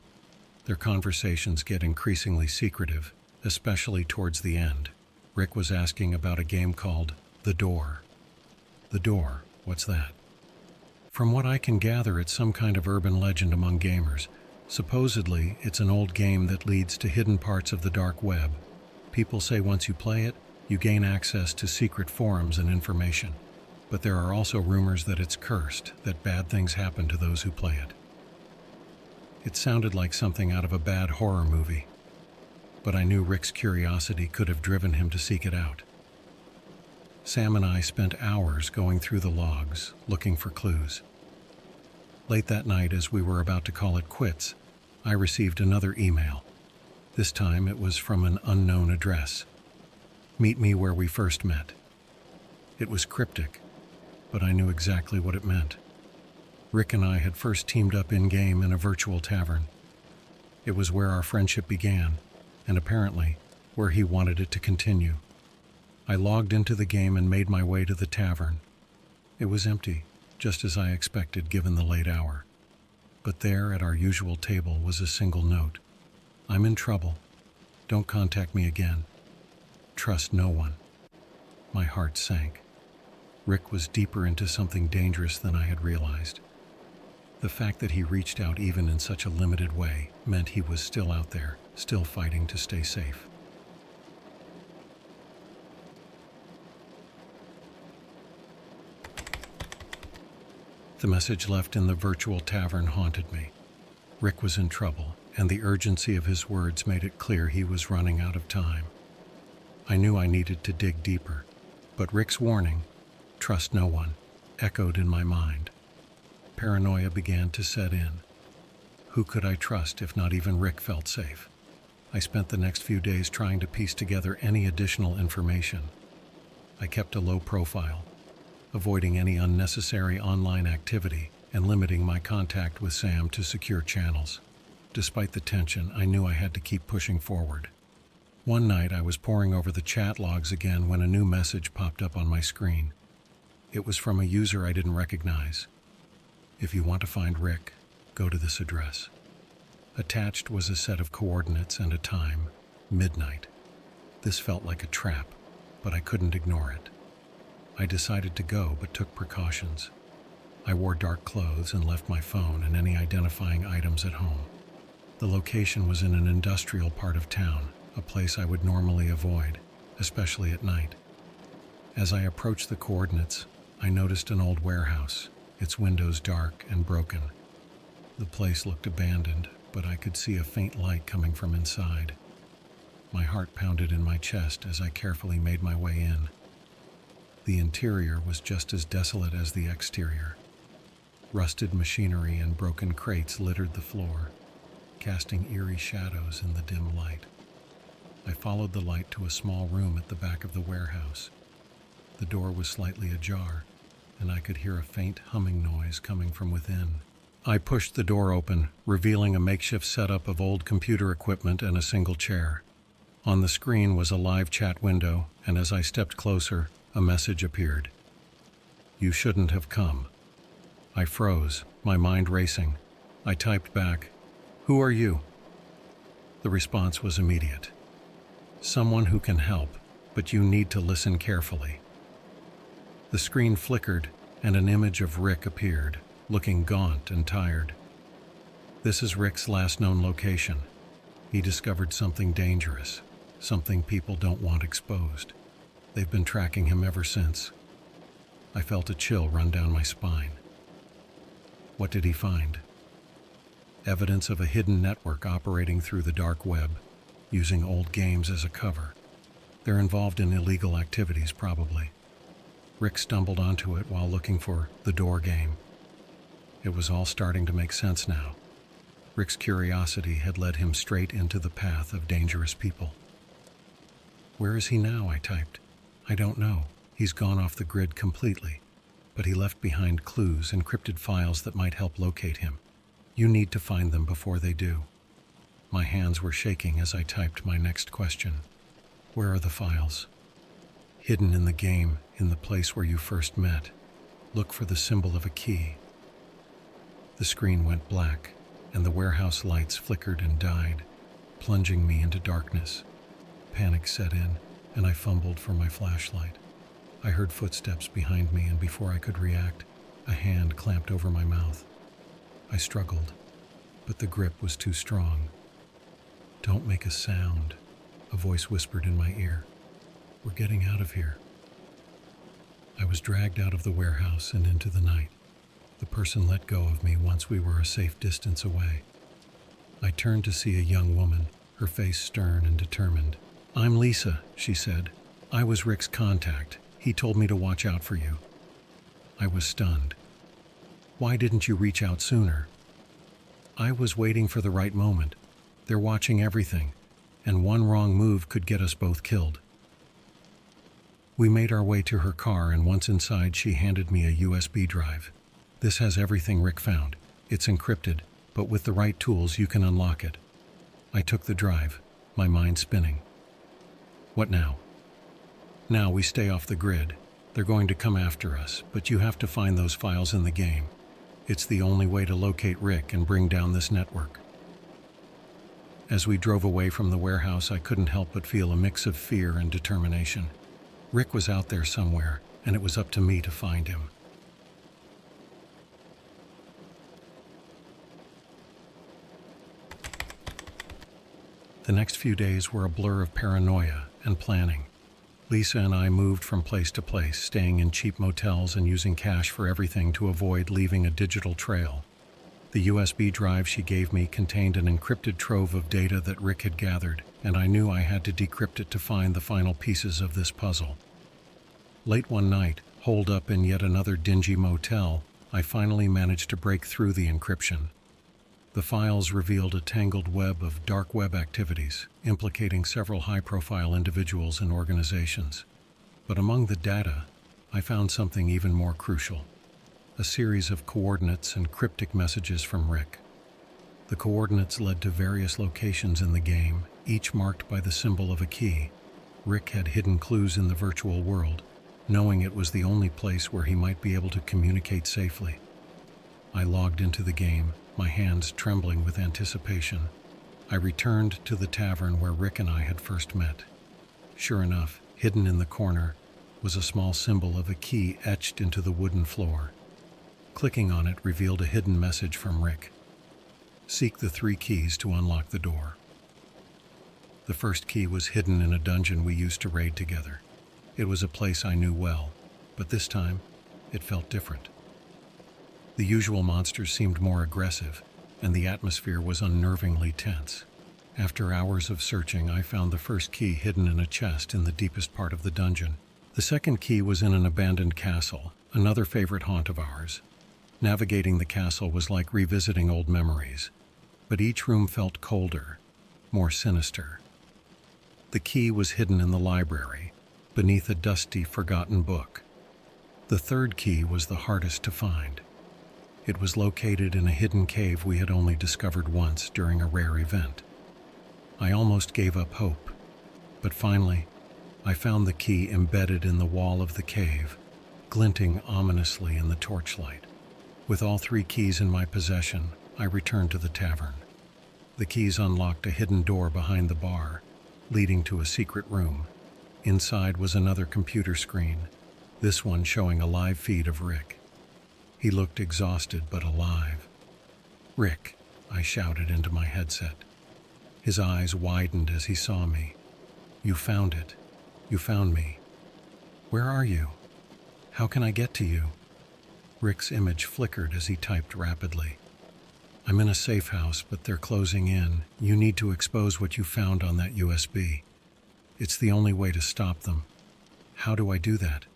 Their conversations get increasingly secretive, especially towards the end. Rick was asking about a game called The Door. The Door? What's that? From what I can gather, it's some kind of urban legend among gamers. Supposedly, it's an old game that leads to hidden parts of the dark web. People say once you play it, you gain access to secret forums and information. But there are also rumors that it's cursed, that bad things happen to those who play it. It sounded like something out of a bad horror movie, but I knew Rick's curiosity could have driven him to seek it out. Sam and I spent hours going through the logs, looking for clues. Late that night, as we were about to call it quits, I received another email. This time it was from an unknown address. "Meet me where we first met." It was cryptic, but I knew exactly what it meant. Rick and I had first teamed up in-game in a virtual tavern. It was where our friendship began, and apparently, where he wanted it to continue. I logged into the game and made my way to the tavern. It was empty, just as I expected given the late hour. But there, at our usual table, was a single note. "I'm in trouble. Don't contact me again. Trust no one." My heart sank. Rick was deeper into something dangerous than I had realized. The fact that he reached out even in such a limited way meant he was still out there, still fighting to stay safe. The message left in the virtual tavern haunted me. Rick was in trouble, and the urgency of his words made it clear he was running out of time. I knew I needed to dig deeper, but Rick's warning, "Trust no one," echoed in my mind. Paranoia began to set in. Who could I trust if not even Rick felt safe? I spent the next few days trying to piece together any additional information. I kept a low profile, avoiding any unnecessary online activity and limiting my contact with Sam to secure channels. Despite the tension, I knew I had to keep pushing forward. One night, I was poring over the chat logs again when a new message popped up on my screen. It was from a user I didn't recognize. "If you want to find Rick, go to this address." Attached was a set of coordinates and a time, midnight. This felt like a trap, but I couldn't ignore it. I decided to go, but took precautions. I wore dark clothes and left my phone and any identifying items at home. The location was in an industrial part of town, a place I would normally avoid, especially at night. As I approached the coordinates, I noticed an old warehouse, its windows dark and broken. The place looked abandoned, but I could see a faint light coming from inside. My heart pounded in my chest as I carefully made my way in. The interior was just as desolate as the exterior. Rusted machinery and broken crates littered the floor, casting eerie shadows in the dim light. I followed the light to a small room at the back of the warehouse. The door was slightly ajar, and I could hear a faint humming noise coming from within. I pushed the door open, revealing a makeshift setup of old computer equipment and a single chair. On the screen was a live chat window, and as I stepped closer, a message appeared. "You shouldn't have come." I froze, my mind racing. I typed back, "Who are you?" The response was immediate. "Someone who can help, but you need to listen carefully." The screen flickered, and an image of Rick appeared, looking gaunt and tired. "This is Rick's last known location. He discovered something dangerous, something people don't want exposed. They've been tracking him ever since." I felt a chill run down my spine. What did he find? Evidence of a hidden network operating through the dark web, using old games as a cover. They're involved in illegal activities, probably. Rick stumbled onto it while looking for the door game. It was all starting to make sense now. Rick's curiosity had led him straight into the path of dangerous people. "Where is he now?" I typed. "I don't know. He's gone off the grid completely, but he left behind clues, encrypted files that might help locate him. You need to find them before they do." My hands were shaking as I typed my next question. "Where are the files?" "Hidden in the game, in the place where you first met. Look for the symbol of a key." The screen went black, and the warehouse lights flickered and died, plunging me into darkness. Panic set in, and I fumbled for my flashlight. I heard footsteps behind me, and before I could react, a hand clamped over my mouth. I struggled, but the grip was too strong. "Don't make a sound," a voice whispered in my ear. "We're getting out of here." I was dragged out of the warehouse and into the night. The person let go of me once we were a safe distance away. I turned to see a young woman, her face stern and determined. "I'm Lisa," she said. "I was Rick's contact. He told me to watch out for you." I was stunned. "Why didn't you reach out sooner?" "I was waiting for the right moment. They're watching everything, and one wrong move could get us both killed." We made our way to her car, and once inside, she handed me a USB drive. "This has everything Rick found. It's encrypted, but with the right tools you can unlock it." I took the drive, my mind spinning. "What now?" "Now we stay off the grid. They're going to come after us, but you have to find those files in the game. It's the only way to locate Rick and bring down this network." As we drove away from the warehouse, I couldn't help but feel a mix of fear and determination. Rick was out there somewhere, and it was up to me to find him. The next few days were a blur of paranoia and planning. Lisa and I moved from place to place, staying in cheap motels and using cash for everything to avoid leaving a digital trail. The USB drive she gave me contained an encrypted trove of data that Rick had gathered, and I knew I had to decrypt it to find the final pieces of this puzzle. Late one night, holed up in yet another dingy motel, I finally managed to break through the encryption. The files revealed a tangled web of dark web activities, implicating several high-profile individuals and organizations. But among the data, I found something even more crucial: a series of coordinates and cryptic messages from Rick. The coordinates led to various locations in the game, each marked by the symbol of a key. Rick had hidden clues in the virtual world, knowing it was the only place where he might be able to communicate safely. I logged into the game, my hands trembling with anticipation. I returned to the tavern where Rick and I had first met. Sure enough, hidden in the corner was a small symbol of a key etched into the wooden floor. Clicking on it revealed a hidden message from Rick. "Seek the 3 keys to unlock the door." The first key was hidden in a dungeon we used to raid together. It was a place I knew well, but this time, it felt different. The usual monsters seemed more aggressive, and the atmosphere was unnervingly tense. After hours of searching, I found the first key hidden in a chest in the deepest part of the dungeon. The second key was in an abandoned castle, another favorite haunt of ours. Navigating the castle was like revisiting old memories, but each room felt colder, more sinister. The key was hidden in the library, beneath a dusty, forgotten book. The third key was the hardest to find. It was located in a hidden cave we had only discovered once during a rare event. I almost gave up hope, but finally, I found the key embedded in the wall of the cave, glinting ominously in the torchlight. With all three keys in my possession, I returned to the tavern. The keys unlocked a hidden door behind the bar, leading to a secret room. Inside was another computer screen, this one showing a live feed of Rick. He looked exhausted but alive. "Rick," I shouted into my headset. His eyes widened as he saw me. "You found it. You found me. Where are you? How can I get to you?" Rick's image flickered as he typed rapidly. "I'm in a safe house, but they're closing in. You need to expose what you found on that USB. It's the only way to stop them. How do I do that?"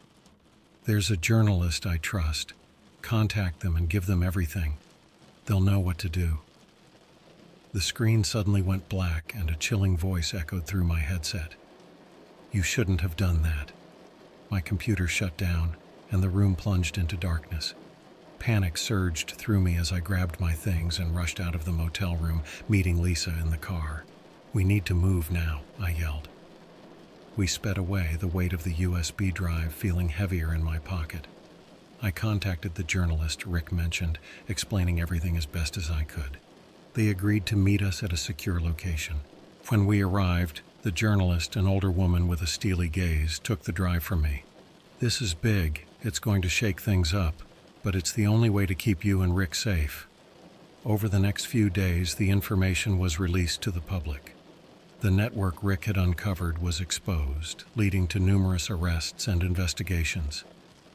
"There's a journalist I trust. Contact them and give them everything. They'll know what to do." The screen suddenly went black and a chilling voice echoed through my headset. "You shouldn't have done that." My computer shut down, and the room plunged into darkness. Panic surged through me as I grabbed my things and rushed out of the motel room, meeting Lisa in the car. "We need to move now," I yelled. We sped away, the weight of the USB drive feeling heavier in my pocket. I contacted the journalist Rick mentioned, explaining everything as best as I could. They agreed to meet us at a secure location. When we arrived, the journalist, an older woman with a steely gaze, took the drive from me. "This is big. It's going to shake things up, but it's the only way to keep you and Rick safe." Over the next few days, the information was released to the public. The network Rick had uncovered was exposed, leading to numerous arrests and investigations.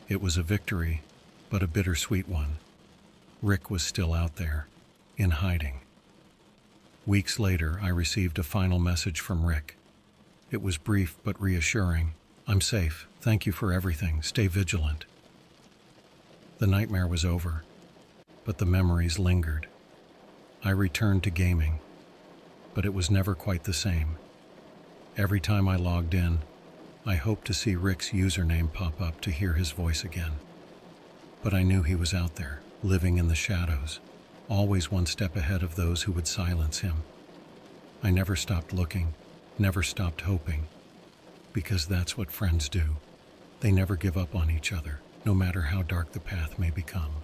It was a victory, but a bittersweet one. Rick was still out there, in hiding. Weeks later, I received a final message from Rick. It was brief but reassuring. "I'm safe. Thank you for everything. Stay vigilant." The nightmare was over, but the memories lingered. I returned to gaming, but it was never quite the same. Every time I logged in, I hoped to see Rick's username pop up to hear his voice again. But I knew he was out there, living in the shadows, always one step ahead of those who would silence him. I never stopped looking, never stopped hoping, because that's what friends do. They never give up on each other, no matter how dark the path may become.